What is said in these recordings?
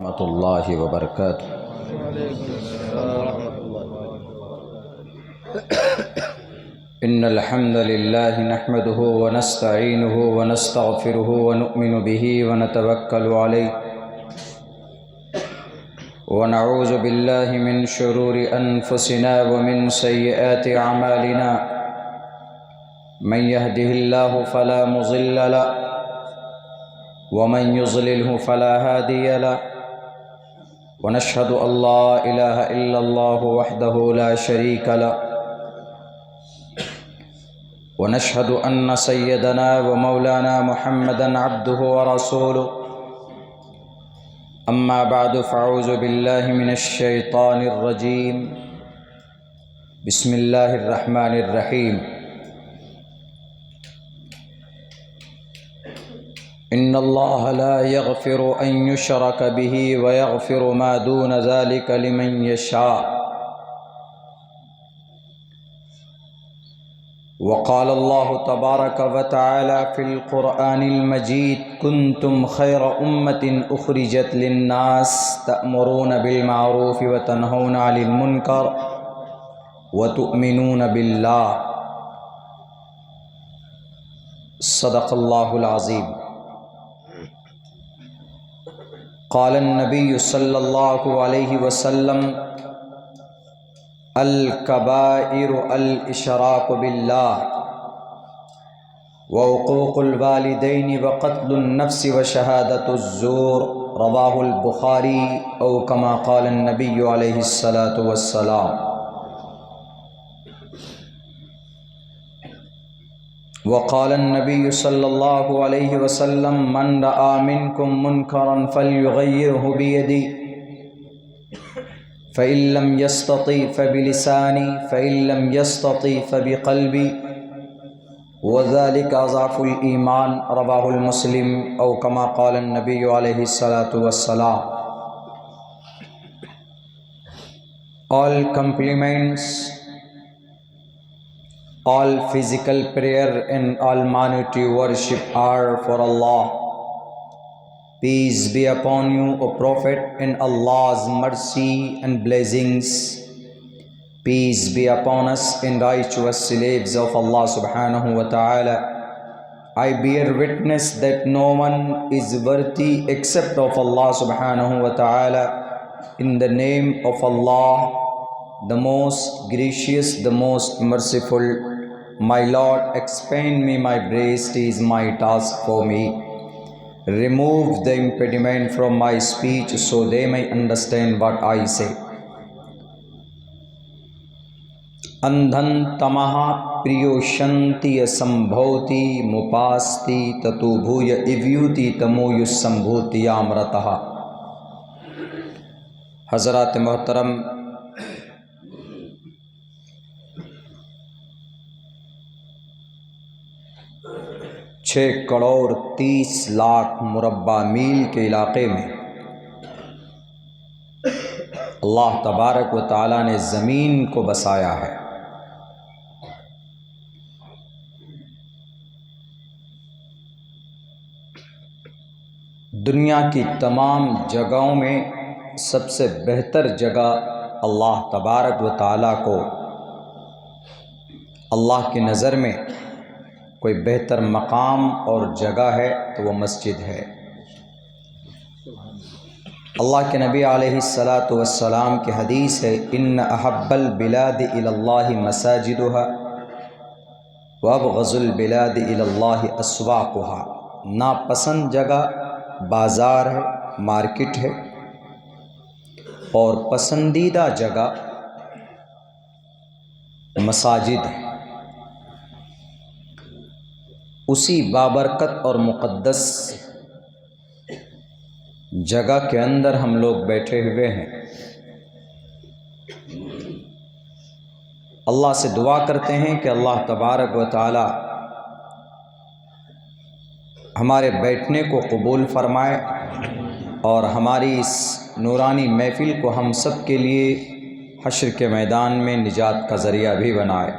ورحمۃ اللہ وبرکاتہ۔ ان الحمد للہ نحمده ونستعینه ونستغفره ونؤمن به ونتوکل علیہ ونعوذ باللہ من شرور انفسنا ومن سیئات اعمالنا من يهده الله فلا مضل له ومن يضلله فلا هادي له ونشهد أن لا إله إلا الله وحده لا شريك له ونشهد أن سيدنا ومولانا محمدا عبده ورسوله أما بعد فأعوذ بالله من الشيطان الرجيم بسم الله الرحمن الرحيم إن الله لا يغفر أن يشرك به ويغفر ما دون ذلك لمن يشاء وقال الله تبارك وتعالى في القرآن المجيد كنتم خير أمة أخرجت للناس تأمرون بالمعروف وتنهون عن المنكر وتؤمنون بالله صدق الله العظيم قال النبي صلى الله عليه وسلم الكبائر الإشراك بالله وعقوق الوالدين وقتل النفس وشهادة الزور رواه البخاري أو كما قال النبي عليه الصلاة والسلام وقال النبي صلى الله عليه وسلم من رأى منكم منكرا فليغيره بيده فإن لم يستطع فبلسانه فإن لم يستطع فبقلبه وذلك أضعف الإيمان رواه المسلم أو كما قال النبي عليه الصلاة والسلام All compliments, all physical prayer and almighty worship are for Allah. Peace be upon you, O Prophet, and Allah's mercy and blessings. Peace be upon us and righteous slaves of Allah subhanahu wa ta'ala. I bear witness that no one is worthy except of Allah subhanahu wa ta'ala. In the name of Allah, the most gracious, the most merciful, my Lord, expand me my breast is my task for me. Remove the impediment from my speech so they may understand what I say. Andhan tamaha priyoshanti sambhoti mupasti tatubhuya ivyuti tamoyus sambhuti amrataha. حضرات محترم، 6,30,00,000 مربع میل کے علاقے میں اللہ تبارک و تعالیٰ نے زمین کو بسایا ہے۔ دنیا کی تمام جگہوں میں سب سے بہتر جگہ اللہ تبارک و تعالیٰ کو، اللہ کی نظر میں کوئی بہتر مقام اور جگہ ہے تو وہ مسجد ہے۔ اللہ کے نبی علیہ الصلاۃ والسلام کی حدیث ہے ان احب البلاد الی اللہ مساجدها وابغض البلاد الی اللہ اسواقها۔ ناپسند جگہ بازار ہے، مارکیٹ ہے، اور پسندیدہ جگہ مساجد ہے۔ اسی بابرکت اور مقدس جگہ کے اندر ہم لوگ بیٹھے ہوئے ہیں۔ اللہ سے دعا کرتے ہیں کہ اللہ تبارک و تعالی ہمارے بیٹھنے کو قبول فرمائے اور ہماری اس نورانی محفل کو ہم سب کے لیے حشر کے میدان میں نجات کا ذریعہ بھی بنائے۔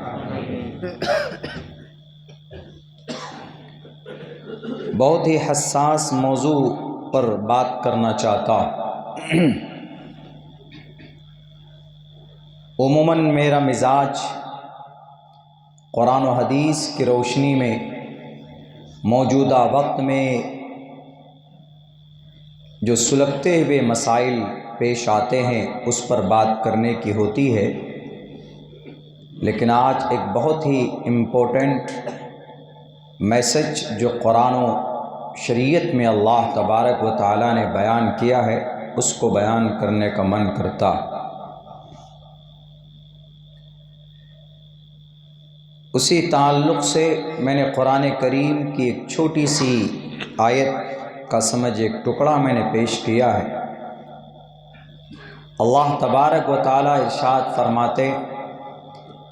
بہت ہی حساس موضوع پر بات کرنا چاہتا ہوں۔ عموماً میرا مزاج قرآن و حدیث کی روشنی میں موجودہ وقت میں جو سلگتے ہوئے مسائل پیش آتے ہیں اس پر بات کرنے کی ہوتی ہے، لیکن آج ایک بہت ہی امپورٹنٹ میسج جو قرآن و شریعت میں اللہ تبارک و تعالیٰ نے بیان کیا ہے اس کو بیان کرنے کا من کرتا۔ اسی تعلق سے میں نے قرآن کریم کی ایک چھوٹی سی آیت کا سمجھ ایک ٹکڑا میں نے پیش کیا ہے۔ اللہ تبارک و تعالیٰ ارشاد فرماتے،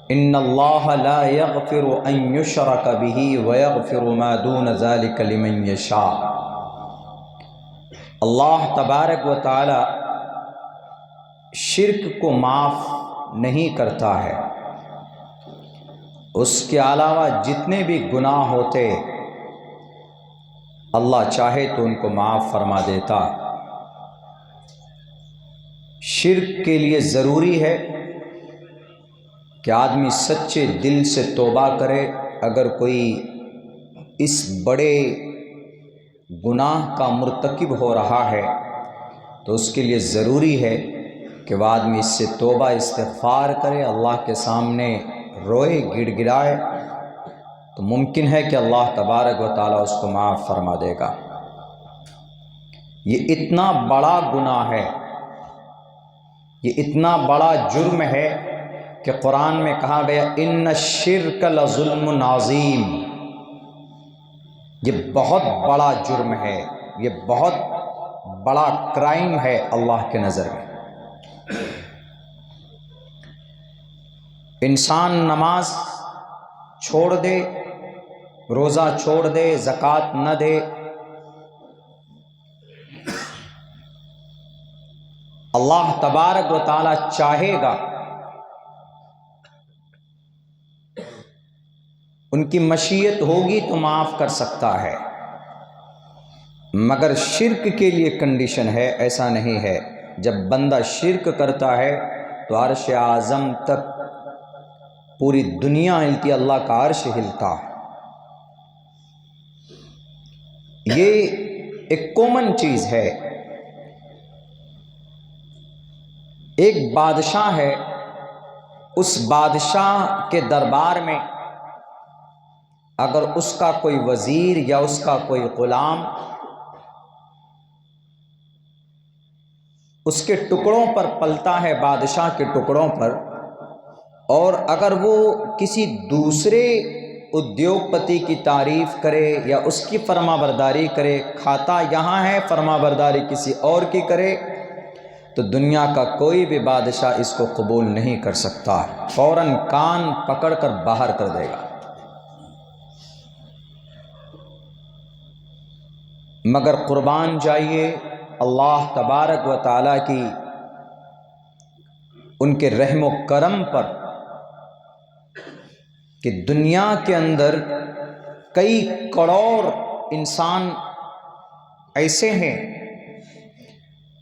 ان اللہ لا یغفر ان یشرک بہ ویغفر ما دون ذلک لمن یشاء۔ اللہ تبارک و تعالیٰ شرک کو معاف نہیں کرتا ہے، اس کے علاوہ جتنے بھی گناہ ہوتے اللہ چاہے تو ان کو معاف فرما دیتا۔ شرک کے لیے ضروری ہے کہ آدمی سچے دل سے توبہ کرے۔ اگر کوئی اس بڑے گناہ کا مرتکب ہو رہا ہے تو اس کے لیے ضروری ہے کہ وہ آدمی اس سے توبہ استغفار کرے، اللہ کے سامنے روئے گڑ گڑائے، تو ممکن ہے کہ اللہ تبارک و تعالیٰ اس کو معاف فرما دے گا۔ یہ اتنا بڑا گناہ ہے، یہ اتنا بڑا جرم ہے کہ قرآن میں کہا گیا ان الشرک لظلم عظیم۔ یہ بہت بڑا جرم ہے، یہ بہت بڑا کرائم ہے اللہ کے نظر میں۔ انسان نماز چھوڑ دے، روزہ چھوڑ دے، زکوٰۃ نہ دے، اللہ تبارک و تعالیٰ چاہے گا، ان کی مشیت ہوگی تو معاف کر سکتا ہے، مگر شرک کے لیے کنڈیشن ہے، ایسا نہیں ہے۔ جب بندہ شرک کرتا ہے تو عرش اعظم تک پوری دنیا ہلتی، اللہ کا عرش ہلتا ہے۔ یہ ایک کامن چیز ہے۔ ایک بادشاہ ہے، اس بادشاہ کے دربار میں اگر اس کا کوئی وزیر یا اس کا کوئی غلام اس کے ٹکڑوں پر پلتا ہے، بادشاہ کے ٹکڑوں پر، اور اگر وہ کسی دوسرے ادیوگ پتی کی تعریف کرے یا اس کی فرما برداری کرے، کھاتا یہاں ہے فرما برداری کسی اور کی کرے، تو دنیا کا کوئی بھی بادشاہ اس کو قبول نہیں کر سکتا، فوراً کان پکڑ کر باہر کر دے گا۔ مگر قربان جائیے اللہ تبارک و تعالیٰ کی ان کے رحم و کرم پر کہ دنیا کے اندر کئی کروڑ انسان ایسے ہیں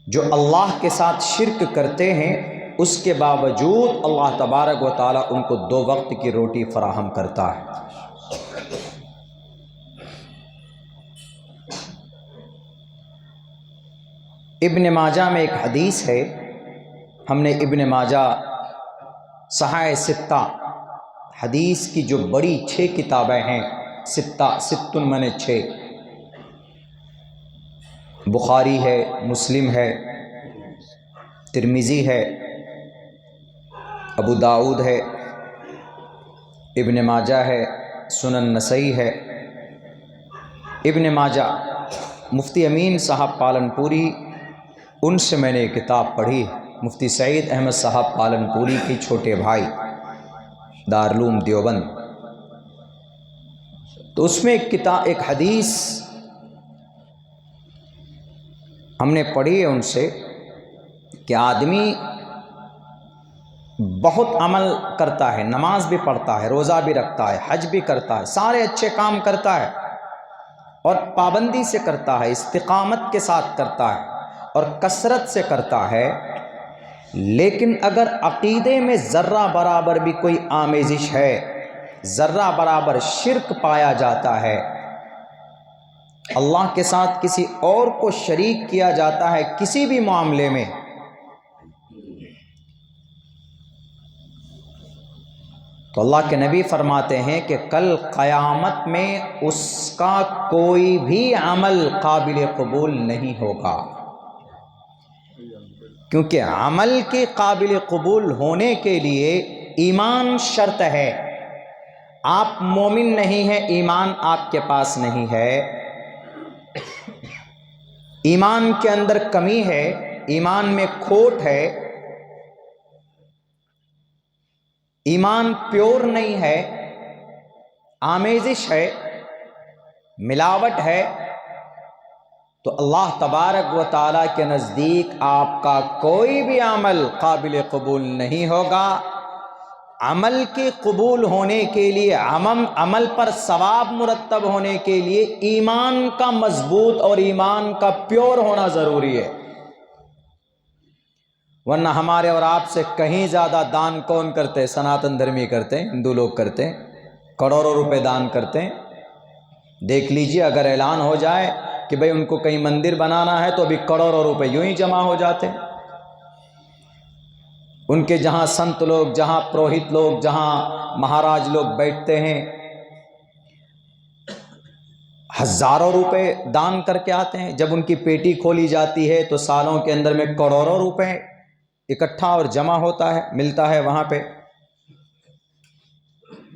جو اللہ کے ساتھ شرک کرتے ہیں، اس کے باوجود اللہ تبارک و تعالیٰ ان کو 2 وقت کی روٹی فراہم کرتا ہے۔ ابن ماجہ میں ایک حدیث ہے، ہم نے ابن ماجہ صحائح ستہ حدیث کی جو بڑی 6 کتابیں ہیں، ستن میں 6، بخاری ہے، مسلم ہے، ترمذی ہے، ابو داؤد ہے، ابن ماجہ ہے، سنن نسائی ہے۔ ابن ماجہ مفتی امین صاحب پالن پوری، ان سے میں نے کتاب پڑھی، مفتی سعید احمد صاحب پالن پوری کی چھوٹے بھائی، دارالعلوم دیوبند۔ تو اس میں ایک حدیث ہم نے پڑھی ہے ان سے کہ آدمی بہت عمل کرتا ہے، نماز بھی پڑھتا ہے، روزہ بھی رکھتا ہے، حج بھی کرتا ہے، سارے اچھے کام کرتا ہے اور پابندی سے کرتا ہے، استقامت کے ساتھ کرتا ہے، اور کثرت سے کرتا ہے، لیکن اگر عقیدے میں ذرہ برابر بھی کوئی آمیزش ہے، ذرہ برابر شرک پایا جاتا ہے، اللہ کے ساتھ کسی اور کو شریک کیا جاتا ہے کسی بھی معاملے میں، تو اللہ کے نبی فرماتے ہیں کہ کل قیامت میں اس کا کوئی بھی عمل قابل قبول نہیں ہوگا، کیونکہ عمل کے قابل قبول ہونے کے لیے ایمان شرط ہے۔ آپ مومن نہیں ہیں، ایمان آپ کے پاس نہیں ہے، ایمان کے اندر کمی ہے، ایمان میں کھوٹ ہے، ایمان پیور نہیں ہے، آمیزش ہے، ملاوٹ ہے، تو اللہ تبارک و تعالیٰ کے نزدیک آپ کا کوئی بھی عمل قابل قبول نہیں ہوگا۔ عمل کے قبول ہونے کے لیے، عمل پر ثواب مرتب ہونے کے لیے ایمان کا مضبوط اور ایمان کا پیور ہونا ضروری ہے، ورنہ ہمارے اور آپ سے کہیں زیادہ دان کون کرتے؟ سناتن دھرمی کرتے ہیں، ہندو لوگ کرتے ہیں، کروڑوں روپے دان کرتے ہیں۔ دیکھ لیجئے اگر اعلان ہو جائے کہ بھئی ان کو کہیں مندر بنانا ہے تو ابھی کروڑوں روپے یوں ہی جمع ہو جاتے ہیں۔ ان کے جہاں سنت لوگ، جہاں پروہت لوگ، جہاں مہاراج لوگ بیٹھتے ہیں، ہزاروں روپے دان کر کے آتے ہیں، جب ان کی پیٹی کھولی جاتی ہے تو سالوں کے اندر میں کروڑوں روپے اکٹھا اور جمع ہوتا ہے، ملتا ہے وہاں پہ۔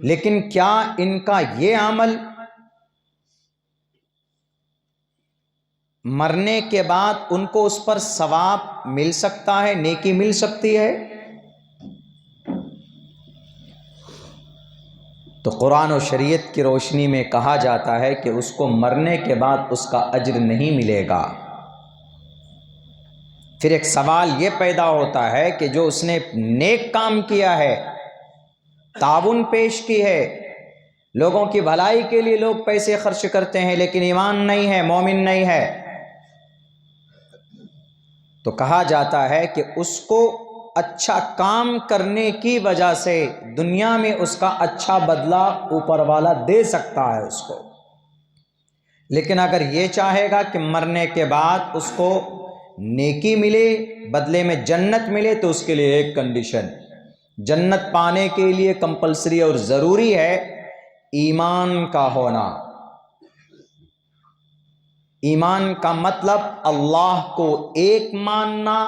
لیکن کیا ان کا یہ عمل مرنے کے بعد ان کو اس پر ثواب مل سکتا ہے، نیکی مل سکتی ہے؟ تو قرآن و شریعت کی روشنی میں کہا جاتا ہے کہ اس کو مرنے کے بعد اس کا اجر نہیں ملے گا۔ پھر ایک سوال یہ پیدا ہوتا ہے کہ جو اس نے نیک کام کیا ہے، تعاون پیش کی ہے، لوگوں کی بھلائی کے لیے لوگ پیسے خرچ کرتے ہیں، لیکن ایمان نہیں ہے، مومن نہیں ہے، تو کہا جاتا ہے کہ اس کو اچھا کام کرنے کی وجہ سے دنیا میں اس کا اچھا بدلہ اوپر والا دے سکتا ہے اس کو، لیکن اگر یہ چاہے گا کہ مرنے کے بعد اس کو نیکی ملے، بدلے میں جنت ملے، تو اس کے لیے ایک کنڈیشن، جنت پانے کے لیے کمپلسری اور ضروری ہے ایمان کا ہونا۔ ایمان کا مطلب اللہ کو ایک ماننا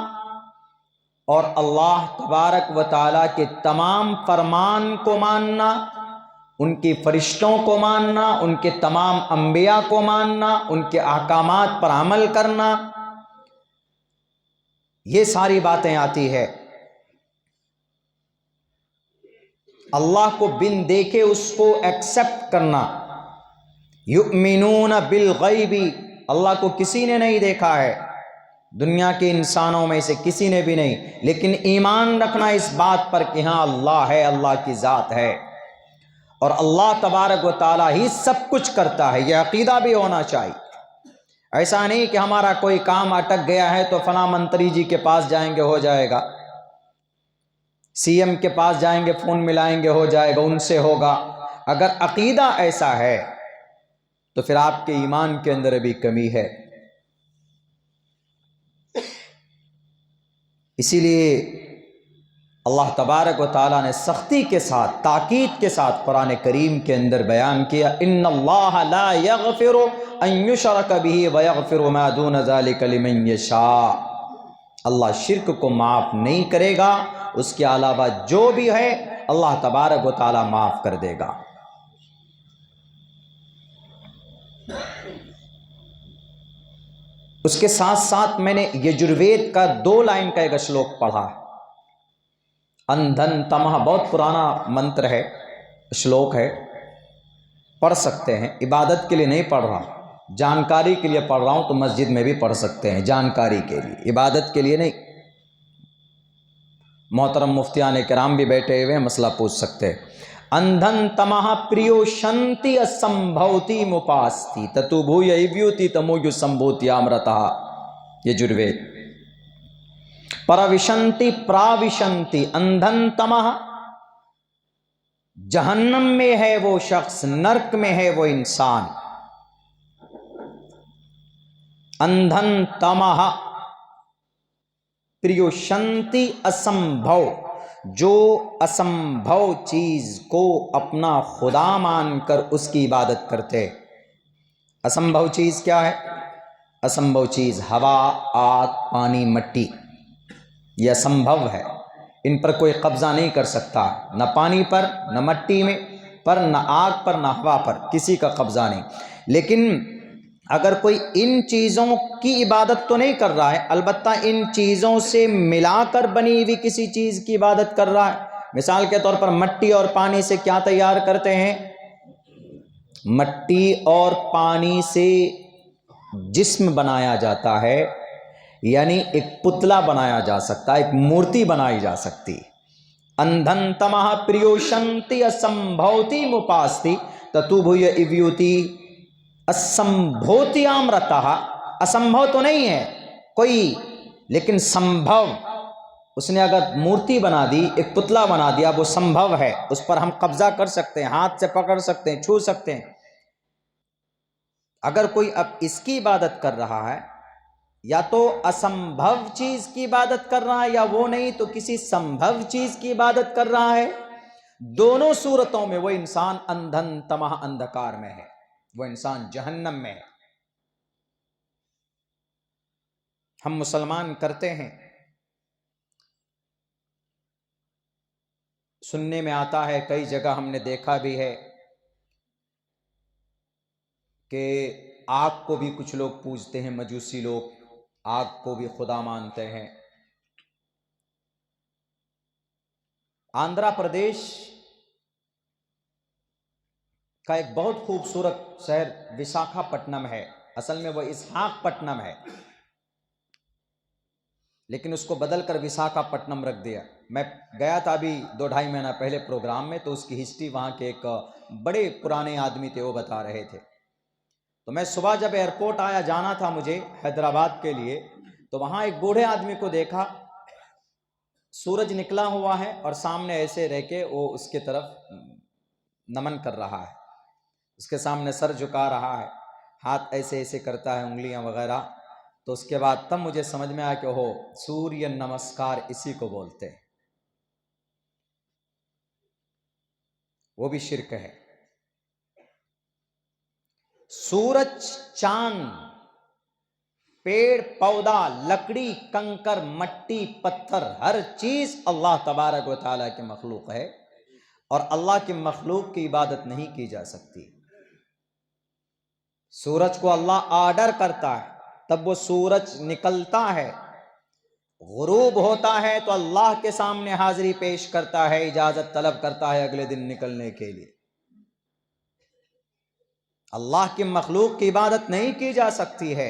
اور اللہ تبارک و تعالیٰ کے تمام فرمان کو ماننا، ان کی فرشتوں کو ماننا، ان کے تمام انبیاء کو ماننا، ان کے احکامات پر عمل کرنا، یہ ساری باتیں آتی ہے۔ اللہ کو بن دیکھے اس کو ایکسپٹ کرنا، یؤمنون بالغیب، اللہ کو کسی نے نہیں دیکھا ہے، دنیا کے انسانوں میں سے کسی نے بھی نہیں، لیکن ایمان رکھنا اس بات پر کہ ہاں اللہ ہے، اللہ کی ذات ہے، اور اللہ تبارک و تعالیٰ ہی سب کچھ کرتا ہے، یہ عقیدہ بھی ہونا چاہیے۔ ایسا نہیں کہ ہمارا کوئی کام اٹک گیا ہے تو فلاں منتری جی کے پاس جائیں گے ہو جائے گا، سی ایم کے پاس جائیں گے فون ملائیں گے ہو جائے گا، ان سے ہوگا۔ اگر عقیدہ ایسا ہے تو پھر آپ کے ایمان کے اندر بھی کمی ہے۔ اسی لیے اللہ تبارک و تعالیٰ نے سختی کے ساتھ، تاکید کے ساتھ قرآن کریم کے اندر بیان کیا، ان اللہ لا یغفر ان یشرک بہ ویغفر ما دون ذلک لمن یشاء، اللہ شرک کو معاف نہیں کرے گا، اس کے علاوہ جو بھی ہے اللہ تبارک و تعالیٰ معاف کر دے گا۔ اس کے ساتھ ساتھ میں نے یجروید کا 2 لائن کا ایک شلوک پڑھا، اندھن تمہ، بہت پرانا منتر ہے، شلوک ہے، پڑھ سکتے ہیں، عبادت کے لیے نہیں پڑھ رہا، جانکاری کے لیے پڑھ رہا ہوں، تو مسجد میں بھی پڑھ سکتے ہیں، جانکاری کے لیے، عبادت کے لیے نہیں۔ محترم مفتیان کرام بھی بیٹھے ہوئے ہیں، مسئلہ پوچھ سکتے ہیں۔ اندھن تمہ پریو شنتی اسمبھوتی مپاستی تتو بھوی ایویوتی تمویو سمبھوتی آمرتہ، یجروید۔ پروشنتی پراوشنتی اندھن تمہ، جہنم میں ہے وہ شخص، نرک میں ہے وہ انسان. اندھن تمہ پریوشنتی اسمبھو، جو اسمبھو چیز کو اپنا خدا مان کر اس کی عبادت کرتے. اسمبھو چیز کیا ہے؟ اسمبھو چیز ہوا، آگ، پانی، مٹی، یہ اسمبھو ہے. ان پر کوئی قبضہ نہیں کر سکتا، نہ پانی پر، نہ مٹی میں پر، نہ آگ پر، نہ ہوا پر، کسی کا قبضہ نہیں. لیکن اگر کوئی ان چیزوں کی عبادت تو نہیں کر رہا ہے، البتہ ان چیزوں سے ملا کر بنی ہوئی کسی چیز کی عبادت کر رہا ہے. مثال کے طور پر مٹی اور پانی سے کیا تیار کرتے ہیں؟ مٹی اور پانی سے جسم بنایا جاتا ہے، یعنی ایک پتلا بنایا جا سکتا ہے، ایک مورتی بنائی جا سکتی. اندھن تمہ پریوشنتی اسمبھوتی مپاستی تتوبھوی ایویوتی اسمبھوتی آمرتہ. اسمبھو تو نہیں ہے کوئی، لیکن سمبھو، اس نے اگر مورتی بنا دی، ایک پتلا بنا دیا، وہ سمبھو ہے، اس پر ہم قبضہ کر سکتے ہیں، ہاتھ سے پکڑ سکتے ہیں، چھو سکتے ہیں. اگر کوئی اب اس کی عبادت کر رہا ہے، یا تو اسمبھو چیز کی عبادت کر رہا ہے، یا وہ نہیں تو کسی سمبھو چیز کی عبادت کر رہا ہے. دونوں صورتوں میں وہ انسان اندھن تمہ اندھکار میں ہے، وہ انسان جہنم میں ہے. ہم مسلمان کرتے ہیں، سننے میں آتا ہے، کئی جگہ ہم نے دیکھا بھی ہے کہ آگ کو بھی کچھ لوگ پوجتے ہیں، مجوسی لوگ آگ کو بھی خدا مانتے ہیں. آندھرا پردیش کا ایک بہت خوبصورت شہر وشاکھا پٹنم ہے، اصل میں وہ اسحاق پٹنم ہے، لیکن اس کو بدل کر وشاکھا پٹنم رکھ دیا. میں گیا تھا ابھی 2-2.5 مہینہ پہلے پروگرام میں، تو اس کی ہسٹری وہاں کے ایک بڑے پرانے آدمی تھے، وہ بتا رہے تھے. تو میں صبح جب ایئرپورٹ آیا، جانا تھا مجھے حیدرآباد کے لیے، تو وہاں ایک بوڑھے آدمی کو دیکھا، سورج نکلا ہوا ہے اور سامنے ایسے رہ کے وہ اس کے طرف نمن کر رہا ہے، اس کے سامنے سر جھکا رہا ہے، ہاتھ ایسے ایسے کرتا ہے، انگلیاں وغیرہ. تو اس کے بعد تب مجھے سمجھ میں آیا کہ وہ سوریہ نمسکار اسی کو بولتے ہیں، وہ بھی شرک ہے. سورج، چاند، پیڑ پودا، لکڑی، کنکر، مٹی، پتھر، ہر چیز اللہ تبارک و تعالیٰ کی مخلوق ہے، اور اللہ کی مخلوق کی عبادت نہیں کی جا سکتی. سورج کو اللہ آرڈر کرتا ہے، تب وہ سورج نکلتا ہے، غروب ہوتا ہے تو اللہ کے سامنے حاضری پیش کرتا ہے، اجازت طلب کرتا ہے اگلے دن نکلنے کے لیے. اللہ کی مخلوق کی عبادت نہیں کی جا سکتی ہے.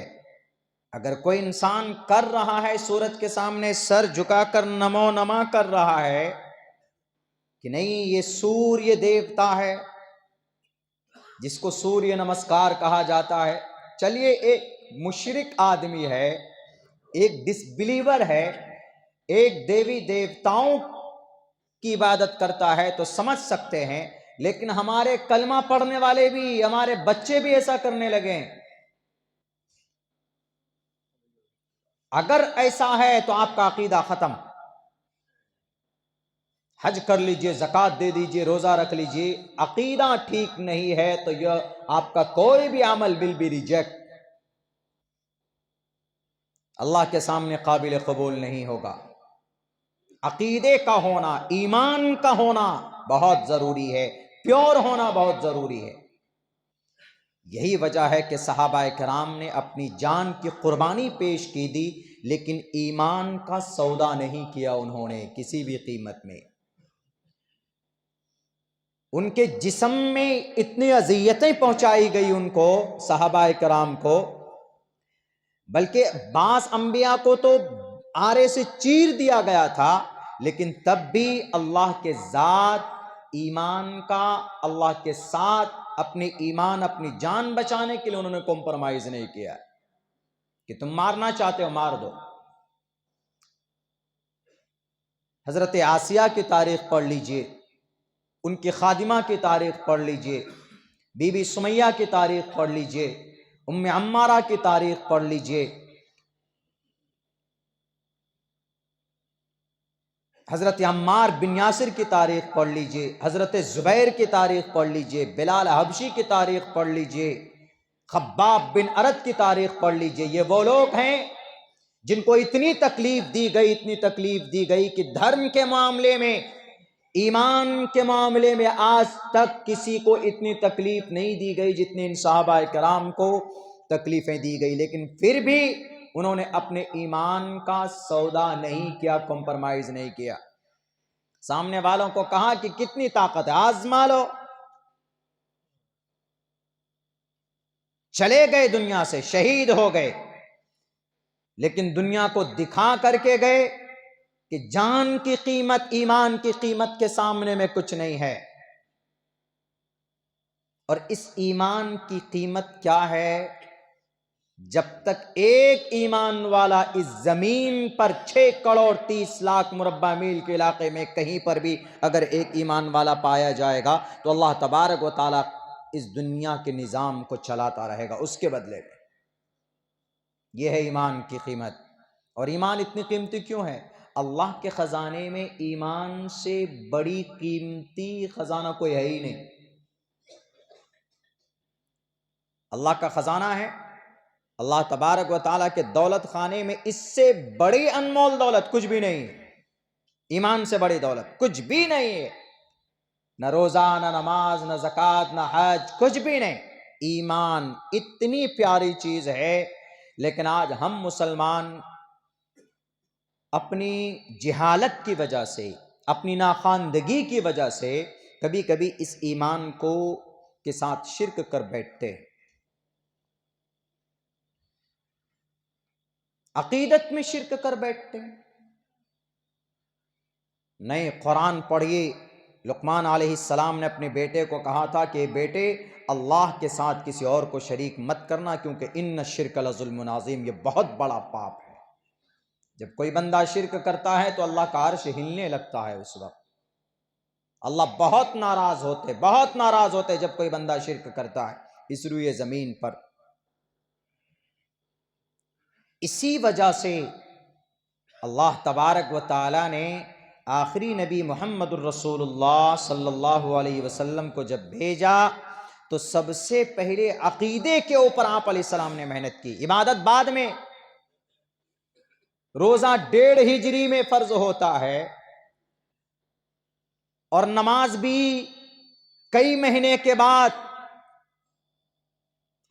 اگر کوئی انسان کر رہا ہے، سورج کے سامنے سر جھکا کر نمو نما کر رہا ہے کہ نہیں یہ سوریہ دیوتا ہے، جس کو سوریہ نمسکار کہا جاتا ہے. چلیے ایک مشرک آدمی ہے، ایک ڈس بلیور ہے، ایک دیوی دیوتاؤں کی عبادت کرتا ہے تو سمجھ سکتے ہیں، لیکن ہمارے کلمہ پڑھنے والے بھی، ہمارے بچے بھی ایسا کرنے لگے ہیں. اگر ایسا ہے تو آپ کا عقیدہ ختم. حج کر لیجئے، زکوٰۃ دے دیجئے، روزہ رکھ لیجئے، عقیدہ ٹھیک نہیں ہے تو یہ آپ کا کوئی بھی عمل ول بی ریجیکٹ، اللہ کے سامنے قابل قبول نہیں ہوگا. عقیدے کا ہونا، ایمان کا ہونا بہت ضروری ہے، پیور ہونا بہت ضروری ہے. یہی وجہ ہے کہ صحابہ کرام نے اپنی جان کی قربانی پیش کی دی، لیکن ایمان کا سودا نہیں کیا انہوں نے کسی بھی قیمت میں. ان کے جسم میں اتنی اذیتیں پہنچائی گئی ان کو، صحابہ کرام کو، بلکہ بعض انبیاء کو تو آرے سے چیر دیا گیا تھا، لیکن تب بھی اللہ کے ذات، ایمان کا، اللہ کے ساتھ اپنی ایمان، اپنی جان بچانے کے لیے انہوں نے کمپرومائز نہیں کیا کہ تم مارنا چاہتے ہو مار دو. حضرت آسیہ کی تاریخ پڑھ لیجئے، ان کی خادمہ کی تاریخ پڑھ لیجئے، بی بی سمیہ کی تاریخ پڑھ لیجئے، ام عمارہ کی تاریخ پڑھ لیجئے، حضرت عمار بن یاسر کی تاریخ پڑھ لیجئے، حضرت زبیر کی تاریخ پڑھ لیجئے، بلال حبشی کی تاریخ پڑھ لیجئے، خباب بن ارد کی تاریخ پڑھ لیجئے۔ یہ وہ لوگ ہیں جن کو اتنی تکلیف دی گئی کہ دھرم کے معاملے میں، ایمان کے معاملے میں آج تک کسی کو اتنی تکلیف نہیں دی گئی جتنی ان صحابہ کرام کو تکلیفیں دی گئی، لیکن پھر بھی انہوں نے اپنے ایمان کا سودا نہیں کیا، کمپرمائز نہیں کیا۔ سامنے والوں کو کہا کہ کتنی طاقت ہے، آزما لو۔ چلے گئے دنیا سے، شہید ہو گئے، لیکن دنیا کو دکھا کر کے گئے کہ جان کی قیمت، ایمان کی قیمت کے سامنے میں کچھ نہیں ہے۔ اور اس ایمان کی قیمت کیا ہے؟ جب تک ایک ایمان والا اس زمین پر 6 کروڑ 30 لاکھ مربع میل کے علاقے میں کہیں پر بھی اگر ایک ایمان والا پایا جائے گا تو اللہ تبارک و تعالیٰ اس دنیا کے نظام کو چلاتا رہے گا اس کے بدلے میں۔ یہ ہے ایمان کی قیمت۔ اور ایمان اتنی قیمتی کیوں ہے؟ اللہ کے خزانے میں ایمان سے بڑی قیمتی خزانہ کوئی ہے ہی نہیں۔ اللہ کا خزانہ ہے، اللہ تبارک و تعالیٰ کے دولت خانے میں اس سے بڑی انمول دولت کچھ بھی نہیں ہے۔ ایمان سے بڑی دولت کچھ بھی نہیں ہے، نہ روزہ، نہ نماز، نہ زکوٰۃ، نہ حج، کچھ بھی نہیں۔ ایمان اتنی پیاری چیز ہے، لیکن آج ہم مسلمان اپنی جہالت کی وجہ سے، اپنی ناخواندگی کی وجہ سے کبھی کبھی اس ایمان کو کے ساتھ شرک کر بیٹھتے ہیں۔ عقیدت میں شرک کر بیٹھتے ہیں۔ نئے قرآن پڑھیے، لقمان علیہ السلام نے اپنے بیٹے کو کہا تھا کہ بیٹے اللہ کے ساتھ کسی اور کو شریک مت کرنا، کیونکہ ان الشرک لظلم عظیم، یہ بہت بڑا پاپ ہے۔ جب کوئی بندہ شرک کرتا ہے تو اللہ کا عرش ہلنے لگتا ہے، اس وقت اللہ بہت ناراض ہوتے جب کوئی بندہ شرک کرتا ہے اس روئے زمین پر۔ اسی وجہ سے اللہ تبارک و تعالی نے آخری نبی محمد الرسول اللہ صلی اللہ علیہ وسلم کو جب بھیجا تو سب سے پہلے عقیدے کے اوپر آپ علیہ السلام نے محنت کی۔ عبادت بعد میں، روزہ 1.5 ہجری میں فرض ہوتا ہے، اور نماز بھی کئی مہینے کے بعد،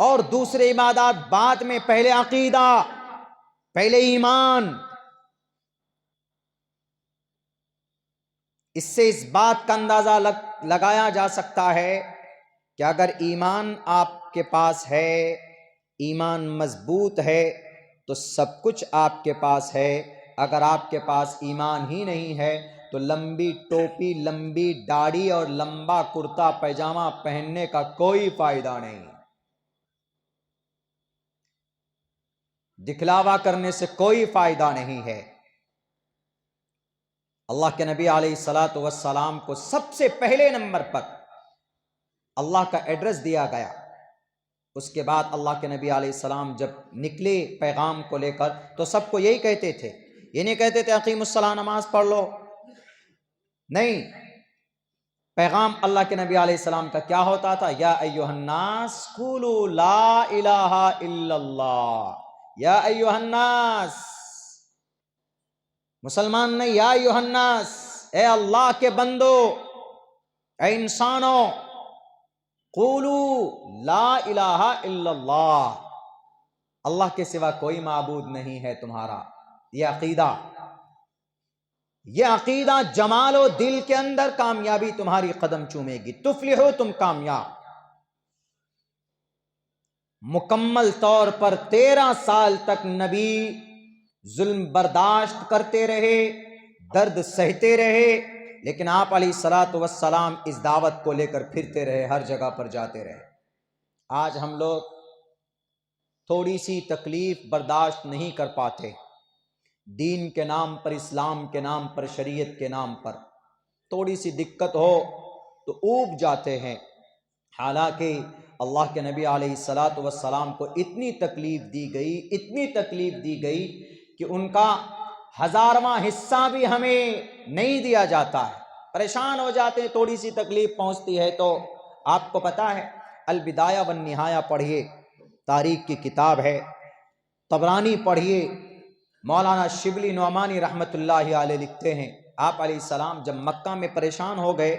اور دوسرے عبادات بعد میں۔ پہلے عقیدہ، پہلے ایمان۔ اس سے اس بات کا اندازہ لگایا جا سکتا ہے کہ اگر ایمان آپ کے پاس ہے، ایمان مضبوط ہے تو سب کچھ آپ کے پاس ہے۔ اگر آپ کے پاس ایمان ہی نہیں ہے تو لمبی ٹوپی، لمبی داڑھی اور لمبا کرتا پیجامہ پہننے کا کوئی فائدہ نہیں، دکھلاوا کرنے سے کوئی فائدہ نہیں ہے۔ اللہ کے نبی علیہ الصلاۃ والسلام کو سب سے پہلے نمبر پر اللہ کا ایڈریس دیا گیا۔ اس کے بعد اللہ کے نبی علیہ السلام جب نکلے پیغام کو لے کر تو سب کو یہی کہتے تھے، یہ نہیں کہتے تھے اقیم الصلاۃ، نماز پڑھ لو، نہیں۔ پیغام اللہ کے نبی علیہ السلام کا کیا ہوتا تھا؟ یا ایھا الناس قولوا لا الہ الا اللہ، یا ایھا الناس، مسلمان نہیں، یا ایھا الناس، اے اللہ کے بندو، اے انسانوں، قولوا لا الہ الا اللہ، اللہ کے سوا کوئی معبود نہیں ہے تمہارا۔ یہ عقیدہ جمالو دل کے اندر، کامیابی تمہاری قدم چومے گی، تفلحو، تم کامیاب۔ مکمل طور پر 13 سال تک نبی ظلم برداشت کرتے رہے، درد سہتے رہے، لیکن آپ علیہ الصلاۃ والسلام اس دعوت کو لے کر پھرتے رہے، ہر جگہ پر جاتے رہے۔ آج ہم لوگ تھوڑی سی تکلیف برداشت نہیں کر پاتے، دین کے نام پر، اسلام کے نام پر، شریعت کے نام پر تھوڑی سی دقت ہو تو اوب جاتے ہیں، حالانکہ اللہ کے نبی علیہ الصلاۃ والسلام کو اتنی تکلیف دی گئی کہ ان کا 1000واں حصہ بھی ہمیں نہیں دیا جاتا ہے، پریشان ہو جاتے ہیں، تھوڑی سی تکلیف پہنچتی ہے تو آپ کو پتہ ہے البدایہ والنہایہ پڑھیے، تاریخ کی کتاب ہے، طبرانی پڑھیے، مولانا شبلی نعمانی رحمۃ اللہ علیہ لکھتے ہیں آپ علیہ السلام جب مکہ میں پریشان ہو گئے،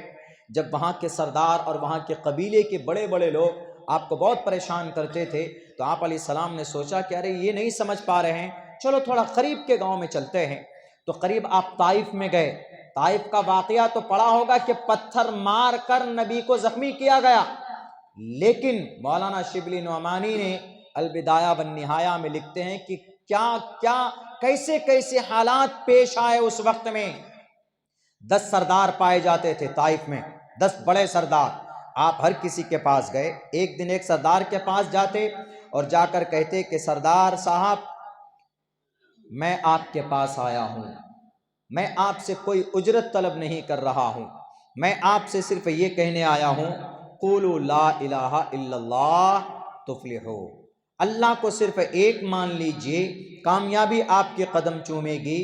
جب وہاں کے سردار اور وہاں کے قبیلے کے بڑے بڑے لوگ آپ کو بہت پریشان کرتے تھے، تو آپ علیہ السلام نے سوچا کہ ارے یہ نہیں سمجھ پا رہے ہیں، چلو تھوڑا قریب کے گاؤں میں چلتے ہیں۔ تو قریب آپ طائف میں گئے، طائف کا واقعہ تو پڑھا ہوگا کہ پتھر مار کر نبی کو زخمی کیا گیا، لیکن مولانا شبلی نعمانی نے البدایہ والنہایہ میں لکھتے ہیں کہ کیسے کیسے حالات پیش آئے اس وقت میں۔ 10 سردار پائے جاتے تھے طائف میں، 10 بڑے سردار، آپ ہر کسی کے پاس گئے، ایک دن ایک سردار کے پاس جاتے اور جا کر کہتے کہ سردار صاحب میں آپ کے پاس آیا ہوں، میں آپ سے کوئی اجرت طلب نہیں کر رہا ہوں، میں آپ سے صرف یہ کہنے آیا ہوں قولوا لا الہ الا اللہ تفلحوا، اللہ کو صرف ایک مان لیجئے، کامیابی آپ کے قدم چومے گی،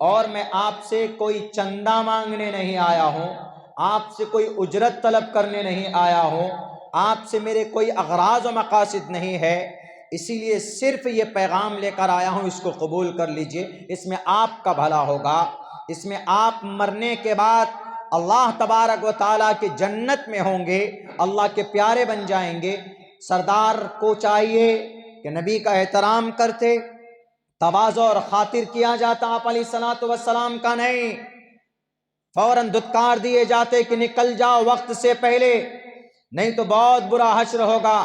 اور میں آپ سے کوئی چندہ مانگنے نہیں آیا ہوں، آپ سے کوئی اجرت طلب کرنے نہیں آیا ہوں، آپ سے میرے کوئی اغراض و مقاصد نہیں ہے، اسی لیے صرف یہ پیغام لے کر آیا ہوں، اس کو قبول کر لیجئے، اس میں آپ کا بھلا ہوگا، اس میں آپ مرنے کے بعد اللہ تبارک و تعالیٰ کی جنت میں ہوں گے، اللہ کے پیارے بن جائیں گے۔ سردار کو چاہیے کہ نبی کا احترام کرتے، تواضع اور خاطر کیا جاتا آپ علیہ الصلوۃ والسلام کا نہیں، فوراً دھتکار دیے جاتے کہ نکل جاؤ وقت سے پہلے، نہیں تو بہت برا حشر ہوگا۔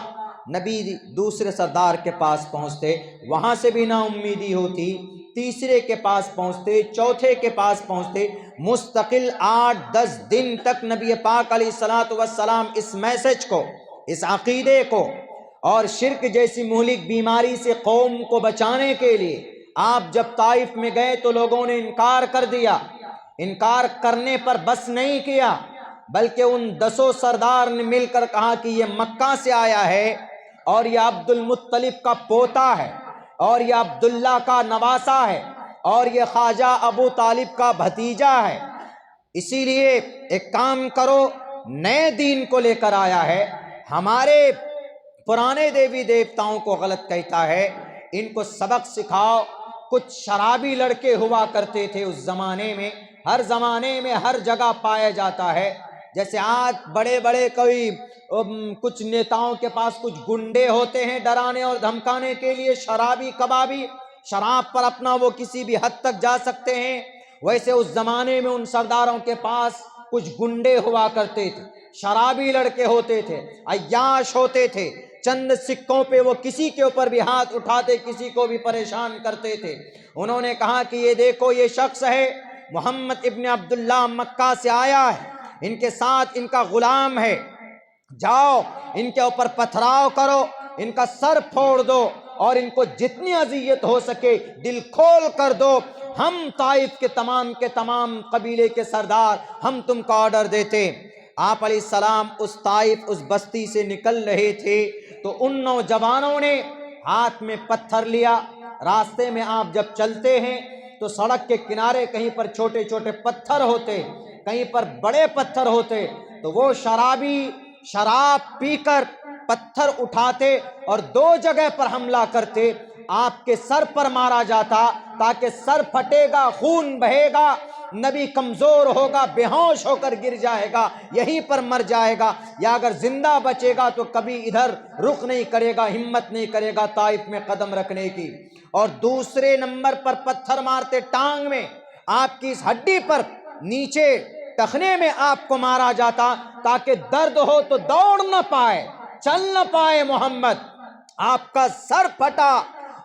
نبی دوسرے سردار کے پاس پہنچتے، وہاں سے بھی نا امیدی ہوتی، تیسرے کے پاس پہنچتے، چوتھے کے پاس پہنچتے، مستقل 8-10 دن تک نبی پاک علیہ الصلوۃ والسلام اس میسج کو، اس عقیدے کو اور شرک جیسی مہلک بیماری سے قوم کو بچانے کے لیے آپ جب طائف میں گئے تو لوگوں نے انکار کر دیا، انکار کرنے پر بس نہیں کیا بلکہ ان 10 سردار نے مل کر کہا کہ یہ مکہ سے آیا ہے اور یہ عبد المطلب کا پوتا ہے اور یہ عبداللہ کا نواسا ہے اور یہ خواجہ ابو طالب کا بھتیجا ہے، اسی لیے ایک کام کرو، نئے دین کو لے کر آیا ہے، ہمارے پرانے دیوی دیوتاؤں کو غلط کہتا ہے، ان کو سبق سکھاؤ۔ کچھ شرابی لڑکے ہوا کرتے تھے اس زمانے میں، ہر زمانے میں ہر جگہ پایا جاتا ہے، جیسے آج بڑے بڑے کوئی کچھ نیتاؤں کے پاس کچھ گنڈے ہوتے ہیں ڈرانے اور دھمکانے کے لیے، شرابی کبابی، شراب پر اپنا وہ کسی بھی حد تک جا سکتے ہیں، ویسے اس زمانے میں ان سرداروں کے پاس کچھ گنڈے ہوا کرتے تھے، شرابی لڑکے ہوتے تھے، عیاش ہوتے تھے، چند سکوں پہ وہ کسی کے اوپر بھی ہاتھ اٹھاتے، کسی کو بھی پریشان کرتے تھے۔ انہوں نے کہا کہ یہ دیکھو یہ شخص ہے محمد ابن عبداللہ، مکہ سے آیا ہے، ان کے ساتھ ان کا غلام ہے، جاؤ ان کے اوپر پتھراؤ کرو، ان کا سر پھوڑ دو اور ان کو جتنی اذیت ہو سکے دل کھول کر دو، ہم طائف کے تمام قبیلے کے سردار ہم تم کو آرڈر دیتے۔ آپ علیہ السلام اس طائف، اس بستی سے نکل رہے تھے تو ان نوجوانوں نے ہاتھ میں پتھر لیا، راستے میں آپ جب چلتے ہیں تو سڑک کے کنارے کہیں پر چھوٹے چھوٹے پتھر ہوتے، کہیں پر بڑے پتھر ہوتے، تو وہ شرابی شراب پی کر پتھر اٹھاتے اور 2 جگہ پر حملہ کرتے، آپ کے سر پر مارا جاتا تاکہ سر پھٹے گا، خون بہے گا، نبی کمزور ہوگا، بے ہوش ہو کر گر جائے گا، یہیں پر مر جائے گا، یا اگر زندہ بچے گا تو کبھی ادھر رخ نہیں کرے گا، ہمت نہیں کرے گا طائف میں قدم رکھنے کی۔ اور دوسرے نمبر پر پتھر مارتے ٹانگ میں، آپ کی اس ہڈی پر نیچے ٹخنے میں آپ کو مارا جاتا تاکہ درد ہو تو دوڑ نہ پائے، چل نہ پائے محمد، آپ کا سر پھٹا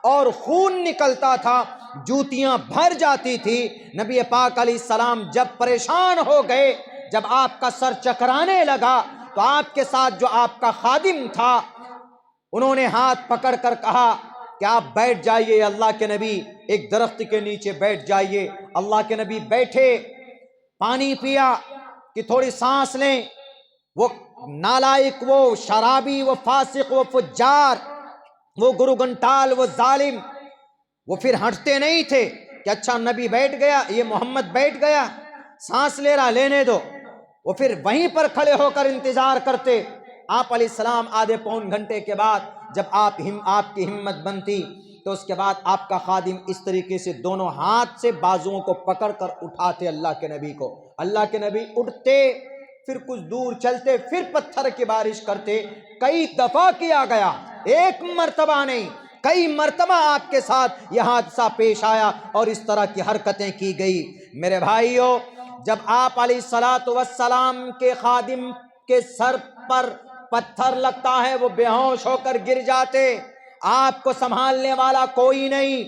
اور خون نکلتا تھا، جوتیاں بھر جاتی تھی۔ نبی پاک علیہ السلام جب پریشان ہو گئے، جب آپ کا سر چکرانے لگا تو آپ کے ساتھ جو آپ کا خادم تھا، انہوں نے ہاتھ پکڑ کر کہا کہ آپ بیٹھ جائیے اللہ کے نبی ایک درخت کے نیچے بیٹھ جائیے۔ اللہ کے نبی بیٹھے، پانی پیا کہ تھوڑی سانس لیں۔ وہ نالائق، وہ شرابی، وہ فاسق، وہ فجار، وہ گرو گھنٹال، وہ ظالم، وہ پھر ہٹتے نہیں تھے کہ اچھا نبی بیٹھ گیا، یہ محمد بیٹھ گیا، سانس لے رہا، لینے دو۔ وہ پھر وہیں پر کھڑے ہو کر انتظار کرتے۔ آپ علیہ السلام آدھے پون گھنٹے کے بعد جب آپ کی ہمت بنتی تو اس کے بعد آپ کا خادم اس طریقے سے دونوں ہاتھ سے بازوؤں کو پکڑ کر اٹھاتے اللہ کے نبی کو۔ اللہ کے نبی اٹھتے، پھر کچھ دور چلتے، پھر پتھر کی بارش کرتے۔ کئی دفعہ کیا گیا، ایک مرتبہ نہیں، کئی مرتبہ آپ کے ساتھ یہ حادثہ پیش آیا اور اس طرح کی حرکتیں کی گئی۔ میرے بھائیوں، جب آپ علیہ الصلاۃ والسلام کے خادم کے سر پر پتھر لگتا ہے، وہ بے ہوش ہو کر گر جاتے، آپ کو سنبھالنے والا کوئی نہیں،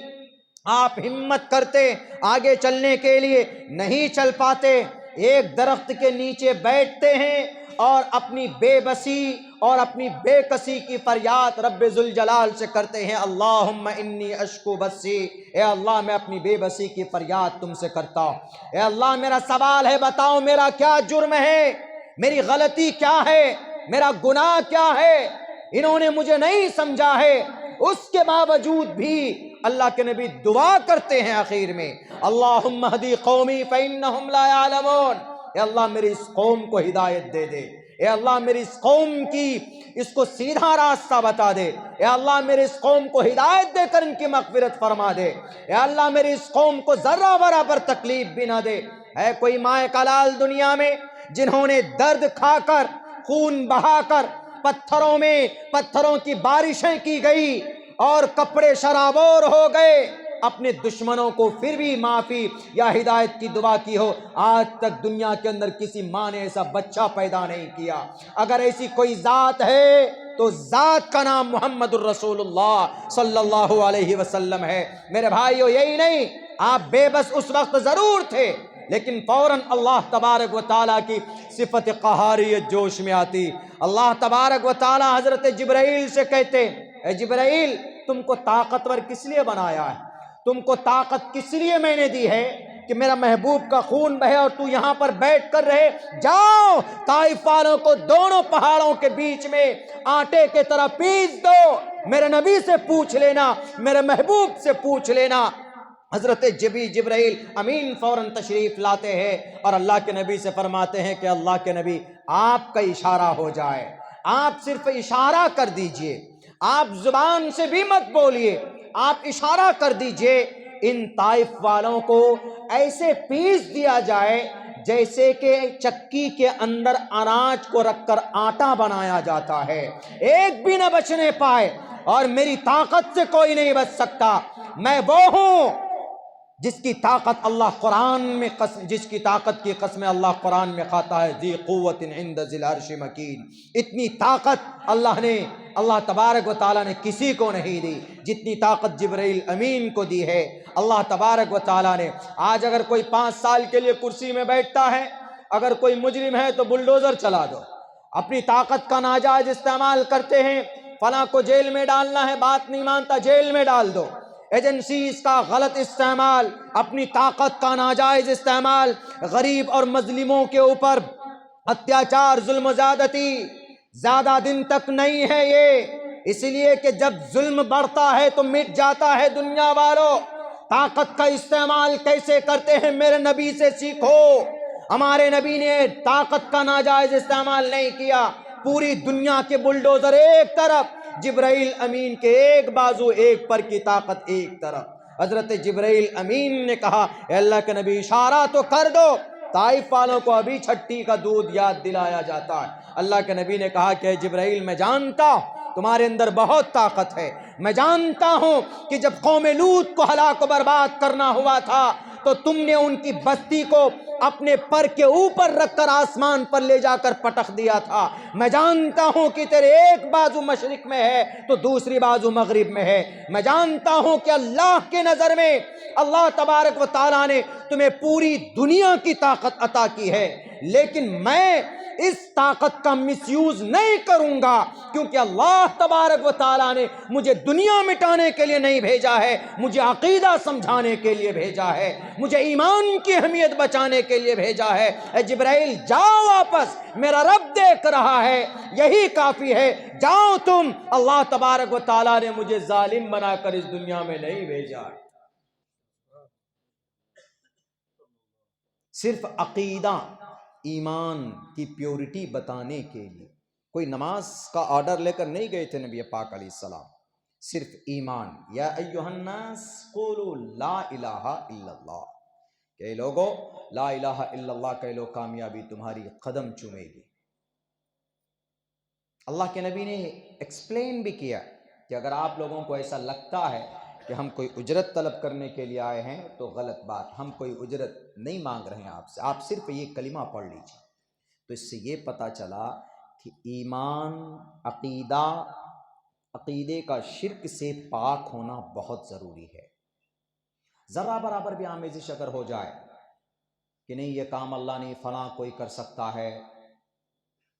آپ ہمت کرتے آگے چلنے کے لیے، نہیں چل پاتے، ایک درخت کے نیچے بیٹھتے ہیں اور اپنی بے بسی اور اپنی بے کسی کی فریاد رب ذوالجلال سے کرتے ہیں، اللہم انی اشکو بسی، اے اللہ میں اپنی بے بسی کی فریاد تم سے کرتا ہوں، اے اللہ میرا سوال ہے، بتاؤ میرا کیا جرم ہے، میری غلطی کیا ہے، میرا گناہ کیا ہے، انہوں نے مجھے نہیں سمجھا ہے۔ اس کے باوجود بھی اللہ کے نبی دعا کرتے ہیں آخر میں، اللہم اہدی قومی فإنہم لا یعلمون، اے اللہ میری اس قوم کو ہدایت دے دے، اے اللہ میری اس قوم کی اس کو سیدھا راستہ بتا دے، اے اللہ میری اس قوم کو ہدایت دے کر ان کی مغفرت فرما دے، اے اللہ میری اس قوم کو ذرہ برابر تکلیف بھی نہ دے۔ ہے کوئی مائے کلال دنیا میں جنہوں نے درد کھا کر، خون بہا کر، پتھروں کی بارشیں کی گئی اور کپڑے شرابور ہو گئے، اپنے دشمنوں کو پھر بھی معافی یا ہدایت کی دعا کی ہو؟ آج تک دنیا کے اندر کسی ماں نے ایسا بچہ پیدا نہیں کیا۔ اگر ایسی کوئی ذات ہے تو ذات کا نام محمد الرسول اللہ صلی اللہ علیہ وسلم ہے۔ میرے بھائیو، یہی نہیں، آپ بے بس اس وقت ضرور تھے، لیکن فوراً اللہ تبارک و تعالیٰ کی صفت قہاریت جوش میں آتی۔ اللہ تبارک و تعالیٰ حضرت جبرائیل سے کہتے، اے جبرائیل، تم کو طاقتور کس لیے بنایا ہے؟ تم کو طاقت کس لیے میں نے دی ہے کہ میرا محبوب کا خون بہے اور تو یہاں پر بیٹھ کر رہے؟ جاؤ طائف والوں کو دونوں پہاڑوں کے بیچ میں آٹے کے طرح پیس دو، میرے نبی سے پوچھ لینا، میرے محبوب سے پوچھ لینا۔ حضرت جبرائیل امین فوراً تشریف لاتے ہیں اور اللہ کے نبی سے فرماتے ہیں کہ اللہ کے نبی، آپ کا اشارہ ہو جائے، آپ صرف اشارہ کر دیجئے، آپ زبان سے بھی مت بولیے، آپ اشارہ کر دیجئے، ان طائف والوں کو ایسے پیس دیا جائے جیسے کہ چکی کے اندر اناج کو رکھ کر آٹا بنایا جاتا ہے، ایک بھی نہ بچنے پائے، اور میری طاقت سے کوئی نہیں بچ سکتا۔ میں وہ ہوں جس کی طاقت اللہ قرآن میں جس کی طاقت کی قسم اللہ قرآن میں کھاتا ہے، ذی قوت عند ذی العرش مکین۔ اتنی طاقت اللہ تبارک و تعالیٰ نے کسی کو نہیں دی جتنی طاقت جبرائیل امین کو دی ہے اللہ تبارک و تعالیٰ نے۔ آج اگر کوئی 5 سال کے لیے کرسی میں بیٹھتا ہے، اگر کوئی مجرم ہے تو بلڈوزر چلا دو، اپنی طاقت کا ناجائز استعمال کرتے ہیں، فلاں کو جیل میں ڈالنا ہے، بات نہیں مانتا جیل میں ڈال دو، ایجنسیز کا غلط استعمال، اپنی طاقت کا ناجائز استعمال، غریب اور مظلوموں کے اوپر اتیاچار، ظلم و زیادتی زیادہ دن تک نہیں ہے یہ، اس لیے کہ جب ظلم بڑھتا ہے تو مٹ جاتا ہے۔ دنیا والوں، طاقت کا استعمال کیسے کرتے ہیں میرے نبی سے سیکھو۔ ہمارے نبی نے طاقت کا ناجائز استعمال نہیں کیا، پوری دنیا کے بلڈوزر ایک طرف، جبرائیل امین کے ایک بازو، ایک پر کی طاقت ایک طرف۔ حضرت جبرائیل امین نے کہا، اے اللہ کے نبی اشارہ تو کر دو۔ طائف والوں کو ابھی چھٹی کا دودھ یاد دلایا جاتا ہے۔ اللہ کے نبی نے کہا کہ جبرائیل، میں جانتا ہوں تمہارے اندر بہت طاقت ہے، میں جانتا ہوں کہ جب قوم لوط کو ہلاک و برباد کرنا ہوا تھا تو تم نے ان کی بستی کو اپنے پر کے اوپر رکھ کر آسمان پر لے جا کر پٹخ دیا تھا، میں جانتا ہوں کہ تیرے ایک بازو مشرق میں ہے تو دوسری بازو مغرب میں ہے، میں جانتا ہوں کہ اللہ کے نظر میں اللہ تبارک و تعالیٰ نے تمہیں پوری دنیا کی طاقت عطا کی ہے، لیکن میں اس طاقت کا مس یوز نہیں کروں گا، کیونکہ اللہ تبارک و تعالیٰ نے مجھے دنیا مٹانے کے لیے نہیں بھیجا ہے، مجھے عقیدہ سمجھانے کے لیے بھیجا ہے، مجھے ایمان کی اہمیت بچانے کے لیے بھیجا ہے۔ اے جبرائیل جاؤ واپس، میرا رب دیکھ رہا ہے، یہی کافی ہے، جاؤ تم، اللہ تبارک و تعالیٰ نے مجھے ظالم بنا کر اس دنیا میں نہیں بھیجا۔ صرف عقیدہ، ایمان کی پیورٹی بتانے کے لیے کوئی نماز کا آرڈر لے کر نہیں گئے تھے نبی پاک علیہ السلام، صرف ایمان۔ یا ایھا الناس قولوا لا الہ الا اللہ، کہ لوگو لا الہ الا اللہ کہہ لو، کامیابی تمہاری قدم چومے گی۔ اللہ کے نبی نے ایکسپلین بھی کیا کہ اگر آپ لوگوں کو ایسا لگتا ہے کہ ہم کوئی اجرت طلب کرنے کے لیے آئے ہیں تو غلط بات، ہم کوئی اجرت نہیں مانگ رہے ہیں آپ سے، آپ صرف یہ کلمہ پڑھ لیجیے۔ تو اس سے یہ پتہ چلا کہ ایمان، عقیدہ، عقیدے کا شرک سے پاک ہونا بہت ضروری ہے۔ ذرہ برابر بھی آمیزش اگر ہو جائے کہ نہیں یہ کام اللہ نہیں، فلاں کوئی کر سکتا ہے،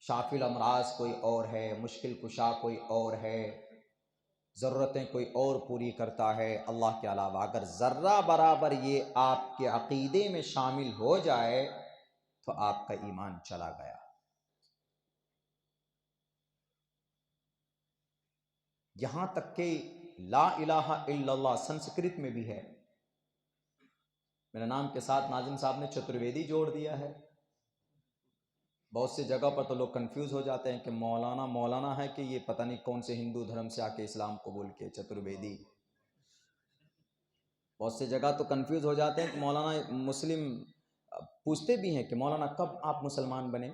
شافی الامراض کوئی اور ہے، مشکل کشا کوئی اور ہے، ضرورتیں کوئی اور پوری کرتا ہے اللہ کے علاوہ، اگر ذرہ برابر یہ آپ کے عقیدے میں شامل ہو جائے تو آپ کا ایمان چلا گیا۔ یہاں تک کہ لا الہ الا اللہ سنسکرت میں بھی ہے، میرے نام کے ساتھ ناظم صاحب نے چترویدی جوڑ دیا ہے۔ بہت سی جگہ پر تو لوگ کنفیوز ہو جاتے ہیں کہ مولانا ہے کہ یہ پتہ نہیں کون سے ہندو دھرم سے آ کے اسلام قبول کے چترویدی۔ بہت سی جگہ تو کنفیوز ہو جاتے ہیں کہ مولانا مسلم، پوچھتے بھی ہیں کہ مولانا کب آپ مسلمان بنے؟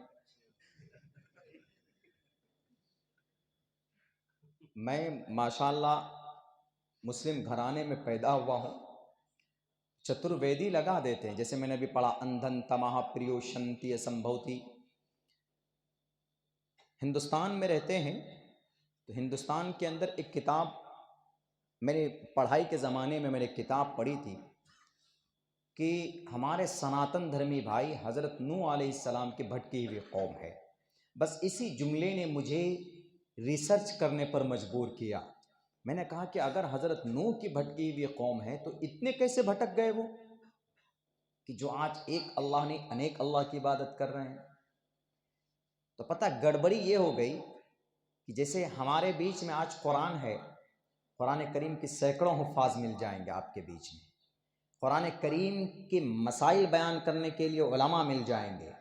میں ماشاءاللہ مسلم گھرانے میں پیدا ہوا ہوں، چترویدی لگا دیتے ہیں، جیسے میں نے بھی پڑھا اندھن تماہ پریو شنتی سمبھوتی۔ ہندوستان میں رہتے ہیں تو ہندوستان کے اندر ایک کتاب، میں نے پڑھائی کے زمانے میں ایک کتاب پڑھی تھی کہ ہمارے سناتن دھرمی بھائی حضرت نوح علیہ السلام کی بھٹکی ہوئی قوم ہے۔ بس اسی جملے نے مجھے ریسرچ کرنے پر مجبور کیا۔ میں نے کہا کہ اگر حضرت نوح کی بھٹکی ہوئی قوم ہے تو اتنے کیسے بھٹک گئے وہ، کہ جو آج ایک اللہ نے انیک اللہ کی عبادت کر رہے ہیں؟ تو پتہ گڑبڑی یہ ہو گئی کہ جیسے ہمارے بیچ میں آج قرآن ہے، قرآن کریم کی سینکڑوں حفاظ مل جائیں گے آپ کے بیچ میں، قرآن کریم کے مسائل بیان کرنے کے لیے علماء مل جائیں گے،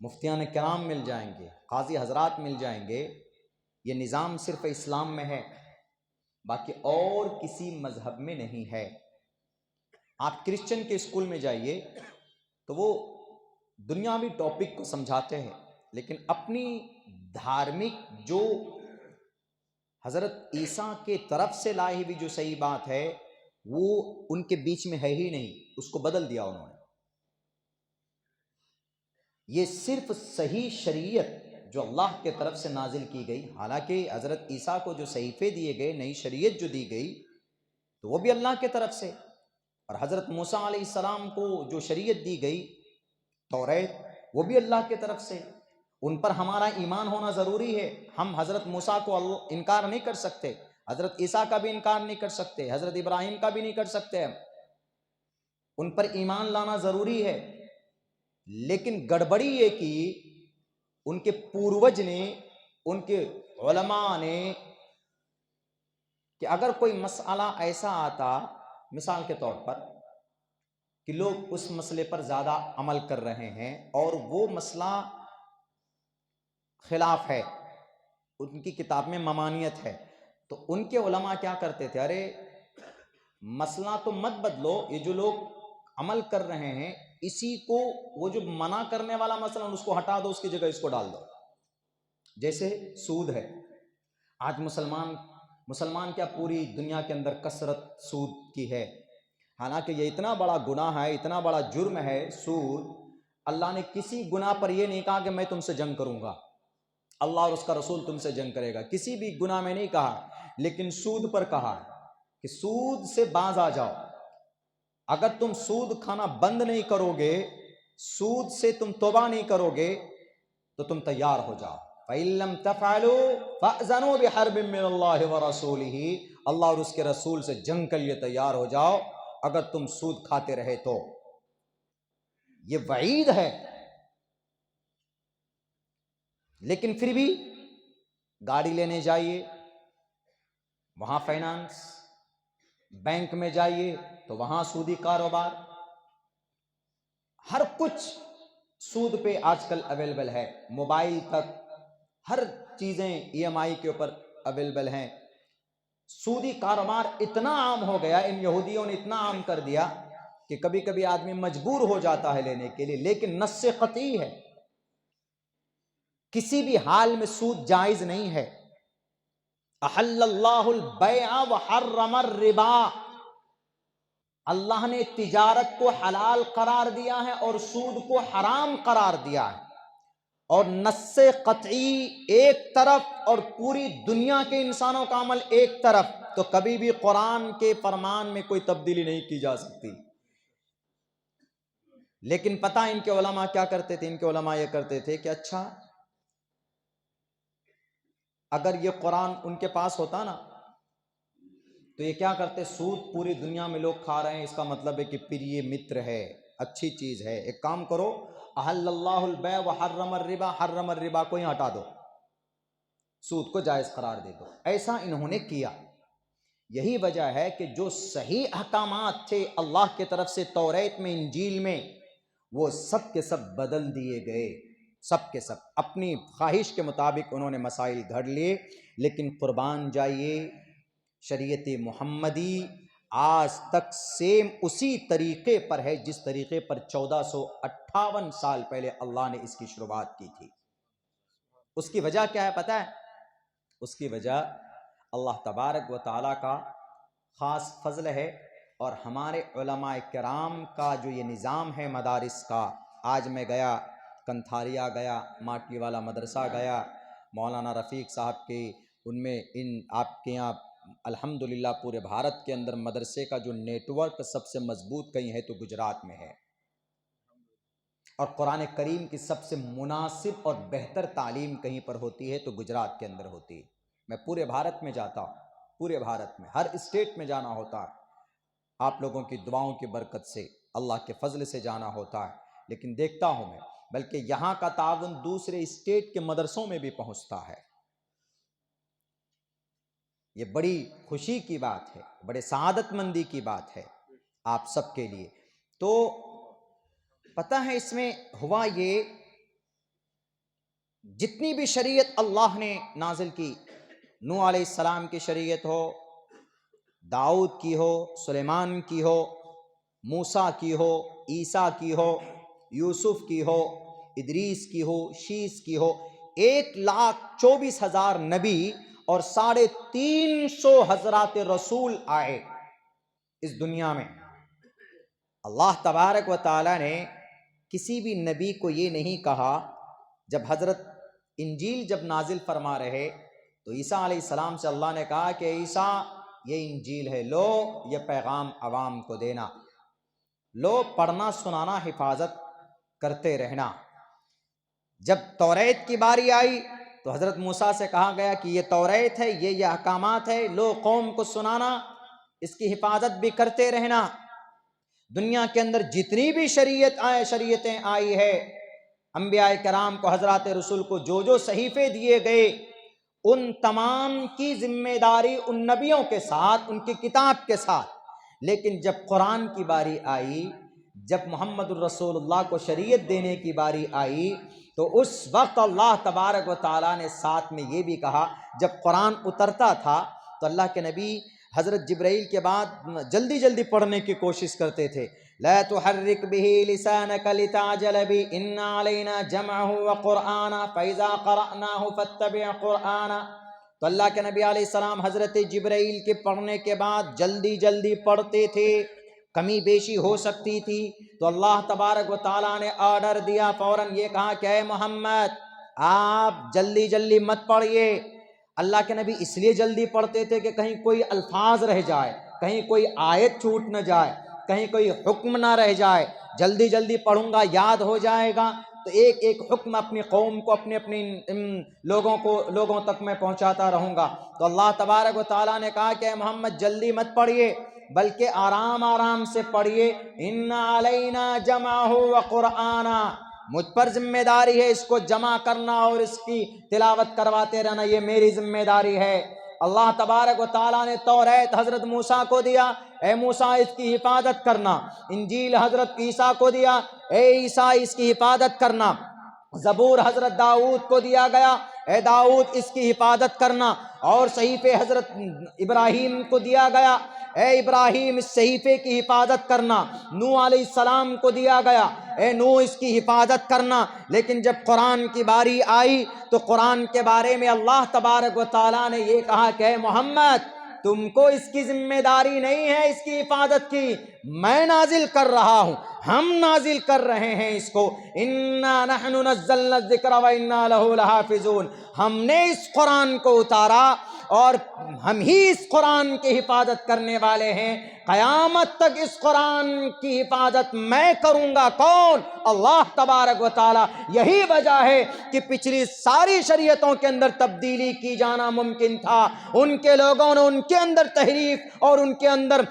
مفتیان کرام مل جائیں گے، قاضی حضرات مل جائیں گے۔ یہ نظام صرف اسلام میں ہے، باقی اور کسی مذہب میں نہیں ہے۔ آپ کرسچن کے اسکول میں جائیے تو وہ دنیاوی ٹاپک کو سمجھاتے ہیں، لیکن اپنی دھارمک جو حضرت عیسیٰ کے طرف سے لائی ہوئی جو صحیح بات ہے وہ ان کے بیچ میں ہے ہی نہیں، اس کو بدل دیا انہوں نے۔ یہ صرف صحیح شریعت جو اللہ کے طرف سے نازل کی گئی، حالانکہ حضرت عیسیٰ کو جو صحیفے دیے گئے، نئی شریعت جو دی گئی تو وہ بھی اللہ کے طرف سے، اور حضرت موسیٰ علیہ السلام کو جو شریعت دی گئی توریت، وہ بھی اللہ کے طرف سے، ان پر ہمارا ایمان ہونا ضروری ہے۔ ہم حضرت موسیٰ کو انکار نہیں کر سکتے، حضرت عیسیٰ کا بھی انکار نہیں کر سکتے، حضرت ابراہیم کا بھی نہیں کر سکتے، ہم ان پر ایمان لانا ضروری ہے۔ لیکن گڑبڑی یہ کی ان کے پوروج نے، ان کے علماء نے، کہ اگر کوئی مسئلہ ایسا آتا مثال کے طور پر کہ لوگ اس مسئلے پر زیادہ عمل کر رہے ہیں اور وہ مسئلہ خلاف ہے، ان کی کتاب میں ممانعت ہے، تو ان کے علماء کیا کرتے تھے، ارے مسئلہ تو مت بدلو، یہ جو لوگ عمل کر رہے ہیں اسی کو، وہ جو منع کرنے والا مسئلہ اس کو ہٹا دو، اس کی جگہ اس کو ڈال دو۔ جیسے سود ہے، آج مسلمان کیا پوری دنیا کے اندر کثرت سود کی ہے، حالانکہ یہ اتنا بڑا گناہ ہے، اتنا بڑا جرم ہے سود۔ اللہ نے کسی گناہ پر یہ نہیں کہا کہ میں تم سے جنگ کروں گا، اللہ اور اس کا رسول تم سے جنگ کرے گا، کسی بھی گناہ میں نہیں کہا، لیکن سود پر کہا کہ سود سے باز آ جاؤ۔ اگر تم سود کھانا بند نہیں کرو گے سود سے تم توبہ نہیں کرو گے تو تم تیار ہو جاؤ. فَإِن لَّمْ تَفْعَلُوا فَأْذَنُوا بِحَرْبٍ مِّنَ اللَّهِ وَرَسُولِهِ. اللہ اور اس کے رسول سے جنگ کے لیے تیار ہو جاؤ اگر تم سود کھاتے رہے تو. یہ وعید ہے. لیکن پھر بھی گاڑی لینے جائیے وہاں فائنانس، بینک میں جائیے تو وہاں سودی کاروبار، ہر کچھ سود پہ آج کل اویلیبل ہے. موبائل تک ہر چیزیں ای ایم آئی کے اوپر اویلیبل ہیں. سودی کاروبار اتنا عام ہو گیا، ان یہودیوں نے اتنا عام کر دیا کہ کبھی کبھی آدمی مجبور ہو جاتا ہے لینے کے لیے. لیکن نص قطعی ہے، کسی بھی حال میں سود جائز نہیں ہے. احل اللہ البیع وحرم الربا. اللہ نے تجارت کو حلال قرار دیا ہے اور سود کو حرام قرار دیا ہے. اور نص قطعی ایک طرف اور پوری دنیا کے انسانوں کا عمل ایک طرف، تو کبھی بھی قرآن کے فرمان میں کوئی تبدیلی نہیں کی جا سکتی. لیکن پتہ ان کے علماء کیا کرتے تھے؟ ان کے علماء یہ کرتے تھے کہ اچھا اگر یہ قرآن ان کے پاس ہوتا نا تو یہ کیا کرتے؟ سود پوری دنیا میں لوگ کھا رہے ہیں، اس کا مطلب ہے کہ پھر یہ متر ہے، اچھی چیز ہے. ایک کام کرو، احل اللہ البیع وحرم الربا، حرم الربا کو ہی ہٹا دو، سود کو جائز قرار دے دو. ایسا انہوں نے کیا. یہی وجہ ہے کہ جو صحیح احکامات تھے اللہ کی طرف سے توریت میں، انجیل میں، وہ سب کے سب بدل دیے گئے. سب کے سب اپنی خواہش کے مطابق انہوں نے مسائل گھڑ لیے. لیکن قربان جائیے، شریعت محمدی آج تک سیم اسی طریقے پر ہے جس طریقے پر 1458 سال پہلے اللہ نے اس کی شروعات کی تھی. اس کی وجہ کیا ہے پتہ ہے؟ اس کی وجہ اللہ تبارک و تعالیٰ کا خاص فضل ہے، اور ہمارے علماء کرام کا جو یہ نظام ہے مدارس کا. آج میں گیا کنتھاریا گیا، ماٹی والا مدرسہ گیا، مولانا رفیق صاحب کے ان میں آپ کے یہاں الحمدللہ پورے بھارت کے اندر مدرسے کا جو نیٹ ورک سب سے مضبوط کہیں ہے تو گجرات میں ہے، اور قرآن کریم کی سب سے مناسب اور بہتر تعلیم کہیں پر ہوتی ہے تو گجرات کے اندر ہوتی ہے. میں پورے بھارت میں جاتا ہوں، پورے بھارت میں ہر اسٹیٹ میں جانا ہوتا ہے، آپ لوگوں کی دعاؤں کی برکت سے، اللہ کے فضل سے جانا ہوتا ہے. لیکن دیکھتا ہوں میں بلکہ یہاں کا تعاون دوسرے اسٹیٹ کے مدرسوں میں بھی پہنچتا ہے. یہ بڑی خوشی کی بات ہے، بڑے سعادت مندی کی بات ہے آپ سب کے لیے. تو پتہ ہے اس میں ہوا یہ، جتنی بھی شریعت اللہ نے نازل کی، نوح علیہ السلام کی شریعت ہو، داؤد کی ہو، سلیمان کی ہو، موسیٰ کی ہو، عیسیٰ کی ہو، یوسف کی ہو، ادریس کی ہو، شیس کی ہو، 1,24,000 نبی اور 350 حضرات رسول آئے اس دنیا میں. اللہ تبارک و تعالی نے کسی بھی نبی کو یہ نہیں کہا. جب حضرت انجیل جب نازل فرما رہے تو عیسیٰ علیہ السلام سے اللہ نے کہا کہ عیسیٰ یہ انجیل ہے، لو یہ پیغام عوام کو دینا، لو پڑھنا سنانا حفاظت کرتے رہنا. جب توریت کی باری آئی تو حضرت موسیٰ سے کہا گیا کہ یہ توریت ہے، یہ احکامات ہے، لو قوم کو سنانا، اس کی حفاظت بھی کرتے رہنا. دنیا کے اندر جتنی بھی شریعتیں آئی ہے، انبیاء کرام کو، حضرات رسول کو جو جو صحیفے دیے گئے، ان تمام کی ذمہ داری ان نبیوں کے ساتھ، ان کی کتاب کے ساتھ. لیکن جب قرآن کی باری آئی، جب محمد الرسول اللہ کو شریعت دینے کی باری آئی، تو اس وقت اللہ تبارک و تعالیٰ نے ساتھ میں یہ بھی کہا. جب قرآن اترتا تھا تو اللہ کے نبی حضرت جبرائیل کے بعد جلدی جلدی پڑھنے کی کوشش کرتے تھے. لا تحرک به لسانك لتعجل به ان علينا جمعه وقرآنا فاذا قرأناه فاتبع قرآنا. تو اللہ کے نبی علیہ السلام حضرت جبرائیل کے پڑھنے کے بعد جلدی جلدی پڑھتے تھے، کمی بیشی ہو سکتی تھی تو اللہ تبارک و تعالیٰ نے آرڈر دیا، فوراً یہ کہا کہ اے محمد آپ جلدی جلدی مت پڑھیے. اللہ کے نبی اس لیے جلدی پڑھتے تھے کہ کہیں کوئی الفاظ رہ جائے، کہیں کوئی آیت چھوٹ نہ جائے، کہیں کوئی حکم نہ رہ جائے، جلدی جلدی پڑھوں گا یاد ہو جائے گا، تو ایک ایک حکم اپنی قوم کو، اپنے لوگوں تک میں پہنچاتا رہوں گا۔ تو اللہ تبارک و تعالیٰ نے کہا کہ اے محمد جلدی مت پڑھیے، بلکہ آرام آرام سے پڑھیے۔ ان علینا جمعہ وقرآنا، مجھ پر ذمہ داری ہے اس کو جمع کرنا اور اس کی تلاوت کرواتے رہنا، یہ میری ذمہ داری ہے۔ اللہ تبارک و تعالیٰ نے توریت حضرت موسیٰ کو دیا، اے موسیٰ اس کی حفاظت کرنا۔ انجیل حضرت عیسیٰ کو دیا، اے عیسیٰ اس کی حفاظت کرنا۔ زبور حضرت داؤد کو دیا گیا، اے داؤد اس کی حفاظت کرنا۔ اور صحیفے حضرت ابراہیم کو دیا گیا، اے ابراہیم اس صحیفے کی حفاظت کرنا۔ نوح علیہ السلام کو دیا گیا، اے نوح اس کی حفاظت کرنا۔ لیکن جب قرآن کی باری آئی تو قرآن کے بارے میں اللہ تبارک و تعالیٰ نے یہ کہا کہ اے محمد تم کو اس کی ذمہ داری نہیں ہے اس کی حفاظت کی، میں نازل کر رہا ہوں، ہم نازل کر رہے ہیں اس کو۔ انا نحن نزلنا الذکر وانا لہ لحافظون، ہم نے اس قرآن کو اتارا اور ہم ہی اس قرآن کی حفاظت کرنے والے ہیں، قیامت تک اس قرآن کی حفاظت میں کروں گا۔ کون؟ اللہ تبارک و تعالی۔ یہی وجہ ہے کہ پچھلی ساری شریعتوں کے اندر تبدیلی کی جانا ممکن تھا، ان کے لوگوں نے ان کے اندر تحریف اور ان کے اندر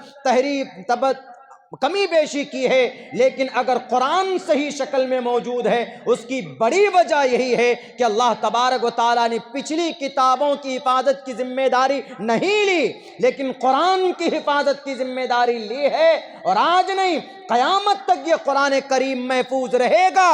کمی بیشی کی ہے، لیکن اگر قرآن صحیح شکل میں موجود ہے اس کی بڑی وجہ یہی ہے کہ اللہ تبارک و تعالیٰ نے پچھلی کتابوں کی حفاظت کی ذمہ داری نہیں لی، لیکن قرآن کی حفاظت کی ذمہ داری لی ہے، اور آج نہیں قیامت تک یہ قرآن کریم محفوظ رہے گا۔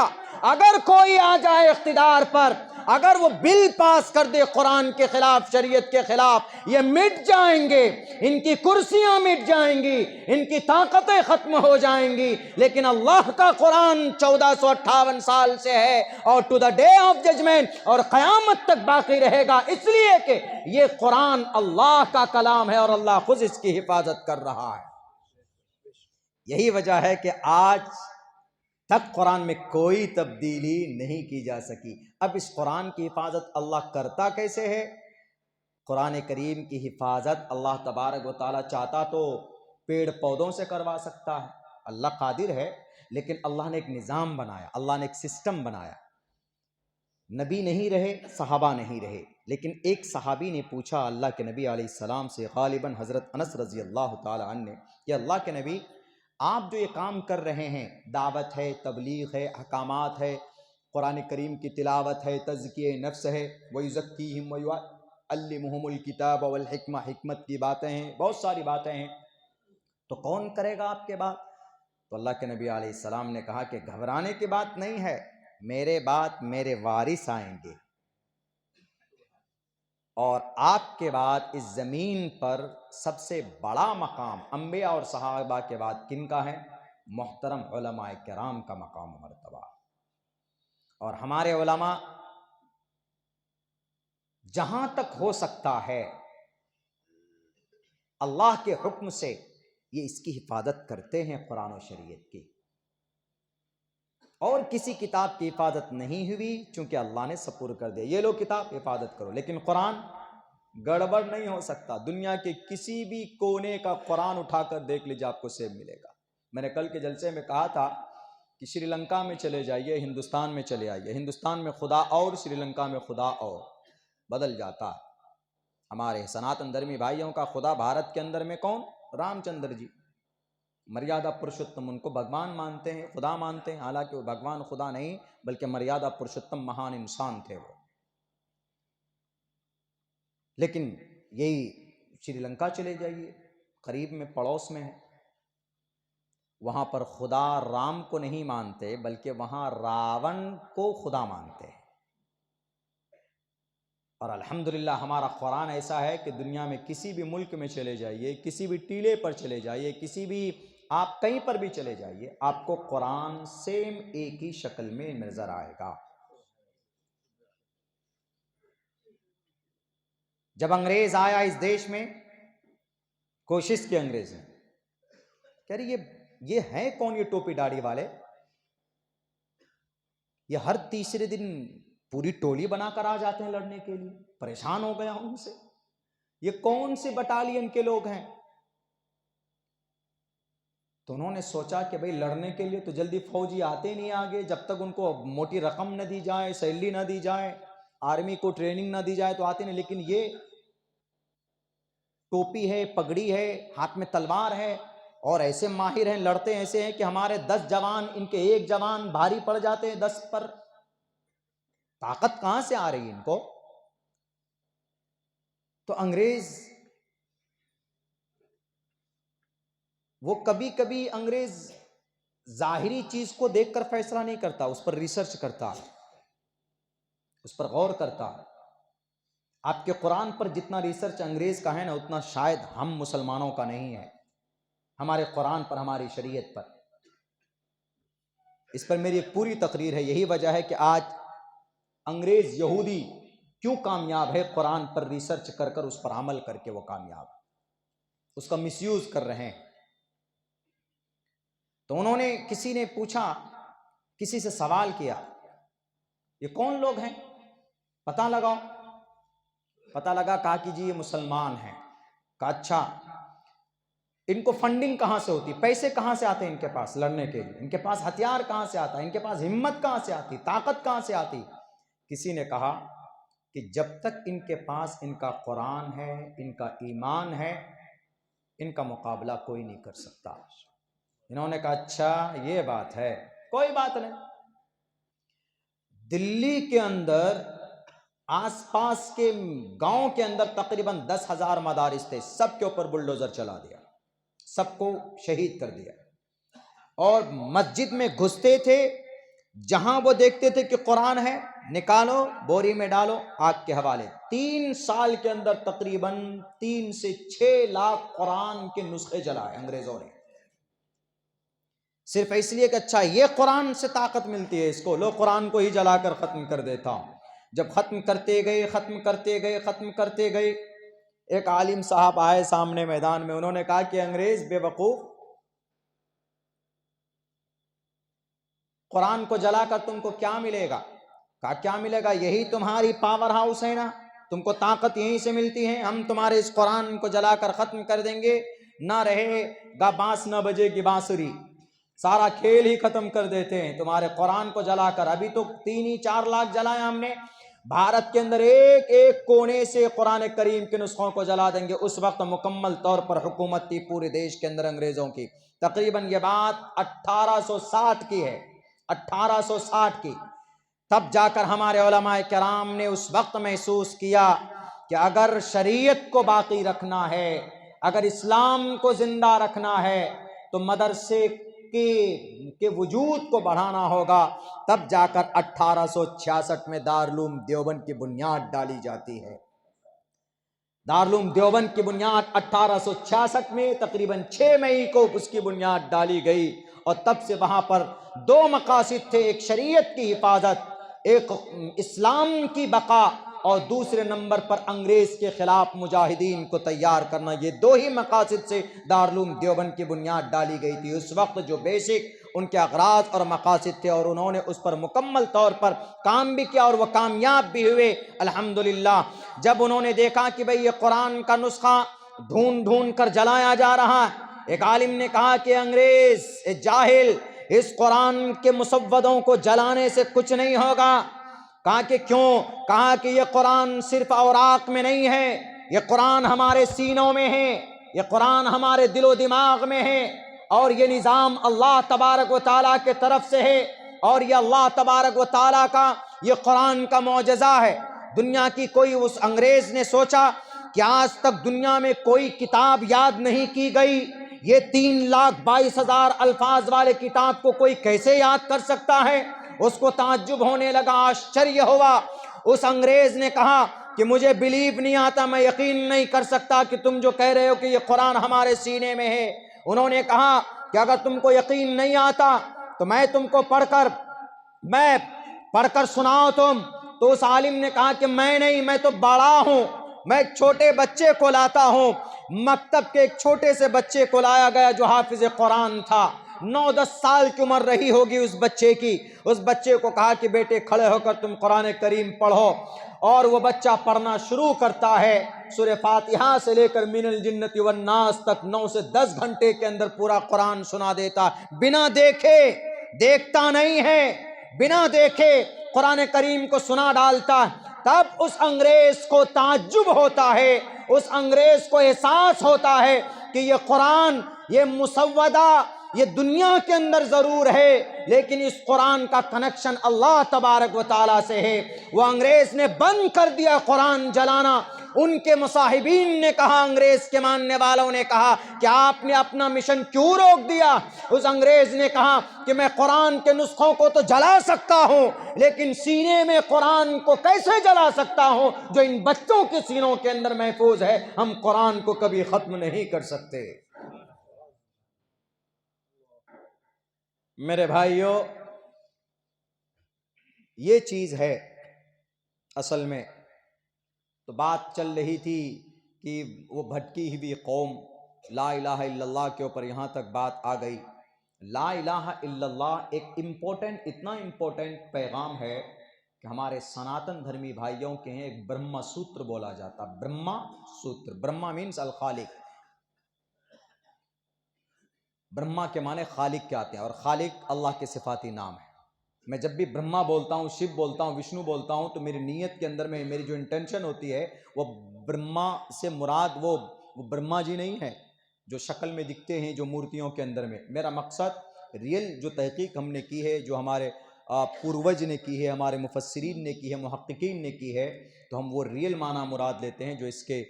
اگر کوئی آ جائے اقتدار پر، اگر وہ بل پاس کر دے قرآن کے خلاف، شریعت کے خلاف، یہ مٹ جائیں گے، ان کی کرسیاں مٹ جائیں گی، ان کی طاقتیں ختم ہو جائیں گی، لیکن اللہ کا قرآن 1458 سال سے ہے اور to the day of judgement اور قیامت تک باقی رہے گا، اس لیے کہ یہ قرآن اللہ کا کلام ہے اور اللہ خود اس کی حفاظت کر رہا ہے۔ یہی وجہ ہے کہ آج تک قرآن میں کوئی تبدیلی نہیں کی جا سکی۔ اب اس قرآن کی حفاظت اللہ کرتا کیسے ہے؟ قرآن کریم کی حفاظت اللہ تبارک و تعالیٰ چاہتا تو پیڑ پودوں سے کروا سکتا ہے، اللہ قادر ہے، لیکن اللہ نے ایک نظام بنایا، اللہ نے ایک سسٹم بنایا۔ نبی نہیں رہے، صحابہ نہیں رہے، لیکن ایک صحابی نے پوچھا اللہ کے نبی علیہ السلام سے، غالباً حضرت انس رضی اللہ تعالیٰ عنہ نے، کہ اللہ کے نبی آپ جو یہ کام کر رہے ہیں، دعوت ہے، تبلیغ ہے، احکامات ہے، قرآن کریم کی تلاوت ہے، تزکیہ نفس ہے، وَيُزَكِّيهِمْ وَيُعَلِّمُهُمُ الْكِتَابَ وَالْحِكْمَةَ، حکمت کی باتیں ہیں، بہت ساری باتیں ہیں، تو کون کرے گا آپ کے بعد؟ تو اللہ کے نبی علیہ السلام نے کہا کہ گھبرانے کی بات نہیں ہے، میرے بعد میرے وارث آئیں گے، اور آپ کے بعد اس زمین پر سب سے بڑا مقام انبیاء اور صحابہ کے بعد کن کا ہے؟ محترم علماء کرام کا مقام و مرتبہ۔ اور ہمارے علماء جہاں تک ہو سکتا ہے اللہ کے حکم سے یہ اس کی حفاظت کرتے ہیں، قرآن و شریعت کی، اور کسی کتاب کی حفاظت نہیں ہوئی چونکہ اللہ نے سپرد کر دیا، یہ لو کتاب حفاظت کرو، لیکن قرآن گڑبڑ نہیں ہو سکتا۔ دنیا کے کسی بھی کونے کا قرآن اٹھا کر دیکھ لیجیے، آپ کو سیب ملے گا۔ میں نے کل کے جلسے میں کہا تھا کہ سری لنکا میں چلے جائیے، ہندوستان میں چلے آئیے، ہندوستان میں خدا اور سری لنکا میں خدا اور، بدل جاتا ہے۔ ہمارے سناتن دھرمی بھائیوں کا خدا بھارت کے اندر میں کون؟ رام چندر جی، مریادہ پرشوتم، ان کو بھگوان مانتے ہیں، خدا مانتے ہیں، حالانکہ وہ بھگوان خدا نہیں بلکہ مریادہ پرشوتم مہان انسان تھے وہ۔ لیکن یہی سری لنکا چلے جائیے، قریب میں پڑوس میں ہے، وہاں پر خدا رام کو نہیں مانتے بلکہ وہاں راون کو خدا مانتے ہیں۔ اور الحمدللہ ہمارا قرآن ایسا ہے کہ دنیا میں کسی بھی ملک میں چلے جائیے، کسی بھی ٹیلے پر چلے جائیے، کسی بھی آپ کہیں پر بھی چلے جائیے، آپ کو قرآن سیم ایک ہی شکل میں نظر آئے گا۔ جب انگریز آیا اس دیش میں، کوشش کی انگریز نے، کہہ رہی یہ ہے کون یہ ٹوپی داڑھی والے؟ یہ ہر تیسرے دن پوری ٹولی بنا کر آ جاتے ہیں لڑنے کے لیے، پریشان ہو گیا ان سے، یہ کون سے بٹالین کے لوگ ہیں؟ تو انہوں نے سوچا کہ بھئی لڑنے کے لیے تو جلدی فوجی آتے نہیں آگے، جب تک ان کو موٹی رقم نہ دی جائے، سیلری نہ دی جائے، آرمی کو ٹریننگ نہ دی جائے تو آتے نہیں. لیکن یہ ٹوپی ہے، پگڑی ہے، ہاتھ میں تلوار ہے، اور ایسے ماہر ہیں، لڑتے ایسے ہیں کہ ہمارے 10 جوان ان کے ایک جوان بھاری پڑ جاتے ہیں 10 پر. طاقت کہاں سے آ رہی ہے ان کو؟ تو انگریز وہ کبھی کبھی انگریز ظاہری چیز کو دیکھ کر فیصلہ نہیں کرتا، اس پر ریسرچ کرتا، اس پر غور کرتا. آپ کے قرآن پر جتنا ریسرچ انگریز کا ہے نا، اتنا شاید ہم مسلمانوں کا نہیں ہے، ہمارے قرآن پر، ہماری شریعت پر. اس پر میری ایک پوری تقریر ہے. یہی وجہ ہے کہ آج انگریز یہودی کیوں کامیاب ہے، قرآن پر ریسرچ کر کر اس پر عمل کر کے وہ کامیاب، اس کا مس یوز کر رہے ہیں. تو انہوں نے، کسی نے پوچھا، کسی سے سوال کیا، یہ کون لوگ ہیں، پتہ لگاؤ. پتہ لگا، کہا کہ جی یہ مسلمان ہیں. کہا اچھا، ان کو فنڈنگ کہاں سے ہوتی، پیسے کہاں سے آتے ہیں ان کے پاس لڑنے کے لیے، ان کے پاس ہتھیار کہاں سے آتا ہے، ان کے پاس ہمت کہاں سے آتی، طاقت کہاں سے آتی؟ کسی نے کہا کہ جب تک ان کے پاس ان کا قرآن ہے، ان کا ایمان ہے، ان کا مقابلہ کوئی نہیں کر سکتا. انہوں نے کہا اچھا یہ بات ہے، کوئی بات نہیں. دلی کے اندر، آس پاس کے گاؤں کے اندر تقریباً 10,000 مدارس تھے، سب کے اوپر بلڈوزر چلا دیا، سب کو شہید کر دیا. اور مسجد میں گھستے تھے، جہاں وہ دیکھتے تھے کہ قرآن ہے، نکالو، بوری میں ڈالو، آگ کے حوالے. 3 سال کے اندر تقریباً 3 سے 6 لاکھ قرآن کے نسخے جلائے انگریزوں نے، صرف اس لیے کہ اچھا یہ قرآن سے طاقت ملتی ہے اس کو، لو قرآن کو ہی جلا کر ختم کر دیتا ہوں. جب ختم کرتے گئے، ختم کرتے گئے، ختم کرتے گئے، ایک عالم صاحب آئے سامنے میدان میں. انہوں نے کہا کہ انگریز بے وقوف، قرآن کو جلا کر تم کو کیا ملے گا؟ کہا کیا ملے گا، یہی تمہاری پاور ہاؤس ہے نا، تم کو طاقت یہیں سے ملتی ہے. ہم تمہارے اس قرآن کو جلا کر ختم کر دیں گے، نہ رہے گا بانس، نہ بجے گی بانسری، سارا کھیل ہی ختم کر دیتے ہیں تمہارے قرآن کو جلا کر. ابھی تو 3-4 لاکھ جلائے ہم نے، بھارت کے اندر ایک ایک کونے سے قرآن کریم کے نسخوں کو جلا دیں گے. اس وقت مکمل طور پر حکومت تھی پورے دیش کے اندر انگریزوں کی. تقریباً یہ بات 1860 کی ہے، 1860 کی. تب جا کر ہمارے علماء کرام نے اس وقت محسوس کیا کہ اگر شریعت کو باقی رکھنا ہے، اگر اسلام کو زندہ رکھنا ہے، تو مدرسے کے وجود کو بڑھانا ہوگا. تب جا کر 1866 میں دارالعلوم دیوبند کی بنیاد ڈالی جاتی ہے. دارالعلوم دیوبند کی بنیاد 1866 میں تقریباً 6 مئی کو اس کی بنیاد ڈالی گئی. اور تب سے وہاں پر 2 مقاصد تھے، ایک شریعت کی حفاظت، ایک اسلام کی بقا، اور دوسرے نمبر پر انگریز کے خلاف مجاہدین کو تیار کرنا. یہ 2 ہی مقاصد سے دارالعلوم دیوبند کی بنیاد ڈالی گئی تھی. اس وقت جو بیسک ان کے اغراض اور مقاصد تھے، اور انہوں نے اس پر مکمل طور پر کام بھی کیا اور وہ کامیاب بھی ہوئے الحمدللہ. جب انہوں نے دیکھا کہ بھئی یہ قرآن کا نسخہ ڈھونڈ ڈھونڈ کر جلایا جا رہا ہے، ایک عالم نے کہا کہ انگریز جاہل، اس قرآن کے مسودوں کو جلانے سے کچھ نہیں ہوگا. کہا کہ کیوں؟ کہا کہ یہ قرآن صرف اوراق میں نہیں ہے، یہ قرآن ہمارے سینوں میں ہے، یہ قرآن ہمارے دل و دماغ میں ہے، اور یہ نظام اللہ تبارک و تعالیٰ کے طرف سے ہے، اور یہ اللہ تبارک و تعالیٰ کا یہ قرآن کا معجزہ ہے. دنیا کی کوئی، اس انگریز نے سوچا کہ آج تک دنیا میں کوئی کتاب یاد نہیں کی گئی، یہ 3,22,000 الفاظ والے کتاب کو کوئی کیسے یاد کر سکتا ہے؟ اس کو تعجب ہونے لگا، آشچریہ ہوا. اس انگریز نے کہا کہ مجھے بلیو نہیں آتا، میں یقین نہیں کر سکتا کہ تم جو کہہ رہے ہو کہ یہ قرآن ہمارے سینے میں ہے. انہوں نے کہا کہ اگر تم کو یقین نہیں آتا تو میں تم کو پڑھ کر سناؤ تم. تو اس عالم نے کہا کہ میں نہیں، میں تو بڑا ہوں، میں ایک چھوٹے بچے کو لاتا ہوں. مکتب کے ایک چھوٹے سے بچے کو لایا گیا جو حافظ قرآن تھا. 9-10 سال کی عمر رہی ہوگی اس بچے کی. اس بچے کو کہا کہ بیٹے کھڑے ہو کر تم قرآن کریم پڑھو، اور وہ بچہ پڑھنا شروع کرتا ہے. سورہ فاتحہ سے لے کر من الجنۃ والناس تک 9 سے 10 گھنٹے کے اندر پورا قرآن سنا دیتا، بنا دیکھے، دیکھتا نہیں ہے، بنا دیکھے قرآن کریم کو سنا ڈالتا. تب اس انگریز کو تعجب ہوتا ہے، اس انگریز کو احساس ہوتا ہے کہ یہ قرآن، یہ مسودہ، یہ دنیا کے اندر ضرور ہے لیکن اس قرآن کا کنیکشن اللہ تبارک و تعالیٰ سے ہے. وہ انگریز نے بند کر دیا قرآن جلانا. ان کے مصاحبین نے کہا، انگریز کے ماننے والوں نے کہا کہ آپ نے اپنا مشن کیوں روک دیا؟ اس انگریز نے کہا کہ میں قرآن کے نسخوں کو تو جلا سکتا ہوں لیکن سینے میں قرآن کو کیسے جلا سکتا ہوں جو ان بچوں کے سینوں کے اندر محفوظ ہے؟ ہم قرآن کو کبھی ختم نہیں کر سکتے. میرے بھائیوں، یہ چیز ہے اصل میں. تو بات چل رہی تھی کہ وہ بھٹکی ہوئی قوم لا الہ الا اللہ کے اوپر یہاں تک بات آ گئی. لا الہ الا اللہ ایک امپورٹنٹ، اتنا امپورٹنٹ پیغام ہے کہ ہمارے سناتن دھرمی بھائیوں کے ہیں ایک برہما سوتر بولا جاتا. برہما سوتر، برہما مینس الخالق. برہما کے معنی خالق کے آتے ہیں، اور خالق اللہ کے صفاتی نام ہے. میں جب بھی برہما بولتا ہوں، شیو بولتا ہوں، وشنو بولتا ہوں، تو میری نیت کے اندر میں میری جو انٹینشن ہوتی ہے وہ برہما سے مراد وہ برہما جی نہیں ہے جو شکل میں دکھتے ہیں، جو مورتیوں کے اندر میں. میرا مقصد ریئل جو تحقیق ہم نے کی ہے، جو ہمارے پوروج نے کی ہے، ہمارے مفسرین نے کی ہے، محققین نے کی ہے، تو ہم وہ ریئل معنی مراد لیتے ہیں جو اس کے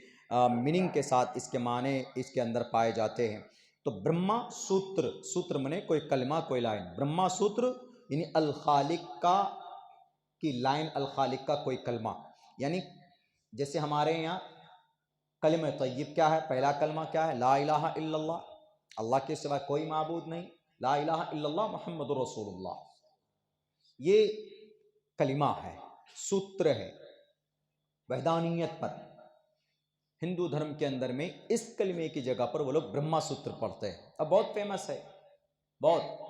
میننگ کے ساتھ اس کے معنی اس کے اندر پائے جاتے ہیں. تو برہما سوتر، سوتر منے کوئی کلمہ، کوئی لائن. برہما سوتر یعنی الخالق کا کی لائن، الخالق کا کوئی کلمہ. یعنی جیسے ہمارے یہاں کلمہ طیب کیا ہے؟ پہلا کلمہ کیا ہے؟ لا الہ الا اللہ، اللہ کے سوا کوئی معبود نہیں، لا الہ الا اللہ محمد رسول اللہ. یہ کلمہ ہے، سوتر ہے وحدانیت پر. ہندو دھرم کے اندر میں اس کلمے کی جگہ پر وہ لوگ برہما سوتر پڑھتے ہیں. اب بہت فیمس ہے، بہت.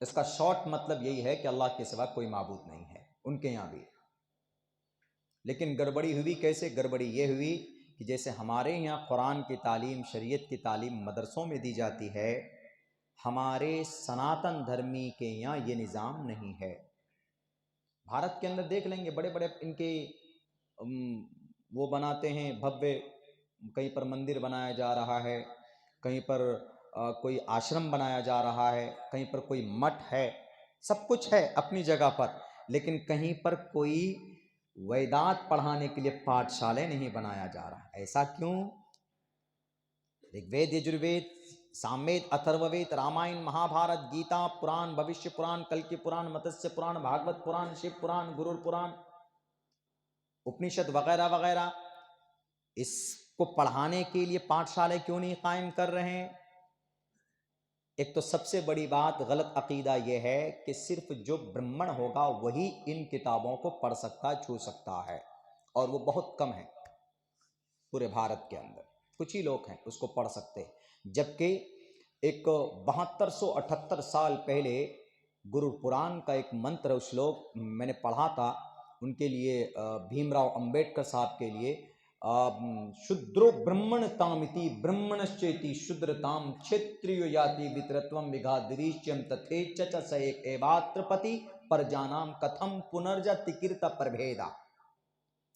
اس کا شارٹ مطلب یہی ہے کہ اللہ کے سوا کوئی معبود نہیں ہے ان کے یہاں بھی. لیکن گڑبڑی ہوئی کیسے؟ گڑبڑی یہ ہوئی کہ جیسے ہمارے یہاں قرآن کی تعلیم، شریعت کی تعلیم مدرسوں میں دی جاتی ہے، ہمارے سناتن دھرمی کے یہاں یہ نظام نہیں ہے. بھارت کے اندر دیکھ لیں گے بڑے بڑے ان کے وہ بناتے ہیں بھویہ، کہیں پر مندر بنایا جا رہا ہے، کہیں پر کوئی آشرم بنایا جا رہا ہے، کہیں پر کوئی مٹھ ہے، سب کچھ ہے اپنی جگہ پر. لیکن کہیں پر کوئی ویدات پڑھانے کے لیے پاٹھ شالے نہیں بنایا جا رہا. ایسا کیوں؟ رگ وید، یجروید، ساموید، اتھروید، رامائن، مہا بھارت، گیتا، پران، بھوشیہ پران، کلکی پران، متسیہ پران، بھاگوت پران، شیو پران، گرور پران، اپنشد وغیرہ وغیرہ، اس کو پڑھانے کے لیے پاٹھ شالے کیوں نہیں قائم کر رہے ہیں؟ ایک تو سب سے بڑی بات، غلط عقیدہ یہ ہے کہ صرف جو برہمن ہوگا وہی ان کتابوں کو پڑھ سکتا، چھو سکتا ہے، اور وہ بہت کم ہے پورے بھارت کے اندر. کچھ ہی لوگ ہیں اس کو پڑھ سکتے. جبکہ ایک 7278 سال پہلے گرو پران کا ایک منتر شلوک میں نے پڑھا تھا ان کے لیے، بھیم راؤ امبیڈکر صاحب کے لیے. شودرو برہمن تامتی برہمنشچیتی شودرتام چھیتریو یاتی وترتوم وگھادریشچم تتھیچ س ایک ایواترپتی پرجانام کتھم پنرجتی کرتا پربھیدا.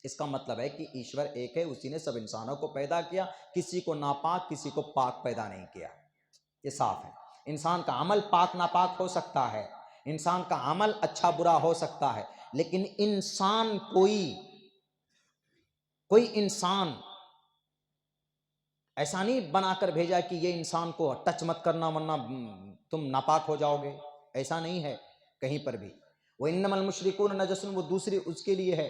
اس کا مطلب ہے کہ ایشور ایک ہے، اسی نے سب انسانوں کو پیدا کیا، کسی کو ناپاک کسی کو پاک پیدا نہیں کیا. یہ صاف ہے. انسان کا عمل پاک ناپاک ہو سکتا ہے، انسان کا عمل اچھا برا ہو سکتا ہے، لیکن انسان کوئی انسان ایسا نہیں بنا کر بھیجا کہ یہ انسان کو ٹچ مت کرنا ورنہ تم ناپاک ہو جاؤ گے. ایسا نہیں ہے کہیں پر بھی. وَإِنَّمَا الْمُشْرِكُونَ نَجَسٌ، وہ دوسری اس کے لیے ہے،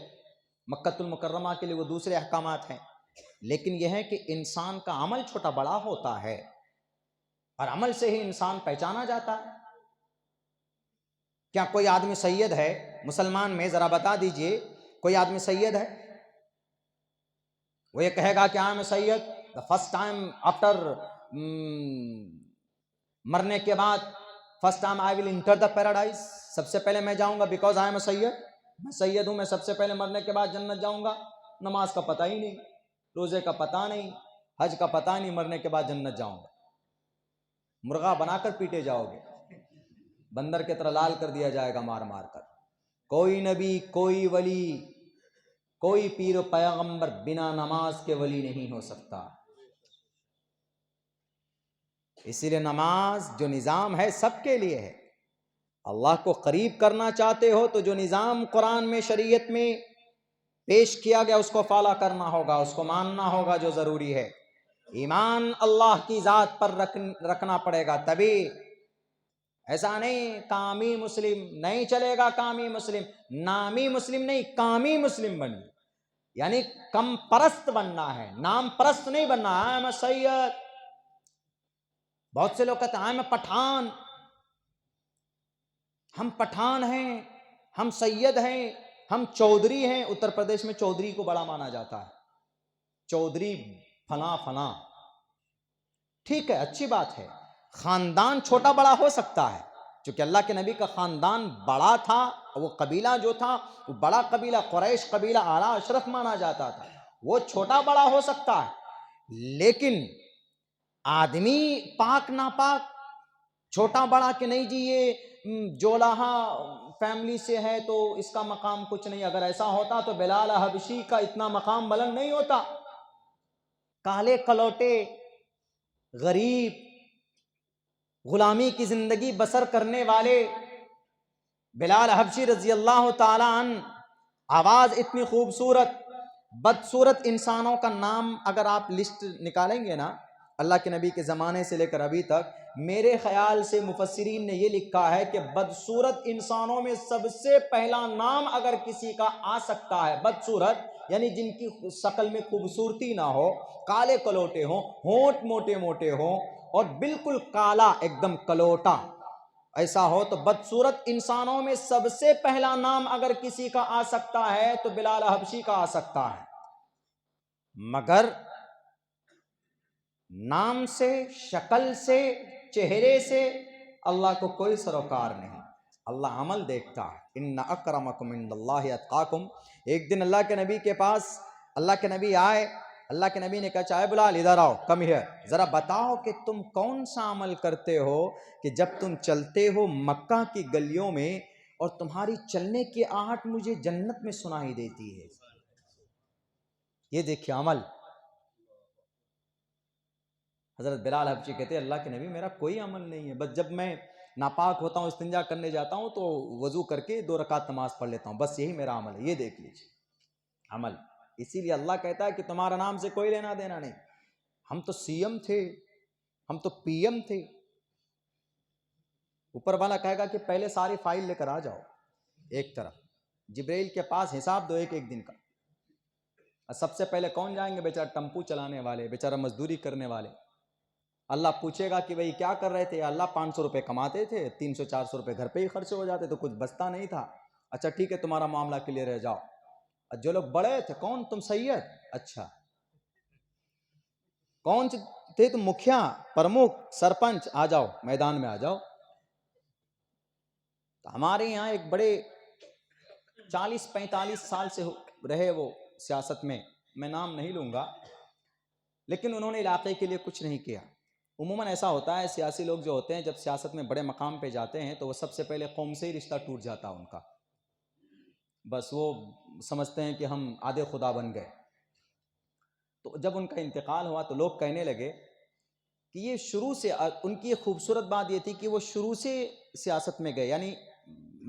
مکۃ المکرمہ کے لیے وہ دوسرے احکامات ہیں. لیکن یہ ہے کہ انسان کا عمل چھوٹا بڑا ہوتا ہے، اور عمل سے ہی انسان پہچانا جاتا ہے. کیا کوئی آدمی سید ہے مسلمان میں؟ ذرا بتا دیجئے، کوئی آدمی سید ہے؟ وہ یہ کہے گا کہ I am said the first time after مرنے کے بعد first time I will enter the paradise, سب سے پہلے میں جاؤں گا بیکاز آئی ایم سید، میں سید ہوں، میں سب سے پہلے مرنے کے بعد جنت جاؤں گا۔ نماز کا پتہ ہی نہیں، روزے کا پتہ نہیں، حج کا پتہ نہیں، مرنے کے بعد جنت جاؤں گا۔ مرغا بنا کر پیٹے جاؤ گے، بندر کی طرح لال کر دیا جائے گا مار مار کر۔ کوئی نبی، کوئی ولی، کوئی پیر و پیغمبر بنا نماز کے ولی نہیں ہو سکتا۔ اسی لیے نماز جو نظام ہے سب کے لیے ہے۔ اللہ کو قریب کرنا چاہتے ہو تو جو نظام قرآن میں شریعت میں پیش کیا گیا اس کو فالو کرنا ہوگا، اس کو ماننا ہوگا جو ضروری ہے۔ ایمان اللہ کی ذات پر رکھنا پڑے گا، تبھی۔ ایسا نہیں کامی مسلم نہیں چلے گا، کامی مسلم نامی مسلم نہیں، کامی مسلم بنی، یعنی کم پرست بننا ہے، نام پرست نہیں بننا۔ آئی ایم سید، بہت سے لوگ کہتے ہیں آئی ایم پٹھان، ہم پٹھان ہیں، ہم سید ہیں، ہم چودھری ہیں۔ اتر پردیش میں چودھری کو بڑا مانا جاتا ہے، چودھری فلاں فلاں، ٹھیک ہے، اچھی بات ہے، خاندان چھوٹا بڑا ہو سکتا ہے، چونکہ اللہ کے نبی کا خاندان بڑا تھا، وہ قبیلہ جو تھا وہ بڑا قبیلہ، قریش قبیلہ اعلیٰ اشرف مانا جاتا تھا، وہ چھوٹا بڑا ہو سکتا ہے، لیکن آدمی پاک ناپاک چھوٹا بڑا کہ نہیں جی یہ جولہا فیملی سے ہے تو اس کا مقام کچھ نہیں، اگر ایسا ہوتا تو بلال حبشی کا اتنا مقام بلند نہیں ہوتا۔ کالے کلوٹے، غریب، غلامی کی زندگی بسر کرنے والے بلال حبشی رضی اللہ تعالی عنہ، آواز اتنی خوبصورت، بدصورت انسانوں کا نام اگر آپ لسٹ نکالیں گے نا اللہ کے نبی کے زمانے سے لے کر ابھی تک، میرے خیال سے مفسرین نے یہ لکھا ہے کہ بدصورت انسانوں میں سب سے پہلا نام اگر کسی کا آ سکتا ہے، بدصورت یعنی جن کی شکل میں خوبصورتی نہ ہو، کالے کلوٹے ہوں، ہونٹ موٹے موٹے ہوں اور بالکل کالا ایک دم کلوٹا ایسا ہو، تو بدصورت انسانوں میں سب سے پہلا نام اگر کسی کا آ سکتا ہے تو بلال حبشی کا آ سکتا ہے۔ مگر نام سے، شکل سے، چہرے سے اللہ کو کوئی سروکار نہیں، اللہ عمل دیکھتا ہے۔ ان اکرمکم عند اللہ اتقاکم۔ ایک دن اللہ کے نبی کے پاس اللہ کے نبی آئے، اللہ کے نبی نے کہا چاہے بلال ادھر آؤ، کم ہیئر، ذرا بتاؤ کہ تم کون سا عمل کرتے ہو کہ جب تم چلتے ہو مکہ کی گلیوں میں اور تمہاری چلنے کی آہٹ مجھے جنت میں سنائی دیتی ہے۔ یہ دیکھیے عمل۔ حضرت بلال حبشی کہتے ہیں اللہ کے نبی میرا کوئی عمل نہیں ہے، بس جب میں ناپاک ہوتا ہوں، استنجا کرنے جاتا ہوں تو وضو کر کے 2 رکعت نماز پڑھ لیتا ہوں، بس یہی میرا عمل ہے۔ یہ دیکھ لیجیے عمل۔ اسی لیے اللہ کہتا ہے کہ تمہارا نام سے کوئی لینا دینا نہیں، ہم تو سی ایم تھے، ہم تو پی ایم تھے۔ اوپر والا کہے گا کہ پہلے ساری فائل لے کر آ جاؤ ایک طرف، جبریل کے پاس حساب دو ایک ایک دن کا۔ سب سے پہلے کون جائیں گے؟ بیچارہ ٹمپو چلانے والے، بیچارہ مزدوری کرنے والے۔ اللہ پوچھے گا کہ بھئی کیا کر رہے تھے؟ اللہ 500 روپے کماتے تھے، 300-400 روپے گھر پہ ہی خرچ ہو جاتے تو کچھ بچتا نہیں تھا۔ اچھا ٹھیک ہے تمہارا معاملہ کلیئر رہ جاؤ۔ جو لوگ بڑے تھے، کون تم؟ سید؟ اچھا کون تھے تم؟ مکھیا، پرمکھ، سرپنچ، آ جاؤ میدان میں آ جاؤ۔ تو ہمارے یہاں ایک بڑے 40-45 سال سے رہے وہ سیاست میں نام نہیں لوں گا، لیکن انہوں نے علاقے کے لیے کچھ نہیں کیا۔ عموماً ایسا ہوتا ہے سیاسی لوگ جو ہوتے ہیں جب سیاست میں بڑے مقام پہ جاتے ہیں تو وہ سب سے پہلے قوم سے ہی رشتہ ٹوٹ جاتا ان کا، بس وہ سمجھتے ہیں کہ ہم آدھے خدا بن گئے۔ تو جب ان کا انتقال ہوا تو لوگ کہنے لگے کہ یہ شروع سے، ان کی ایک خوبصورت بات یہ تھی کہ وہ شروع سے سیاست میں گئے، یعنی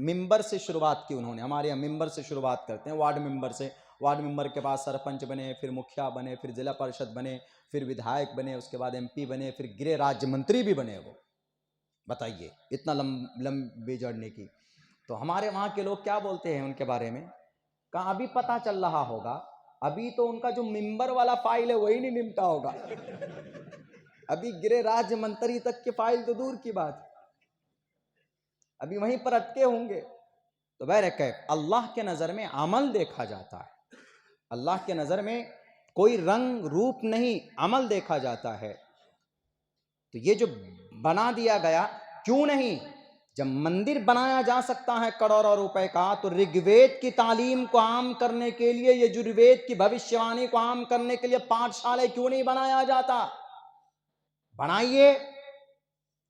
ممبر سے شروعات کی انہوں نے۔ ہمارے یہاں ممبر سے شروعات کرتے ہیں، وارڈ ممبر سے، وارڈ ممبر کے بعد سرپنچ بنے، پھر مکھیا بنے، پھر ضلع پرشد بنے، پھر ودھائک بنے، اس کے بعد ایم پی بنے، پھر گرہ راجیہ منتری بھی بنے۔ وہ بتائیے اتنا لمبی جرنی کی۔ تو ہمارے وہاں کے لوگ کیا بولتے ہیں ان کے بارے میں؟ کہاں ابھی پتہ چل رہا ہوگا، ابھی تو ان کا جو ممبر والا فائل ہے وہی نہیں نمٹا ہوگا، ابھی گرہ راجیہ منتری تک کی فائل تو دور کی بات، ابھی وہیں پر اٹکے ہوں گے۔ تو بہرکیف اللہ کے نظر میں عمل دیکھا جاتا ہے، اللہ کے نظر میں کوئی رنگ روپ نہیں، عمل دیکھا جاتا ہے۔ تو یہ جو بنا دیا گیا، کیوں نہیں؟ جب مندر بنایا جا سکتا ہے کروڑوں روپے کا، تو رگ وید کی تعلیم کو عام کرنے کے لیے، یجروید کی بھوشیوانی کو عام کرنے کے لیے پاٹھ شالے کیوں نہیں بنایا جاتا؟ بنائیے۔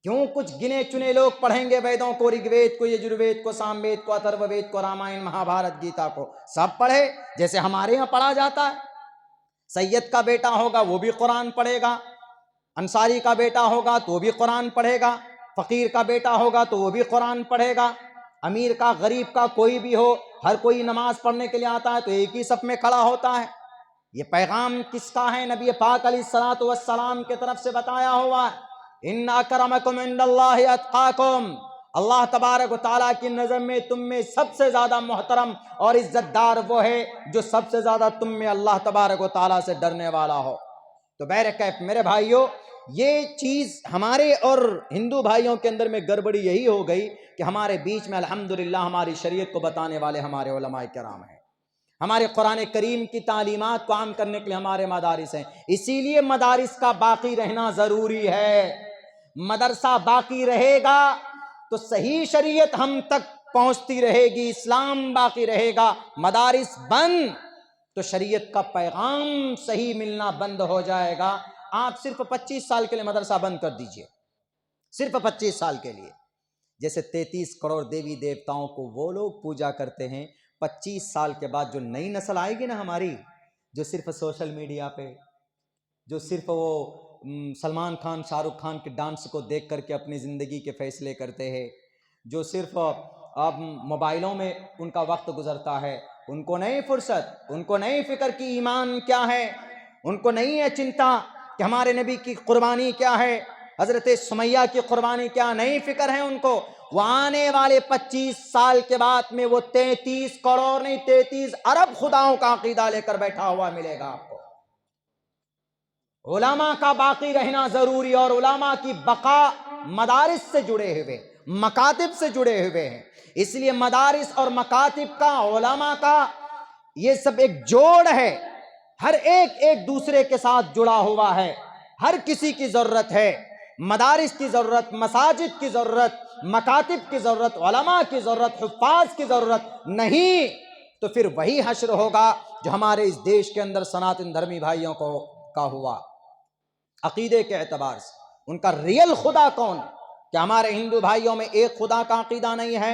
کیوں کچھ گنے چنے لوگ پڑھیں گے ویدوں کو، رگ وید کو، یجروید کو، سام وید کو، اتھرو وید کو، رامائن، مہا بھارت، گیتا کو سب پڑھے جیسے ہمارے یہاں پڑھا جاتا ہے۔ سید کا بیٹا ہوگا وہ بھی قرآن پڑھے گا، انصاری کا بیٹا ہوگا تو وہ بھی قرآن پڑھے گا، فقیر کا بیٹا ہوگا تو وہ بھی قرآن پڑھے گا، امیر کا، غریب کا، کوئی بھی ہو، ہر کوئی نماز پڑھنے کے لیے آتا ہے تو ایک ہی صف میں کھڑا ہوتا ہے۔ یہ پیغام کس کا ہے؟ نبی پاک علیہ الصلوۃ والسلام کی طرف سے بتایا ہوا ہے، ان اکرمکم عند اللہ اتقاکم، اللہ تبارک و تعالیٰ کی نظر میں تم میں سب سے زیادہ محترم اور عزت دار وہ ہے جو سب سے زیادہ تم میں اللہ تبارک و تعالیٰ سے ڈرنے والا ہو۔ تو بہرکیف میرے بھائیوں، یہ چیز ہمارے اور ہندو بھائیوں کے اندر میں گڑبڑی یہی ہو گئی کہ ہمارے بیچ میں الحمدللہ ہماری شریعت کو بتانے والے ہمارے علماء کرام ہیں، ہمارے قرآن کریم کی تعلیمات کو عام کرنے کے لیے ہمارے مدارس ہیں۔ اسی لیے مدارس کا باقی رہنا ضروری ہے۔ مدرسہ باقی رہے گا تو صحیح شریعت ہم تک پہنچتی رہے گی، اسلام باقی رہے گا۔ مدارس بند تو شریعت کا پیغام صحیح ملنا بند ہو جائے گا۔ آپ صرف 25 سال کے لیے مدرسہ بند کر دیجئے، صرف 25 سال کے لیے۔ جیسے 33 کروڑ دیوی دیوتاؤں کو وہ لوگ پوجا کرتے ہیں، 25 سال کے بعد جو نئی نسل آئے گی نا ہماری، جو صرف سوشل میڈیا پہ، جو صرف وہ سلمان خان، شاہ رخ خان کے ڈانس کو دیکھ کر کے اپنی زندگی کے فیصلے کرتے ہیں، جو صرف اب موبائلوں میں ان کا وقت گزرتا ہے، ان کو نہیں فرصت، ان کو نہیں فکر کہ ایمان کیا ہے، ان کو نہیں ہے چنتا کہ ہمارے نبی کی قربانی کیا ہے، حضرت سمیہ کی قربانی کیا، نہیں فکر ہے ان کو۔ وہ آنے والے 25 سال کے بعد میں وہ 33 کروڑ نہیں 33 ارب خداؤں کا عقیدہ لے کر بیٹھا ہوا ملے گا آپ کو۔ علماء کا باقی رہنا ضروری، اور علماء کی بقا مدارس سے جڑے ہوئے، مکاتب سے جڑے ہوئے ہیں۔ اس لیے مدارس اور مکاتب کا، علماء کا یہ سب ایک جوڑ ہے، ہر ایک دوسرے کے ساتھ جڑا ہوا ہے، ہر کسی کی ضرورت ہے۔ مدارس کی ضرورت، مساجد کی ضرورت، مکاتب کی ضرورت، علماء کی ضرورت، حفاظ کی ضرورت نہیں تو پھر وہی حشر ہوگا جو ہمارے اس دیش کے اندر سناتن دھرمی بھائیوں کو کا ہوا۔ عقیدے کے اعتبار سے ان کا ریل خدا کون؟ کہ ہمارے ہندو بھائیوں میں ایک خدا کا عقیدہ نہیں ہے۔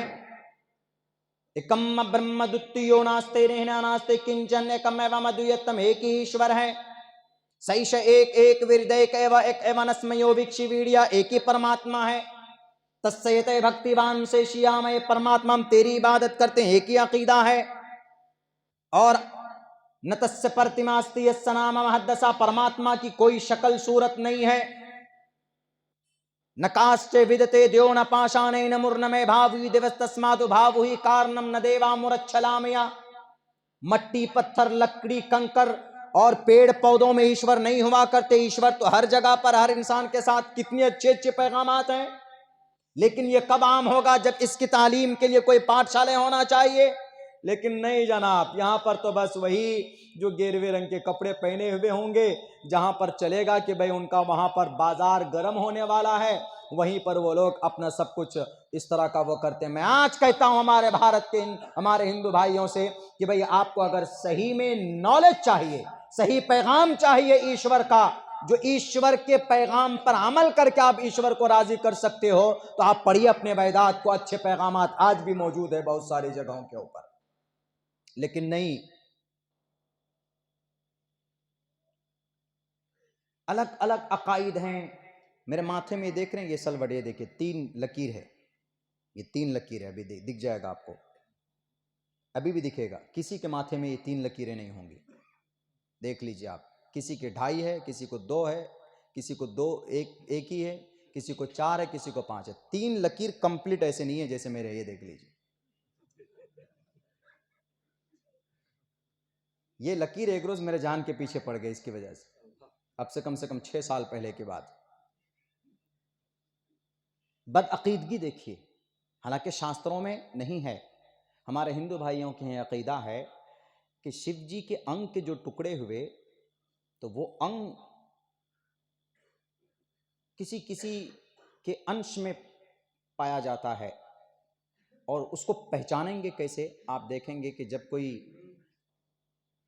ایکم برہم دتیو ناستے رہنا ناستے کنچن ایکم ایوم ادویتم، ایک ہی ایشور ہے۔ سیش ایک ورد ایک ایون اسمیو وکشی ویڑیا، ایک ہی پرماتما ہے۔ تسیتے بھکتی وان سے شیام، پرماتما ہم تیری عبادت کرتے ہیں، ایک ہی عقیدہ ہے۔ اور نتس پرتماستی یسنام محدثا، پرماتما کی کوئی شکل صورت نہیں ہے۔ نکاستے ودتے دیو ن پاشانے نمرنمے بھاوی دیوستسمات بھاو ہی کارنم ن دیوا مرچھلامیا۔ مٹی، پتھر، لکڑی، کنکر اور پیڑ پودوں میں ایشور نہیں ہوا کرتے۔ ایشور تو ہر جگہ پر، ہر انسان کے ساتھ کتنے اچھے اچھے پیغامات ہیں، لیکن یہ کب عام ہوگا؟ جب اس کی تعلیم کے لیے کوئی پاٹھ شالے ہونا چاہیے۔ لیکن نہیں جناب، یہاں پر تو بس وہی جو گیروے رنگ کے کپڑے پہنے ہوئے ہوں گے، جہاں پر چلے گا کہ بھئی ان کا وہاں پر بازار گرم ہونے والا ہے، وہیں پر وہ لوگ اپنا سب کچھ اس طرح کا وہ کرتے ہیں۔ میں آج کہتا ہوں ہمارے بھارت کے ہمارے ہندو بھائیوں سے کہ بھئی آپ کو اگر صحیح میں نالج چاہیے، صحیح پیغام چاہیے ایشور کا، جو ایشور کے پیغام پر عمل کر کے آپ ایشور کو راضی کر سکتے ہو، تو آپ پڑھیے اپنے ویدات کو، اچھے پیغامات آج بھی موجود ہے بہت ساری جگہوں کے اوپر۔ لیکن نہیں، الگ الگ عقائد ہیں۔ میرے ماتھے میں دیکھ رہے ہیں یہ سلوٹ، یہ دیکھیں 3 لکیر ہے، یہ 3 لکیر ہے، ابھی دکھ جائے گا آپ کو، ابھی بھی دکھے گا۔ کسی کے ماتھے میں یہ 3 لکیریں نہیں ہوں گی، دیکھ لیجئے آپ۔ کسی کے 2.5 ہے، کسی کو 2 ہے، کسی کو 2 ایک ہی ہے، کسی کو 4 ہے، کسی کو 5 ہے۔ 3 لکیر کمپلیٹ ایسے نہیں ہے جیسے میرے، یہ دیکھ لیجئے۔ یہ لکیر ایک روز میرے جان کے پیچھے پڑ گئی اس کی وجہ سے، اب سے کم 6 سال پہلے کی بات۔ بدعقیدگی دیکھیے، حالانکہ شاستروں میں نہیں ہے، ہمارے ہندو بھائیوں کے یہاں عقیدہ ہے کہ شیو جی کے انگ کے جو ٹکڑے ہوئے تو وہ انگ کسی کسی کے انش میں پایا جاتا ہے، اور اس کو پہچانیں گے کیسے؟ آپ دیکھیں گے کہ جب کوئی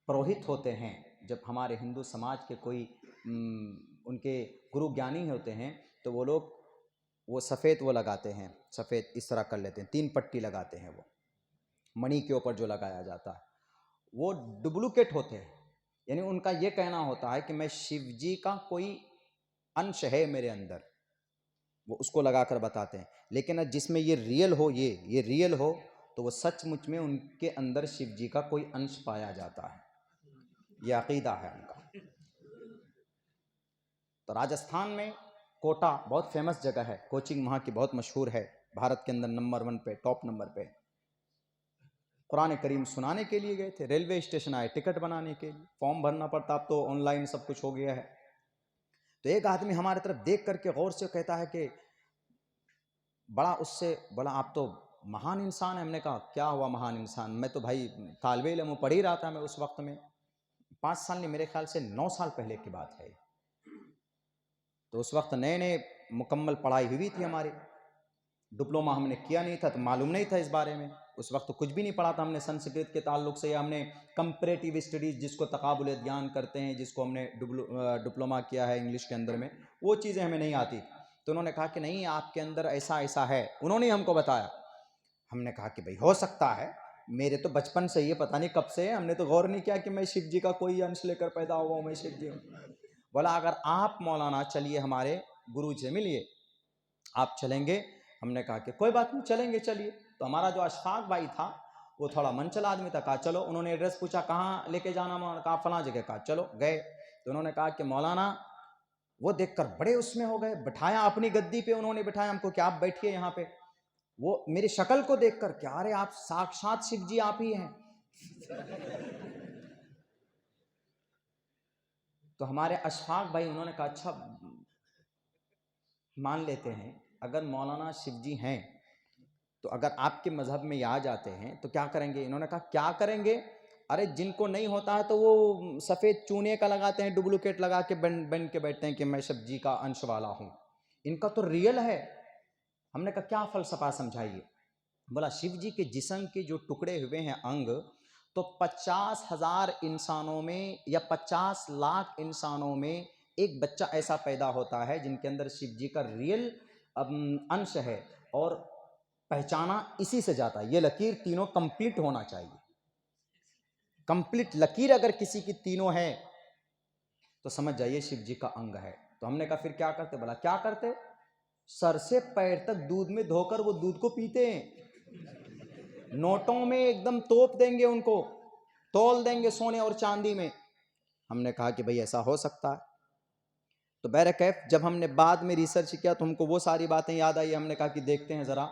پروہت ہوتے ہیں، جب ہمارے ہندو سماج کے کوئی ان کے گرو گیانی ہوتے ہیں، تو وہ لوگ وہ سفید وہ لگاتے ہیں، سفید اس طرح کر لیتے ہیں، 3 پٹی لگاتے ہیں، وہ منی کے اوپر جو لگایا جاتا ہے وہ ڈپلیکیٹ ہوتے ہیں، یعنی ان کا یہ کہنا ہوتا ہے کہ میں شیو جی کا کوئی انش ہے میرے اندر، وہ اس کو لگا کر بتاتے ہیں۔ لیکن جس میں یہ ریئل ہو، یہ ریئل ہو، تو وہ سچ مچ میں ان کے اندر شیو جی کا کوئی انش پایا جاتا ہے، یہ عقیدہ ہے ان کا۔ تو راجستھان میں کوٹا بہت فیمس جگہ ہے، کوچنگ وہاں کی بہت مشہور ہے، بھارت کے اندر نمبر 1 پہ، ٹاپ نمبر پہ۔ قرآن کریم سنانے کے لیے گئے تھے، ریلوے اسٹیشن آئے ٹکٹ بنانے کے لیے، فارم بھرنا پڑتا، اب تو آن لائن سب کچھ ہو گیا ہے۔ تو ایک آدمی ہمارے طرف دیکھ کر کے غور سے کہتا ہے کہ بڑا اس سے بڑا آپ تو مہان انسان ہے۔ ہم نے کہا کیا ہوا مہان انسان؟ میں تو بھائی طالب علم پڑھ ہی رہا تھا میں اس وقت میں، 5 سال نہیں، میرے خیال سے 9 سال پہلے کی بات ہے۔ تو اس وقت نئے نئے مکمل پڑھائی ہوئی تھی ہماری، ڈپلوما ہم نے کیا نہیں تھا، تو معلوم نہیں تھا اس بارے میں، اس وقت کچھ بھی نہیں پڑھا تھا ہم نے سنسکرت کے تعلق سے، یا ہم نے کمپریٹیو اسٹڈیز جس کو تقابل ادیان کرتے ہیں، جس کو ہم نے ڈپلوما کیا ہے انگلش کے اندر میں، وہ چیزیں ہمیں نہیں آتی۔ تو انہوں نے کہا کہ نہیں آپ کے اندر ایسا ایسا ہے، انہوں نے ہم کو بتایا۔ ہم نے کہا کہ بھئی ہو سکتا ہے، میرے تو بچپن سے یہ پتہ نہیں کب سے، ہم نے تو غور نہیں کیا کہ میں شیو جی کا کوئی انش لے کر پیدا ہوا ہوں، میں شیو جی ہوں۔ بولا اگر آپ مولانا چلیے ہمارے گرو سے ملیے، آپ چلیں گے؟ ہم نے کہا کہ کوئی بات نہیں، چلیں گے، چلیے۔ تو ہمارا جو اشفاق بھائی تھا وہ تھوڑا منچل آدمی تھا، کہا چلو۔ انہوں نے ایڈریس پوچھا کہاں لے کے جانا، مولانا کہا فلاں جگہ، کہا چلو، گئے۔ تو انہوں نے کہا کہ مولانا، وہ دیکھ کر بڑے اس میں ہو گئے، بٹھایا اپنی گدی پہ، انہوں نے بٹھایا ہم کو کہ آپ بیٹھیے یہاں پہ۔ وہ میری شکل کو دیکھ کر کیا ارے آپ ساکشات شیو جی آپ ہی ہیں۔ تو ہمارے اشفاق بھائی انہوں نے کہا اچھا مان لیتے ہیں، اگر مولانا شیو جی ہیں تو اگر آپ کے مذہب میں یہ آ جاتے ہیں تو کیا کریں گے؟ انہوں نے کہا کیا کریں گے؟ ارے جن کو نہیں ہوتا ہے تو وہ سفید چونے کا لگاتے ہیں، ڈپلیکیٹ لگا کے بن کے بیٹھتے ہیں کہ میں شیو جی کا انش والا ہوں، ان کا تو ریئل ہے۔ ہم نے کہا کیا فلسفہ سمجھائیے؟ بولا شیو جی کے جسم کے جو ٹکڑے ہوئے ہیں انگ، تو 50,000 انسانوں میں یا 50 لاکھ انسانوں میں ایک بچہ ایسا پیدا ہوتا ہے جن کے اندر شیو جی کا ریئل انش ہے، اور پہچانا اسی سے جاتا ہے۔ یہ لکیر تینوں کمپلیٹ ہونا چاہیے، کمپلیٹ لکیر اگر کسی کی تینوں ہے تو سمجھ جائیے شیو جی کا انگ ہے۔ تو ہم نے کہا پھر کیا کرتے؟ بولا کیا کرتے؟ سر سے پیر تک دودھ میں دھو کر وہ دودھ کو پیتے ہیں، نوٹوں میں ایک دم توپ دیں گے، ان کو تول دیں گے سونے اور چاندی میں۔ ہم نے کہا کہ بھئی ایسا ہو سکتا ہے؟ تو بہرکیف جب ہم نے بعد میں ریسرچ کیا تو ہم کو وہ ساری باتیں یاد آئی، ہم نے کہا کہ دیکھتے ہیں ذرا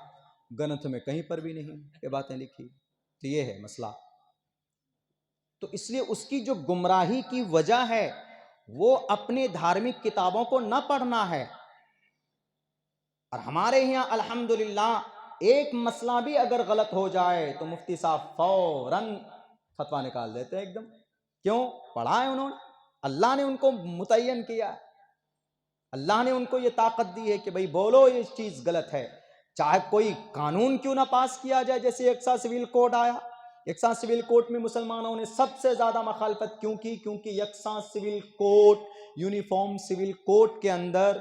گرنتھ میں کہیں پر بھی نہیں یہ باتیں لکھی۔ تو یہ ہے مسئلہ۔ تو اس لیے اس کی جو گمراہی کی وجہ ہے وہ اپنے دھارمک کتابوں کو نہ پڑھنا ہے۔ اور ہمارے یہاں الحمدللہ ایک مسئلہ بھی اگر غلط ہو جائے تو مفتی صاحب فوراً فتویٰ نکال دیتے ہیں ایک دم۔ کیوں؟ پڑھا ہے انہوں نے، اللہ نے ان کو متعین کیا ہے، اللہ نے ان کو یہ طاقت دی ہے کہ بھئی بولو یہ چیز غلط ہے، چاہے کوئی قانون کیوں نہ پاس کیا جائے۔ جیسے یکساں سول کوڈ آیا، یکساں سول کوڈ میں مسلمانوں نے سب سے زیادہ مخالفت کیوں کی؟ کیونکہ یکساں civil code, uniform civil code کے اندر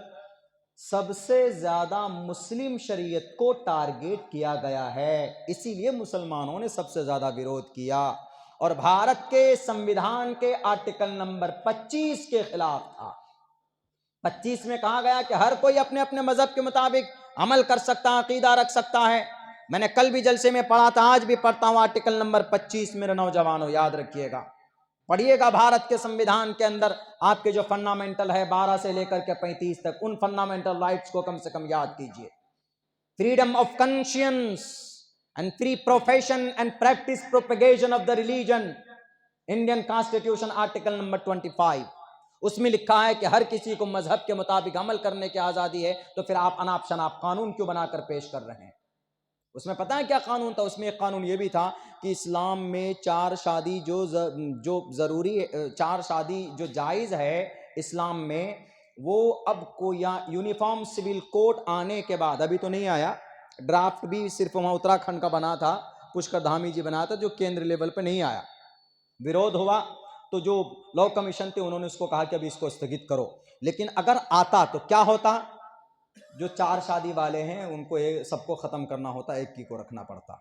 سب سے زیادہ مسلم شریعت کو ٹارگیٹ کیا گیا ہے، اسی لیے مسلمانوں نے سب سے زیادہ ویرودھ کیا، اور بھارت کے سمویدھان کے آرٹیکل نمبر 25 کے خلاف تھا۔ 25 میں کہا گیا کہ ہر کوئی اپنے اپنے مذہب کے مطابق عمل کر سکتا ہے، عقیدہ رکھ سکتا ہے۔ میں نے کل بھی جلسے میں پڑھا تھا، آج بھی پڑھتا ہوں، آرٹیکل نمبر 25 میرے نوجوانوں یاد رکھیے گا، پڑھیے گا۔ بھارت کے سمویدھان کے اندر آپ کے جو فنڈامنٹل ہے 12 سے لے کر کے 35 تک، ان فنڈامنٹل رائٹس کو کم سے کم یاد کیجئے۔ Freedom of conscience and free profession and practice propagation of the religion, Indian constitution article number 25، اس میں لکھا ہے کہ ہر کسی کو مذہب کے مطابق عمل کرنے کی آزادی ہے، تو پھر آپ اناپ شناپ قانون کیوں بنا کر پیش کر رہے ہیں؟ اس میں پتہ ہے کیا قانون تھا؟ اس میں ایک قانون یہ بھی تھا کہ اسلام میں چار شادی جو ضروری ہے، چار شادی جو جائز ہے اسلام میں، وہ اب کو یا یونیفارم سول کوڈ آنے کے بعد، ابھی تو نہیں آیا، ڈرافٹ بھی صرف وہاں اتراکھنڈ کا بنا تھا، پشکر دھامی جی بنا تھا، جو کیندر لیول پہ نہیں آیا، ویرودھ ہوا، تو جو لاء کمیشن تھے انہوں نے اس کو کہا کہ ابھی اس کو استھگت کرو۔ لیکن اگر آتا تو کیا ہوتا؟ جو چار شادی والے ہیں ان کو سب کو ختم کرنا ہوتا، ایک کی کو رکھنا پڑتا۔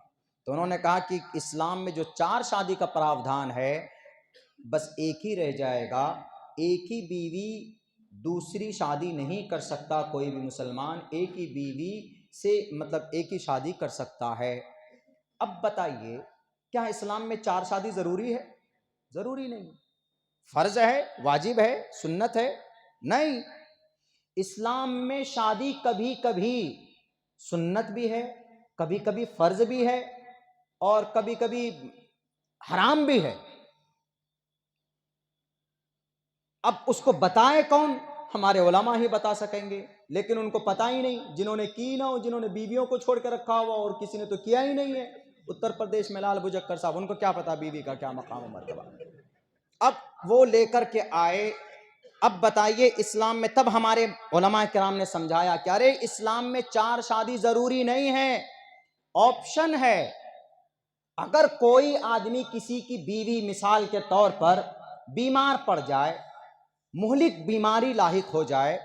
تو انہوں نے کہا کہ اسلام میں جو چار شادی کا پراودھان ہے بس ایک ہی رہ جائے گا، ایک ہی بیوی دوسری شادی نہیں کر سکتا، کوئی بھی مسلمان ایک ہی بیوی سے مطلب ایک ہی شادی کر سکتا ہے۔ اب بتائیے کیا اسلام میں چار شادی ضروری ہے؟ ضروری نہیں۔ فرض ہے، واجب ہے، سنت ہے؟ نہیں، اسلام میں شادی کبھی کبھی سنت بھی ہے، کبھی کبھی فرض بھی ہے، اور کبھی کبھی حرام بھی ہے۔ اب اس کو بتائے کون؟ ہمارے علماء ہی بتا سکیں گے، لیکن ان کو پتہ ہی نہیں، جنہوں نے کی نہ ہو، جنہوں نے بیویوں کو چھوڑ کے رکھا ہوا اور کسی نے تو کیا ہی نہیں ہے۔ اتر پردیش میں لال بجکر صاحب، ان کو کیا پتا بیوی کا کیا مقام و مرتبہ۔ اب وہ لے کر کے آئے، اب بتائیے اسلام میں، تب ہمارے علماء کرام نے سمجھایا کہ ارے اسلام میں چار شادی ضروری نہیں ہے، آپشن ہے۔ اگر کوئی آدمی کسی کی بیوی مثال کے طور پر بیمار پڑ جائے، مہلک بیماری لاحق ہو جائے،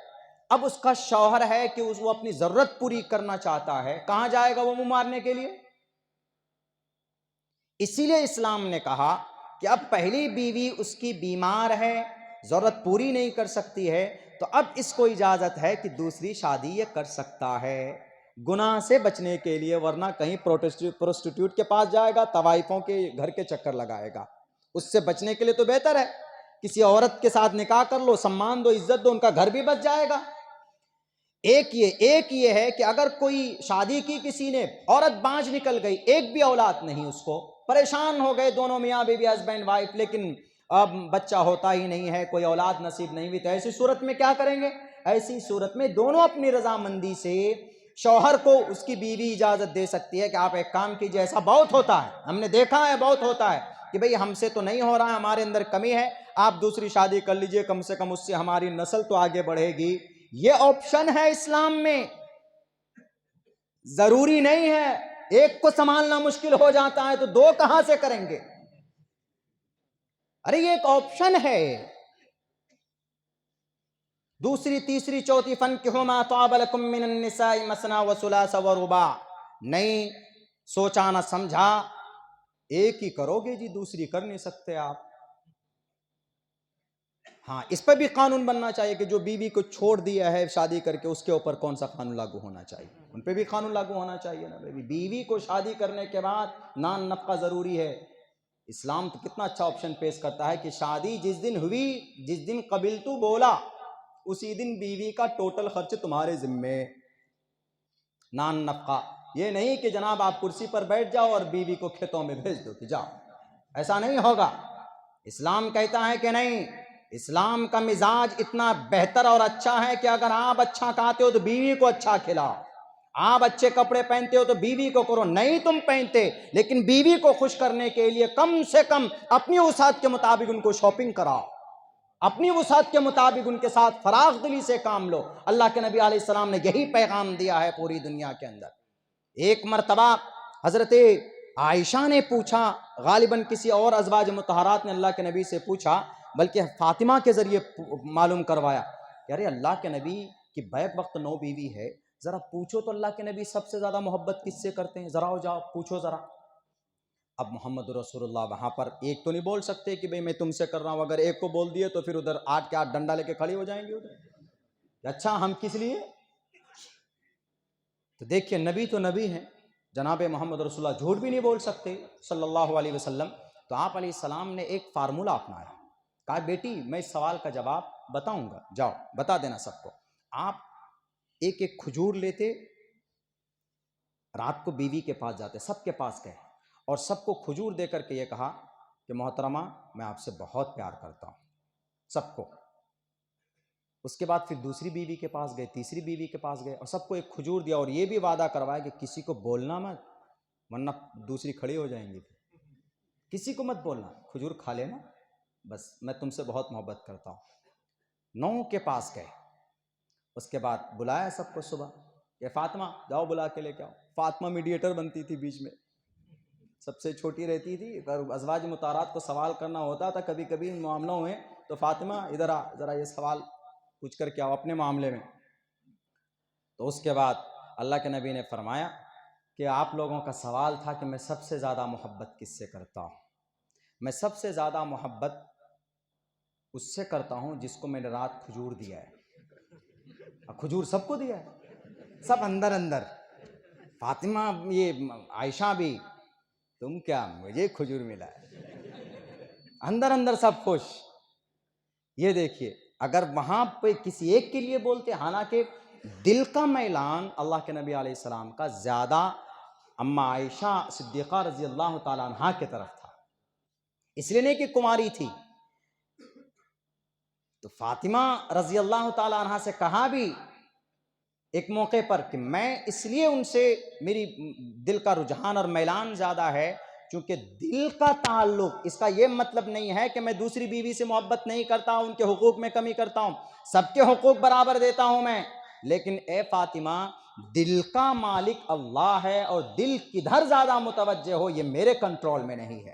اب اس کا شوہر ہے کہ وہ اپنی ضرورت پوری کرنا چاہتا ہے، کہاں جائے گا وہ منہ مارنے کے لیے؟ اسی لیے اسلام نے کہا کہ اب پہلی بیوی اس کی بیمار ہے، ضرورت پوری نہیں کر سکتی ہے، تو اب اس کو اجازت ہے کہ دوسری شادی یہ کر سکتا ہے گناہ سے بچنے کے لیے، ورنہ کہیں پروسٹیٹیوٹ کے پاس جائے گا، طوائفوں کے گھر کے چکر لگائے گا۔ اس سے بچنے کے لیے تو بہتر ہے کسی عورت کے ساتھ نکاح کر لو، سمان دو، عزت دو، ان کا گھر بھی بچ جائے گا۔ ایک یہ ہے کہ اگر کوئی شادی کی کسی نے، عورت بانجھ نکل گئی، ایک بھی اولاد نہیں، اس کو پریشان ہو گئے دونوں میاں بیوی، ہسبینڈ وائف، لیکن اب بچہ ہوتا ہی نہیں ہے، کوئی اولاد نصیب نہیں ہوئی، تو ایسی صورت میں کیا کریں گے؟ ایسی صورت میں دونوں اپنی رضامندی سے شوہر کو اس کی بیوی اجازت دے سکتی ہے کہ آپ ایک کام کیجئے، ایسا بہت ہوتا ہے، ہم نے دیکھا ہے، بہت ہوتا ہے کہ بھئی ہم سے تو نہیں ہو رہا ہے، ہمارے اندر کمی ہے، آپ دوسری شادی کر لیجئے، کم سے کم اس سے ہماری نسل تو آگے بڑھے گی۔ یہ آپشن ہے اسلام میں، ضروری نہیں ہے۔ ایک کو سنبھالنا مشکل ہو جاتا ہے تو دو کہاں سے کریں گے؟ ارے یہ ایک آپشن ہے۔ دوسری، تیسری، چوتھی، فَانكِحُوا مَا طَابَ لَكُم مِّنَ النِّسَاءِ مَثْنَىٰ وَثُلَاثَ وَرُبَاعَ، نہیں سوچا نہ سمجھا، ایک ہی کرو گے جی، دوسری کر نہیں سکتے آپ۔ ہاں، اس پہ بھی قانون بننا چاہیے کہ جو بیوی کو چھوڑ دیا ہے شادی کر کے، اس کے اوپر کون سا قانون لاگو ہونا چاہیے، ان پہ بھی قانون لاگو ہونا چاہیے نا۔ بیوی کو شادی کرنے کے بعد نان نفقہ ضروری ہے۔ اسلام تو کتنا اچھا آپشن پیش کرتا ہے کہ شادی جس دن ہوئی، جس دن قبلتو بولا، اسی دن بیوی کا ٹوٹل خرچ تمہارے ذمے، نان نفقہ۔ یہ نہیں کہ جناب آپ کرسی پر بیٹھ جاؤ اور بیوی کو کھیتوں میں بھیج دو کہ جاؤ، ایسا نہیں ہوگا۔ اسلام کہتا ہے کہ نہیں، اسلام کا مزاج اتنا بہتر اور اچھا ہے کہ اگر آپ اچھا کھاتے ہو تو بیوی کو اچھا کھلاؤ، آپ اچھے کپڑے پہنتے ہو تو بیوی کو کرو، نہیں تم پہنتے لیکن بیوی کو خوش کرنے کے لیے کم سے کم اپنی وسعت کے مطابق ان کو شاپنگ کراؤ، اپنی وسعت کے مطابق ان کے ساتھ فراغ دلی سے کام لو۔ اللہ کے نبی علیہ السلام نے یہی پیغام دیا ہے پوری دنیا کے اندر۔ ایک مرتبہ حضرت عائشہ نے پوچھا، غالباً کسی اور ازواج مطہرات نے اللہ کے نبی سے پوچھا، بلکہ فاطمہ کے ذریعے معلوم کروایا کہ ارے اللہ کے نبی کی بیک وقت 9 بیوی ہے، ذرا پوچھو تو اللہ کے نبی سب سے زیادہ محبت کس سے کرتے ہیں، ذرا جاؤ پوچھو ذرا۔ اب محمد رسول اللہ وہاں پر ایک تو نہیں بول سکتے کہ بھئی میں تم سے کر رہا ہوں، اگر ایک کو بول دیے تو پھر ادھر 8 کے 8 ڈنڈا لے کے کھڑی ہو جائیں گے ادھر، اچھا ہم کس لیے؟ تو دیکھیے نبی تو نبی ہیں، جناب محمد رسول اللہ جھوٹ بھی نہیں بول سکتے صلی اللہ علیہ وسلم۔ تو آپ علیہ السلام نے ایک فارمولہ اپنایا، کہا بیٹی میں اس سوال کا جواب بتاؤں گا، جاؤ بتا دینا سب کو۔ آپ ایک ایک کھجور لیتے، رات کو بیوی کے پاس جاتے، سب کے پاس گئے اور سب کو کھجور دے کر کے یہ کہا کہ محترمہ میں آپ سے بہت پیار کرتا ہوں، سب کو۔ اس کے بعد پھر دوسری بیوی کے پاس گئے، تیسری بیوی کے پاس گئے اور سب کو ایک کھجور دیا اور یہ بھی وعدہ کروایا کہ کسی کو بولنا مت، ورنہ دوسری کھڑی ہو جائیں گی. کسی کو مت بولنا کھجور کھا لینا، بس میں تم سے بہت محبت کرتا ہوں. 9 کے پاس گئے. اس کے بعد بلایا سب کو صبح کہ فاطمہ جاؤ بلا کے لے کے آؤ. فاطمہ میڈیٹر بنتی تھی، بیچ میں سب سے چھوٹی رہتی تھی. اگر ازواج مطہرات کو سوال کرنا ہوتا تھا کبھی کبھی ان معاملوں میں، تو فاطمہ ادھر آ، ذرا یہ سوال پوچھ کر کے آؤ اپنے معاملے میں. تو اس کے بعد اللہ کے نبی نے فرمایا کہ آپ لوگوں کا سوال تھا کہ میں سب سے زیادہ محبت کس سے کرتا ہوں. میں سب سے زیادہ محبت اس سے کرتا ہوں جس کو میں نے رات کھجور دیا ہے. کھجور سب کو دیا ہے، سب اندر اندر. فاطمہ یہ عائشہ بھی، تم کیا مجھے کھجور ملا ہے، اندر اندر سب خوش. یہ دیکھیے اگر وہاں پہ کسی ایک کے لیے بولتے، حالانکہ دل کا میلان اللہ کے نبی علیہ السلام کا زیادہ اما عائشہ صدیقہ رضی اللہ تعالیٰ عنہا کی طرف تھا، اس لیے نہیں کہ کماری تھی. تو فاطمہ رضی اللہ تعالیٰ عنہا سے کہا بھی ایک موقع پر کہ میں اس لیے ان سے میری دل کا رجحان اور میلان زیادہ ہے چونکہ دل کا تعلق. اس کا یہ مطلب نہیں ہے کہ میں دوسری بیوی سے محبت نہیں کرتا ہوں، ان کے حقوق میں کمی کرتا ہوں، سب کے حقوق برابر دیتا ہوں میں. لیکن اے فاطمہ، دل کا مالک اللہ ہے اور دل کدھر زیادہ متوجہ ہو یہ میرے کنٹرول میں نہیں ہے.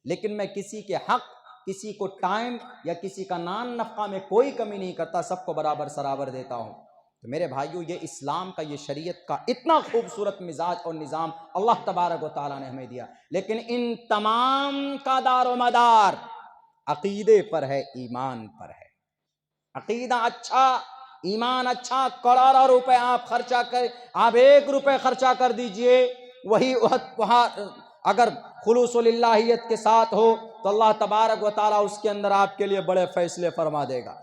لیکن میں کسی کے حق، کسی کو ٹائم یا کسی کا نان نفقہ میں کوئی کمی نہیں کرتا، سب کو برابر سرابر دیتا ہوں. تو میرے بھائیو، یہ اسلام کا، یہ شریعت کا اتنا خوبصورت مزاج اور نظام اللہ تبارک و تعالیٰ نے ہمیں دیا. لیکن ان تمام کا دار و مدار عقیدے پر ہے، ایمان پر ہے. عقیدہ اچھا، ایمان اچھا، کروڑوں روپے آپ خرچہ کر، آپ 1 روپے خرچہ کر دیجئے، وہی وہاں اگر خلوص للہیت کے ساتھ ہو تو اللہ تبارک و تعالیٰ اس کے اندر آپ کے لیے بڑے فیصلے فرما دے گا.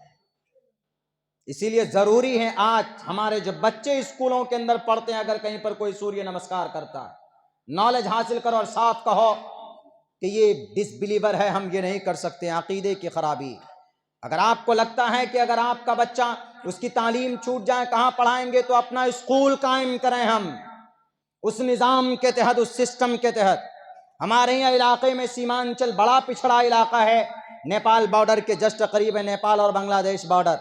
اسی لیے ضروری ہے آج ہمارے جو بچے اسکولوں کے اندر پڑھتے ہیں، اگر کہیں پر کوئی سوریہ نمسکار کرتا ہے، نالج حاصل کرو اور صاف کہو کہ یہ ڈس بلیور ہے، ہم یہ نہیں کر سکتے. عقیدے کی خرابی. اگر آپ کو لگتا ہے کہ اگر آپ کا بچہ اس کی تعلیم چھوٹ جائے کہاں پڑھائیں گے، تو اپنا اسکول قائم کریں ہم اس نظام کے تحت، اس سسٹم کے تحت. ہمارے یہاں علاقے میں سیمانچل بڑا پچھڑا علاقہ ہے، نیپال بارڈر کے جسٹ قریب ہے، نیپال اور بنگلہ دیش بارڈر.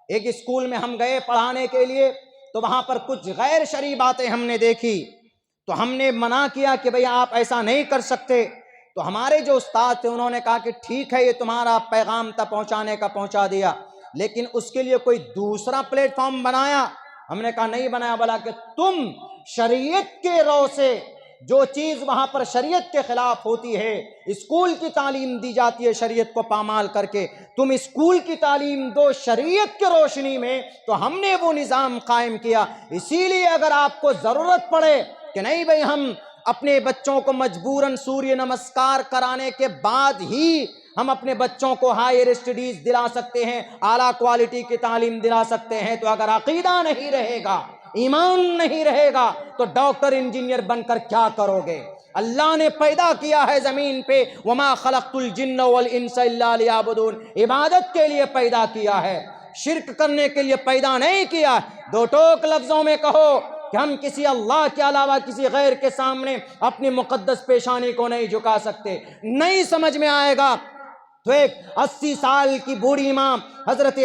ایک اسکول میں ہم گئے پڑھانے کے لیے، تو وہاں پر کچھ غیر شرعی باتیں ہم نے دیکھی، تو ہم نے منع کیا کہ بھئی آپ ایسا نہیں کر سکتے. تو ہمارے جو استاد تھے انہوں نے کہا کہ ٹھیک ہے، یہ تمہارا پیغام تک پہنچانے کا پہنچا دیا، لیکن اس کے لیے کوئی دوسرا پلیٹ فارم بنایا. ہم نے کہا نہیں بنایا، بولا کہ تم شریعت کے رو سے جو چیز وہاں پر شریعت کے خلاف ہوتی ہے، اسکول کی تعلیم دی جاتی ہے شریعت کو پامال کر کے، تم اسکول کی تعلیم دو شریعت کے روشنی میں. تو ہم نے وہ نظام قائم کیا. اسی لیے اگر آپ کو ضرورت پڑے کہ نہیں بھئی ہم اپنے بچوں کو مجبوراً سوریہ نمسکار کرانے کے بعد ہی ہم اپنے بچوں کو ہائر اسٹڈیز دلا سکتے ہیں، اعلیٰ کوالٹی کی تعلیم دلا سکتے ہیں، تو اگر عقیدہ نہیں رہے گا، ایمان نہیں رہے گا، تو ڈاکٹر انجینئر بن کر کیا کرو گے؟ اللہ نے پیدا کیا ہے زمین پہ، وما خلقت الجن والانس الا لیعبدون، عبادت کے لیے پیدا کیا ہے، شرک کرنے کے لیے پیدا نہیں کیا. 2 ٹوک لفظوں میں کہو کہ ہم کسی اللہ کے علاوہ کسی غیر کے سامنے اپنی مقدس پیشانی کو نہیں جھکا سکتے. نہیں سمجھ میں آئے گا تو ایک 80 سال کی بوڑھی ماں حضرت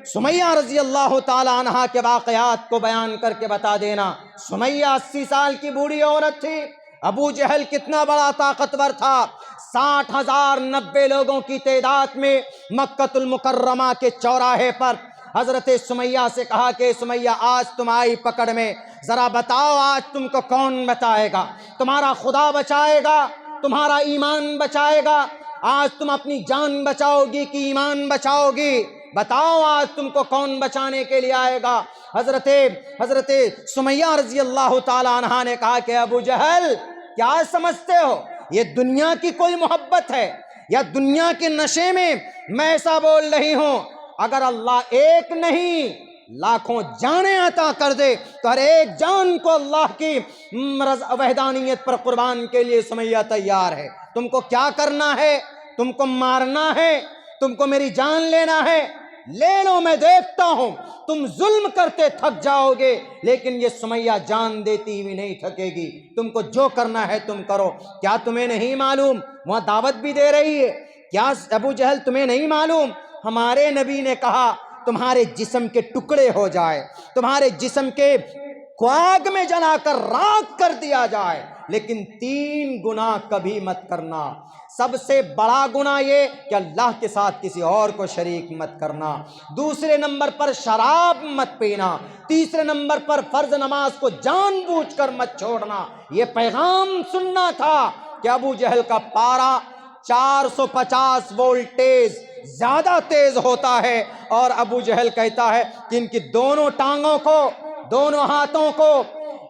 سمیہ رضی اللہ تعالی عنہا کے واقعات کو بیان کر کے بتا دینا. سمیہ 80 سال کی بوڑھی عورت تھی. ابو جہل کتنا بڑا طاقتور تھا، 60,000 90 لوگوں کی تعداد میں مکہ المکرمہ کے چوراہے پر حضرت سمیہ سے کہا کہ سمیہ آج تم آئی پکڑ میں، ذرا بتاؤ آج تم کو کون بچائے گا؟ تمہارا خدا بچائے گا؟ تمہارا ایمان بچائے گا؟ آج تم اپنی جان بچاؤ گی کہ ایمان بچاؤ گی؟ بتاؤ آج تم کو کون بچانے کے لیے آئے گا؟ حضرت سمیہ رضی اللہ تعالی عنہا نے کہا کہ ابو جہل کیا سمجھتے ہو یہ دنیا کی کوئی محبت ہے یا دنیا کے نشے میں میں ایسا بول رہی ہوں؟ اگر اللہ ایک نہیں لاکھوں جانیں عطا کر دے تو ہر ایک جان کو اللہ کی وحدانیت پر قربان کے لیے سمیہ تیار ہے. تم کو کیا کرنا ہے؟ تم کو مارنا ہے؟ تم کو میری جان لینا ہے؟ لے لو میں دیکھتا ہوں، تم ظلم کرتے تھک جاؤ گے لیکن یہ سمیہ جان دیتی ہوئی نہیں تھکے گی، تم کو جو کرنا ہے تم کرو۔ کیا تمہیں نہیں معلوم وہاں دعوت بھی دے رہی ہے؟ کیا ابو جہل تمہیں نہیں معلوم ہمارے نبی نے کہا تمہارے جسم کے ٹکڑے ہو جائے، تمہارے جسم کے کو آگ میں جلا کر راکھ کر دیا جائے، لیکن 3 گناہ کبھی مت کرنا۔ سب سے بڑا گناہ یہ کہ اللہ کے ساتھ کسی اور کو شریک مت کرنا، دوسرے نمبر پر شراب مت پینا، تیسرے نمبر پر فرض نماز کو جان بوجھ کر مت چھوڑنا۔ یہ پیغام سننا تھا کہ ابو جہل کا پارا 450 وولٹیج زیادہ تیز ہوتا ہے، اور ابو جہل کہتا ہے کہ ان کی دونوں ٹانگوں کو، دونوں ہاتھوں کو،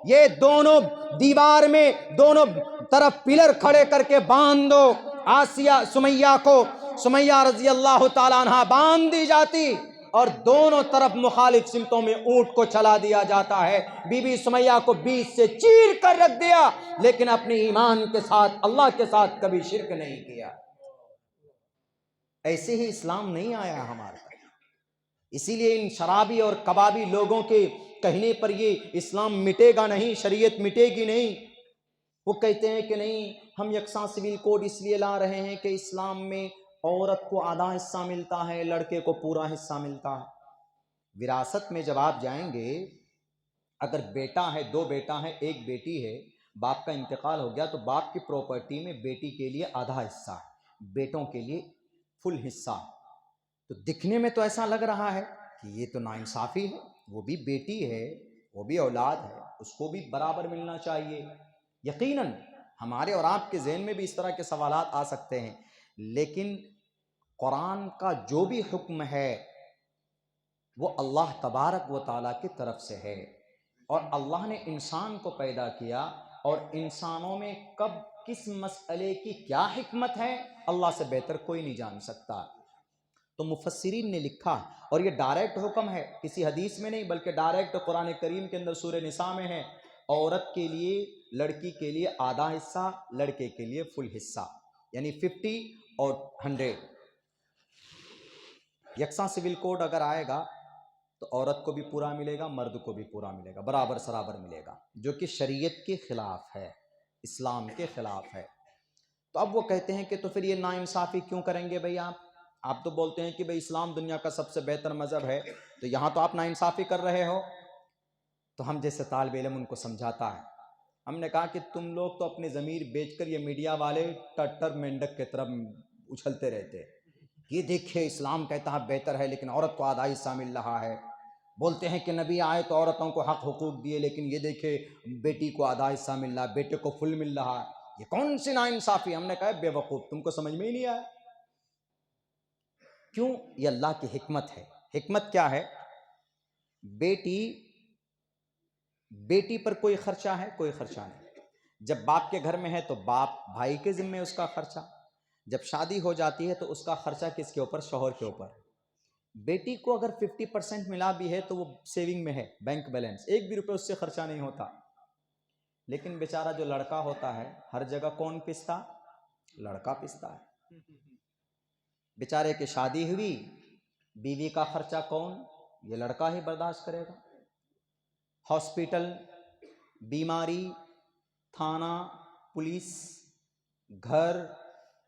یہ دونوں دیوار میں دونوں طرف پلر کھڑے کر کے باندھ دو۔ آسیہ سمیہ کو، سمیہ رضی اللہ تعالیٰ عنہ باندھ دی جاتی اور دونوں طرف مخالف سمتوں میں اونٹ کو چلا دیا جاتا ہے۔ بی بی سمیہ کو بیچ سے چیر کر رکھ دیا، لیکن اپنے ایمان کے ساتھ اللہ کے ساتھ کبھی شرک نہیں کیا۔ ایسے ہی اسلام نہیں آیا ہمارے تک۔ اسی لیے ان شرابی اور کبابی لوگوں کے کہنے پر یہ اسلام مٹے گا نہیں، شریعت مٹے گی نہیں۔ وہ کہتے ہیں کہ نہیں، ہم یکساں سول کوڈ اس لیے لا رہے ہیں کہ اسلام میں عورت کو آدھا حصہ ملتا ہے، لڑکے کو پورا حصہ ملتا ہے۔ وراثت میں جب آپ جائیں گے، اگر بیٹا ہے، 2 بیٹا ہے، 1 بیٹی ہے، باپ کا انتقال ہو گیا تو باپ کی پراپرٹی میں بیٹی کے لیے آدھا حصہ ہے، بیٹوں کے لیے فل حصہ۔ تو دکھنے میں تو ایسا لگ رہا ہے کہ یہ تو ناانصافی ہے، وہ بھی بیٹی ہے، وہ بھی اولاد ہے، اس کو بھی برابر ملنا چاہیے۔ یقیناً ہمارے اور آپ کے ذہن میں بھی اس طرح کے سوالات آ سکتے ہیں، لیکن قرآن کا جو بھی حکم ہے وہ اللہ تبارک و تعالیٰ کی طرف سے ہے، اور اللہ نے انسان کو پیدا کیا، اور انسانوں میں کب کس مسئلے کی کیا حکمت ہے اللہ سے بہتر کوئی نہیں جان سکتا۔ تو مفسرین نے لکھا، اور یہ ڈائریکٹ حکم ہے، کسی حدیث میں نہیں بلکہ ڈائریکٹ قرآن کریم کے اندر سورہ نساء میں ہے، عورت کے لیے، لڑکی کے لیے آدھا حصہ، لڑکے کے لیے فل حصہ، یعنی 50 اور 100۔ یکساں سول کوڈ اگر آئے گا تو عورت کو بھی پورا ملے گا، مرد کو بھی پورا ملے گا، برابر سرابر ملے گا، جو کہ شریعت کے خلاف ہے، اسلام کے خلاف ہے۔ تو اب وہ کہتے ہیں کہ تو پھر یہ ناانصافی کیوں کریں گے بھئی آپ تو بولتے ہیں کہ بھئی اسلام دنیا کا سب سے بہتر مذہب ہے، تو یہاں تو آپ ناانصافی کر رہے ہو۔ تو ہم جیسے طالب علم ان کو سمجھاتا ہے، ہم نے کہا کہ تم لوگ تو اپنی ضمیر بیچ کر یہ میڈیا والے ٹٹر مینڈک کی طرف اچھلتے رہتے، یہ دیکھیں اسلام کہتا ہے بہتر ہے لیکن عورت کو آدھا حصہ مل رہا ہے، بولتے ہیں کہ نبی آئے تو عورتوں کو حق حقوق دیے، لیکن یہ دیکھیں بیٹی کو آدھا حصہ مل رہا ہے، بیٹے کو فل مل رہا ہے، یہ کون سی ناانصافی؟ ہم نے کہا بے وقوف، تم کو سمجھ میں ہی نہیں آیا۔ کیوں؟ یہ اللہ کی حکمت ہے۔ حکمت کیا ہے؟ بیٹی پر کوئی خرچہ ہے؟ کوئی خرچہ نہیں۔ جب باپ کے گھر میں ہے تو باپ بھائی کے ذمہ اس کا خرچہ، جب شادی ہو جاتی ہے تو اس کا خرچہ کس کے اوپر؟ شوہر کے اوپر۔ بیٹی کو اگر 50% ملا بھی ہے تو وہ سیونگ میں ہے، بینک بیلنس، 1 بھی روپے اس سے خرچہ نہیں ہوتا۔ لیکن بیچارہ جو لڑکا ہوتا ہے، ہر جگہ کون پستا؟ لڑکا پستا ہے۔ بیچارے کی شادی ہوئی، بیوی کا خرچہ کون؟ یہ لڑکا ہی برداشت کرے گا۔ ہاسپٹل، بیماری، تھانہ، پولیس، گھر،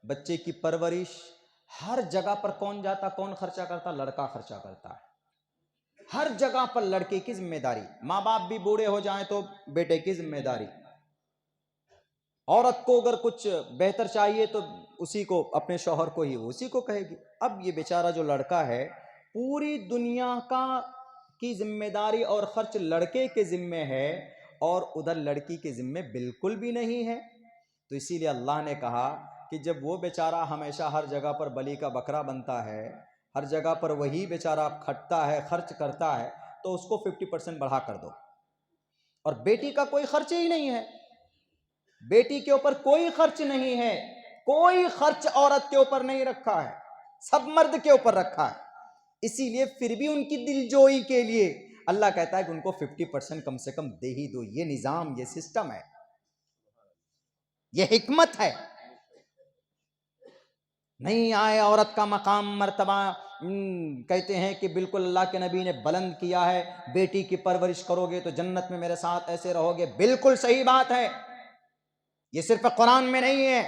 بچے کی پرورش، ہر جگہ پر کون جاتا، کون خرچہ کرتا؟ لڑکا خرچہ کرتا ہے۔ ہر جگہ پر لڑکے کی ذمہ داری، ماں باپ بھی بوڑھے ہو جائیں تو بیٹے کی ذمہ داری۔ عورت کو اگر کچھ بہتر چاہیے تو اسی کو، اپنے شوہر کو ہی، اسی کو کہے گی۔ اب یہ بیچارہ جو لڑکا ہے، پوری دنیا کی ذمہ داری اور خرچ لڑکے کے ذمہ ہے، اور ادھر لڑکی کے ذمہ بالکل بھی نہیں ہے۔ تو اسی لیے اللہ نے کہا کہ جب وہ بیچارہ ہمیشہ ہر جگہ پر بلی کا بکرا بنتا ہے، ہر جگہ پر وہی بیچارہ کھٹتا ہے، خرچ کرتا ہے، تو اس کو 50% بڑھا کر دو۔ اور بیٹی کا کوئی خرچ ہی نہیں ہے، بیٹی کے اوپر کوئی خرچ نہیں ہے، کوئی خرچ عورت کے اوپر نہیں رکھا ہے، سب مرد کے اوپر رکھا ہے۔ اسی لیے پھر بھی ان کی دل جوئی کے لیے اللہ کہتا ہے کہ ان کو 50% کم سے کم دے ہی دو۔ یہ نظام، یہ سسٹم ہے، یہ حکمت ہے۔ نہیں آئے عورت کا مقام مرتبہ کہتے ہیں کہ بالکل اللہ کے نبی نے بلند کیا ہے، بیٹی کی پرورش کرو گے تو جنت میں میرے ساتھ ایسے رہو گے، بالکل صحیح بات ہے، یہ صرف قرآن میں نہیں ہے۔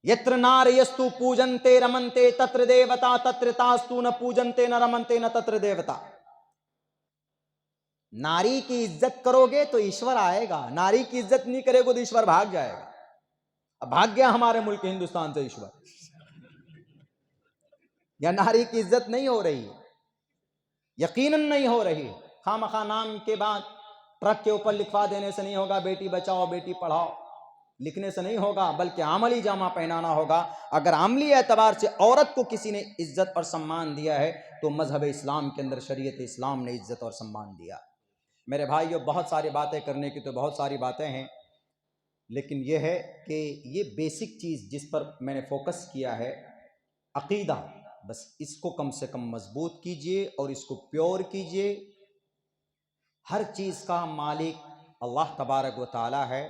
یتر نار یستو پوجنتے رمنتے تتر دیوتا تتر تاستو نہ پوجنتے نہ رمنتے نہ تتر دیوتا۔ ناری کی عزت کرو گے تو ایشور آئے گا، ناری کی عزت نہیں کرے گا تو ایشور بھاگ جائے گا۔ اب بھاگ گیا ہمارے ملک ہندوستان سے ایشور، یا ناری کی عزت نہیں ہو رہی، یقیناً نہیں ہو رہی۔ خواہ مخواہ نام کے بعد ٹرک کے اوپر لکھوا دینے سے نہیں ہوگا بیٹی بچاؤ بیٹی پڑھاؤ، لکھنے سے نہیں ہوگا، بلکہ عملی جامہ پہنانا ہوگا۔ اگر عملی اعتبار سے عورت کو کسی نے عزت اور سمان دیا ہے تو مذہب اسلام کے اندر شریعت اسلام نے عزت اور سمان دیا۔ میرے بھائیو، بہت ساری باتیں کرنے کی تو بہت ساری باتیں ہیں، لیکن یہ ہے کہ یہ بیسک چیز جس پر میں نے فوکس کیا ہے، عقیدہ، بس اس کو کم سے کم مضبوط کیجئے اور اس کو پیور کیجئے۔ ہر چیز کا مالک اللہ تبارک و تعالی ہے،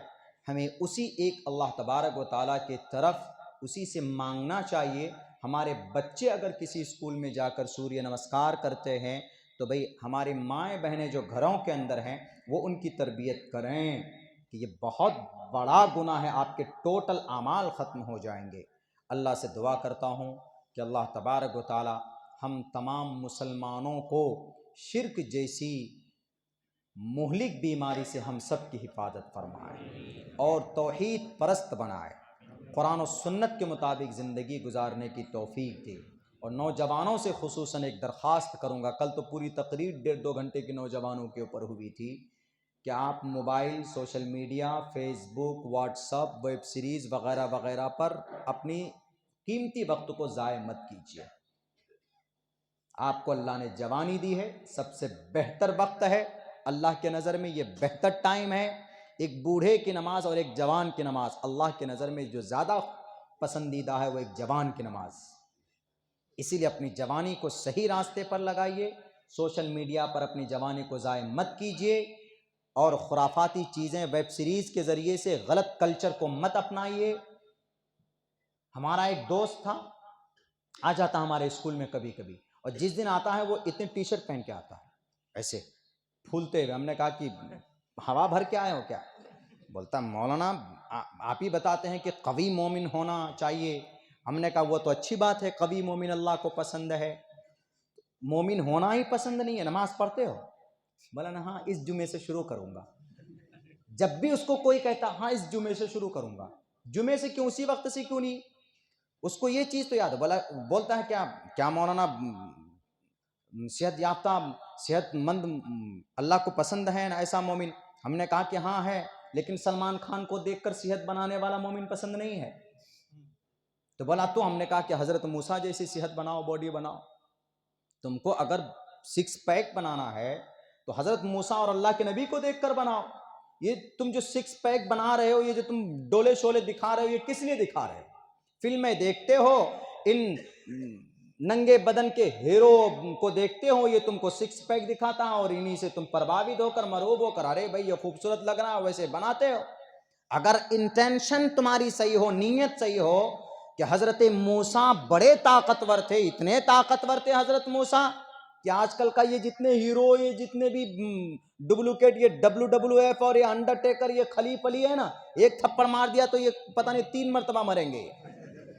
ہمیں اسی ایک اللہ تبارک و تعالیٰ کے طرف اسی سے مانگنا چاہیے۔ ہمارے بچے اگر کسی اسکول میں جا کر سوریہ نمسکار کرتے ہیں تو بھئی ہماری مائیں بہنیں جو گھروں کے اندر ہیں وہ ان کی تربیت کریں کہ یہ بہت بڑا گناہ ہے، آپ کے ٹوٹل اعمال ختم ہو جائیں گے۔ اللہ سے دعا کرتا ہوں کہ اللہ تبارک و تعالی ہم تمام مسلمانوں کو شرک جیسی مہلک بیماری سے ہم سب کی حفاظت فرمائے اور توحید پرست بنائے، قرآن و سنت کے مطابق زندگی گزارنے کی توفیق دے۔ اور نوجوانوں سے خصوصاً ایک درخواست کروں گا، کل تو پوری تقریر 1.5-2 گھنٹے کی نوجوانوں کے اوپر ہوئی تھی کہ آپ موبائل، سوشل میڈیا، فیس بک، واٹس ایپ، ویب سیریز وغیرہ وغیرہ پر اپنی قیمتی وقت کو ضائع مت کیجیے۔ آپ کو اللہ نے جوانی دی ہے، سب سے بہتر وقت ہے اللہ کے نظر میں، یہ بہتر ٹائم ہے۔ ایک بوڑھے کی نماز اور ایک جوان کی نماز اللہ کے نظر میں جو زیادہ پسندیدہ ہے وہ ایک جوان کی نماز۔ اسی لیے اپنی جوانی کو صحیح راستے پر لگائیے، سوشل میڈیا پر اپنی جوانی کو ضائع مت کیجیے، اور خرافاتی چیزیں ویب سیریز کے ذریعے سے غلط کلچر کو مت اپنائیے۔ ہمارا ایک دوست تھا، آ جاتا ہمارے اسکول میں کبھی کبھی، اور جس دن آتا ہے وہ اتنے ٹی شرٹ پہن کے آتا ہے ایسے پھولتے ہوئے۔ ہم نے کہا کہ ہوا بھر کے آئے ہو کیا؟ بولتا مولانا آپ ہی بتاتے ہیں کہ قوی مومن ہونا چاہیے۔ ہم نے کہا وہ تو اچھی بات ہے، قوی مومن اللہ کو پسند ہے، مومن ہونا ہی پسند نہیں ہے، نماز پڑھتے ہو؟ بولا نا ہاں اس جمعے سے شروع کروں گا۔ جب بھی اس کو کوئی کہتا ہاں اس جمعے سے شروع کروں گا، جمعے سے کیوں، اسی وقت سے کیوں نہیں؟ اس کو یہ چیز تو یاد ہے۔ بولتا ہے کیا مولانا صحت یافتہ صحت مند اللہ کو پسند ہے نا ایسا مومن؟ ہم نے کہا کہ ہاں ہے، لیکن سلمان خان کو دیکھ کر صحت بنانے والا مومن پسند نہیں ہے۔ تو بولا تو ہم نے کہا کہ حضرت موسیٰ جیسی صحت بناؤ، باڈی بناؤ۔ تم کو اگر 6 پیک بنانا ہے تو حضرت موسیٰ اور اللہ کے نبی کو دیکھ کر بناؤ۔ یہ تم جو 6 پیک بنا رہے ہو، یہ جو تم ڈولے شولے دکھا رہے ہو، یہ کس لیے دکھا رہے ہو؟ فلمیں دیکھتے ہو، ان ننگے بدن کے ہیرو کو دیکھتے ہو، یہ تم کو 6 پیک دکھاتا ہے اور انہی سے تم پربھاوت ہو کر مرعوب ہو کر ارے بھائی یہ خوبصورت لگ رہا ہے ویسے بناتے ہو۔ اگر انٹینشن تمہاری صحیح ہو، نیت صحیح ہو کہ حضرت موسیٰ بڑے طاقتور تھے، اتنے طاقتور تھے حضرت موسیٰ کہ آج کل کا یہ جتنے ہیرو، یہ جتنے بھی ڈپلیکیٹ، یہ WWF اور یہ انڈرٹیکر، یہ خلیف علی ہے نا، ایک تھپڑ مار دیا تو یہ پتہ نہیں 3 مرتبہ مریں گے۔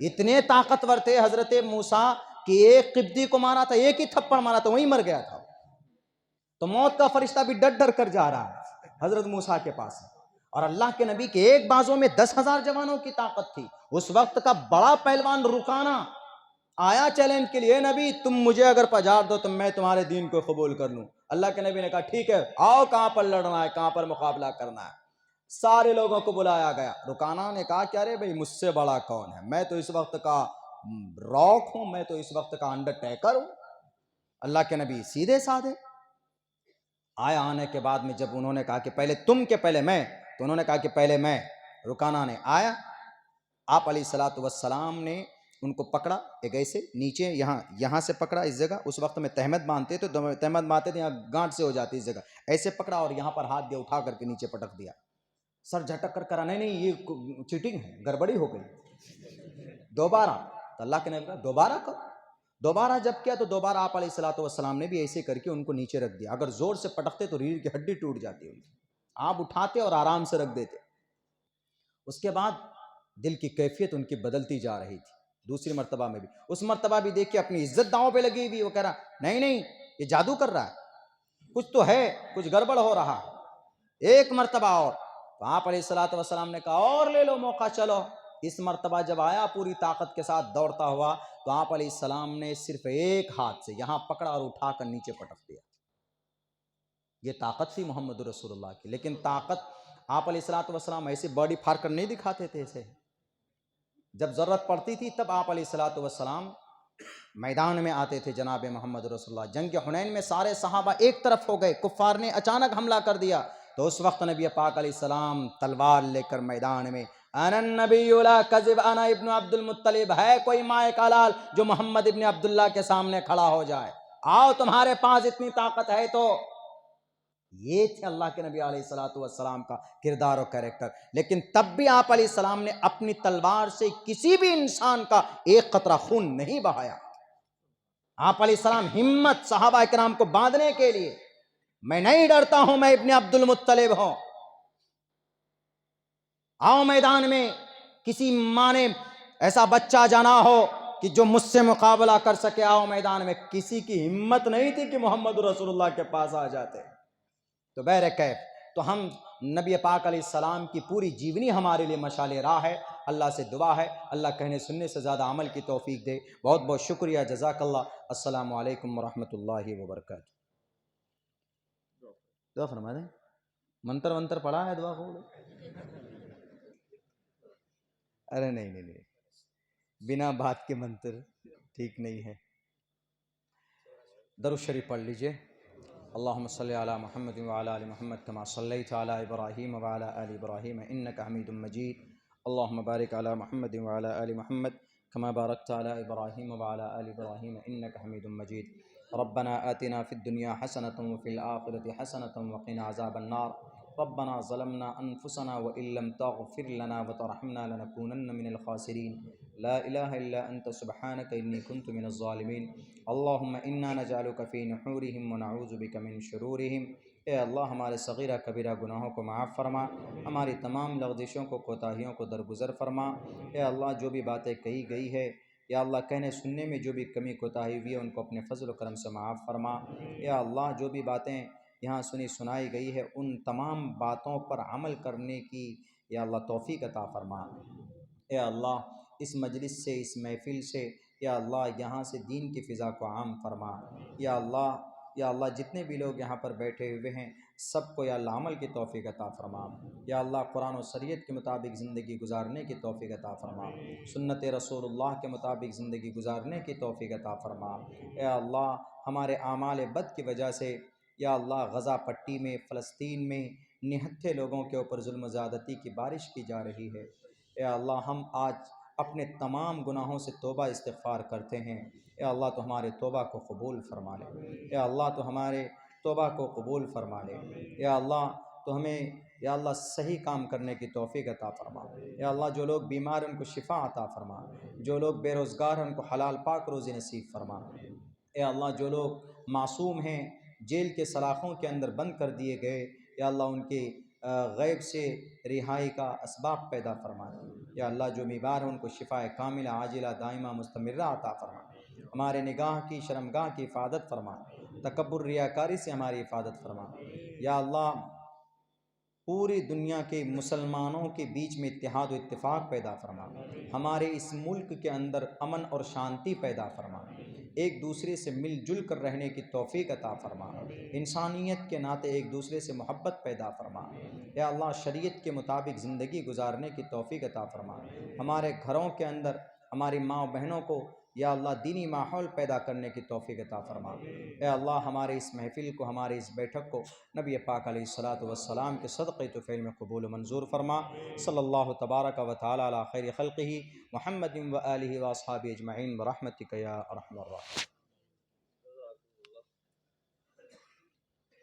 اتنے طاقتور تھے حضرت موسیٰ کہ ایک قبطی کو مارا تھا، ایک ہی تھپڑ مارا تھا وہیں مر گیا تھا۔ تو موت کا فرشتہ بھی ڈر ڈر کر جا رہا ہے حضرت موسیٰ کے پاس، اور اللہ کے نبی کے ایک بازو میں 10,000 جوانوں کی طاقت تھی۔ اس وقت کا بڑا پہلوان رکانہ آیا چیلنج کے لیے، نبی تم مجھے اگر پجار دو تو میں تمہارے دین کو قبول کر لوں۔ اللہ کے نبی نے کہا ٹھیک ہے، آؤ کہاں پر لڑنا ہے، کہاں پر مقابلہ کرنا ہے۔ سارے لوگوں کو بلایا گیا۔ رکانہ نے کہا کہ ارے بھائی مجھ سے بڑا کون ہے، میں تو اس وقت کا راک ہوں، میں تو اس وقت کا انڈرٹیکر ہوں۔ اللہ کے نبی سیدھے سادھے آیا۔ آنے کے بعد میں جب انہوں نے کہا کہ پہلے تم کہ پہلے میں، تو انہوں نے کہا کہ پہلے میں۔ رکانہ نے آیا، آپ علیہ الصلوۃ والسلام نے ان کو پکڑا، ایک ایسے نیچے یہاں سے پکڑا اس جگہ، اس وقت میں تہمت باندھتے تو تہمت باندھتے تھے، یہاں گانٹ سے ہو جاتی اس جگہ، ایسے پکڑا اور یہاں پر ہاتھ دیا، اٹھا کر کے نیچے پٹک دیا۔ سر جھٹک کر کرا نہیں یہ چیٹنگ ہے، گڑبڑی ہو گئی، دوبارہ تو اللہ کے نبی کہا دوبارہ کرو. دوبارہ جب کیا تو دوبارہ آپ علیہ الصلوۃ والسلام نے بھی ایسے کر کے ان کو نیچے رکھ دیا. اگر زور سے پٹکتے تو ریڑھ کی ہڈی ٹوٹ جاتی ان کی. آپ اٹھاتے اور آرام سے رکھ دیتے. اس کے بعد دل کی کیفیت ان کی بدلتی جا رہی تھی. دوسری مرتبہ میں بھی, اس مرتبہ بھی دیکھ کے اپنی عزت داؤں پہ لگی ہوئی. وہ کہہ رہا نہیں نہیں یہ جادو کر رہا ہے, کچھ تو ہے, کچھ گڑبڑ ہو رہا. ایک مرتبہ اور. تو آپ علیہ الصلوۃ والسلام نے کہا اور لے لو موقع, چلو. اس مرتبہ جب آیا پوری طاقت کے ساتھ دوڑتا ہوا تو آپ علیہ السلام نے صرف ایک ہاتھ سے یہاں پکڑا اور اٹھا کر نیچے پٹک دیا. یہ طاقت تھی محمد رسول اللہ کی. لیکن طاقت آپ علیہ الصلوۃ والسلام ایسے باڈی پھاڑ کر نہیں دکھاتے تھے. ایسے جب ضرورت پڑتی تھی تب آپ علیہ الصلوۃ والسلام میدان میں آتے تھے. جناب محمد رسول اللہ جنگ حنین میں سارے صحابہ ایک طرف ہو گئے, کفار نے اچانک حملہ کر دیا, تو اس وقت نبی پاک علیہ السلام تلوار لے کر میدان میں, انا النبی لا کذب انا ابن عبد المطلب, ہے کوئی مائے کا لال جو محمد ابن عبداللہ کے سامنے کھڑا ہو جائے, آؤ تمہارے پاس اتنی طاقت ہے تو. یہ تھے اللہ کے نبی علیہ الصلوۃ والسلام کا کردار و کریکٹر. لیکن تب بھی آپ علیہ السلام نے اپنی تلوار سے کسی بھی انسان کا ایک قطرہ خون نہیں بہایا. آپ علیہ السلام ہمت صحابہ کرام کو باندھنے کے لیے, میں نہیں ڈرتا ہوں, میں ابن عبد المطلب ہوں, آؤ میدان میں. کسی ماں نے ایسا بچہ جانا ہو کہ جو مجھ سے مقابلہ کر سکے, آؤ میدان میں. کسی کی ہمت نہیں تھی کہ محمد رسول اللہ کے پاس آ جاتے. تو بہرکیف تو ہم نبی پاک علیہ السلام کی پوری جیونی ہمارے لیے مشعل راہ ہے. اللہ سے دعا ہے اللہ کہنے سننے سے زیادہ عمل کی توفیق دے. بہت بہت شکریہ, جزاک اللہ. السلام علیکم ورحمۃ اللہ وبرکاتہ. دعا فرما دیں. منتر ونتر پڑھا ہے دعا کو؟ ارے نہیں, بنا بات کے منتر ٹھیک نہیں ہے. درود شریف پڑھ لیجئے. اللہم صلی علی محمد وعلی آل محمد کما صلیت علی ابراہیم وعلی آل ابراہیم انک حمید مجید. اللہم بارک علی محمد وعلی آل محمد کما بارکت علی ابراہیم وعلی آل ابراہیم انک حمید مجید. ربنا آتنا فی الدنیا حسنۃ وفی الآخرۃ حسنۃ وقنا عذاب النار. ربنا ظلمنا انفسنا وان لم تغفر لنا وترحمنا لنکونن من الخاسرین. لا الہ الا انت سبحانک انی کنت من الظالمین. اللہم انا نجعلک فی نحورہم ونعوذ بک من شرورہم. اے اللہ ہمارے صغیرہ کبیرہ گناہوں کو معاف فرما, ہماری تمام لغزشوں کو کوتاہیوں کو درگزر فرما. اے اللہ جو بھی باتیں کہی گئی ہے یا اللہ کہنے سننے میں جو بھی کمی کوتاہی ہوئی ہے ان کو اپنے فضل و کرم سے معاف فرما. یا اللہ جو بھی باتیں یہاں سنی سنائی گئی ہے ان تمام باتوں پر عمل کرنے کی یا اللہ توفیق عطا فرما. اے اللہ اس مجلس سے, اس محفل سے یا اللہ یہاں سے دین کی فضا کو عام فرما. یا اللہ جتنے بھی لوگ یہاں پر بیٹھے ہوئے ہیں سب کو یا اللہ عمل کی توفیق عطا فرما. یا اللہ قرآن و شریعت کے مطابق زندگی گزارنے کی توفیق عطا فرما. سنت رسول اللہ کے مطابق زندگی گزارنے کی توفیق عطا فرما. اے اللہ ہمارے اعمال بد کی وجہ سے یا اللہ غزہ پٹی میں, فلسطین میں نہتھے لوگوں کے اوپر ظلم و زیادتی کی بارش کی جا رہی ہے. اے اللہ ہم آج اپنے تمام گناہوں سے توبہ استغفار کرتے ہیں. اے اللہ تو ہمارے توبہ کو قبول فرما لے. اے اللہ تو ہمارے توبہ کو قبول فرما لے. اے اللہ تو ہمیں یا اللہ صحیح کام کرنے کی توفیق عطا فرما. اے اللہ جو لوگ بیمار ہیں ان کو شفا عطا فرما. جو لوگ بے روزگار ہیں ان کو حلال پاک روزی نصیب فرما. اے اللہ جو لوگ معصوم ہیں جیل کے سلاخوں کے اندر بند کر دیے گئے یا اللہ ان کے غیب سے رہائی کا اسباب پیدا فرما. یا اللہ جو بیمار ہیں ان کو شفا کاملہ عاجلہ دائمہ مستمرہ عطا فرما. ہمارے نگاہ کی شرمگاہ کی حفاظت فرما. تکبر ریاکاری سے ہماری حفاظت فرما. یا اللہ پوری دنیا کے مسلمانوں کے بیچ میں اتحاد و اتفاق پیدا فرما. ہمارے اس ملک کے اندر امن اور شانتی پیدا فرما. ایک دوسرے سے مل جل کر رہنے کی توفیق عطا فرما. انسانیت کے ناطے ایک دوسرے سے محبت پیدا فرما. یا اللہ شریعت کے مطابق زندگی گزارنے کی توفیق عطا فرما. ہمارے گھروں کے اندر ہماری ماں بہنوں کو یا اللہ دینی ماحول پیدا کرنے کی توفیق عطا فرما. اے اللہ ہمارے اس محفل کو, ہمارے اس بیٹھک کو نبی پاک علیہ الصلوۃ والسلام کے صدقے طفیل میں قبول و منظور فرما. صلی اللہ تبارک و تعالی علی خیر خلقہ محمد و آلہ و اصحابہ اجمعین برحمتک یا ارحم الراحمین.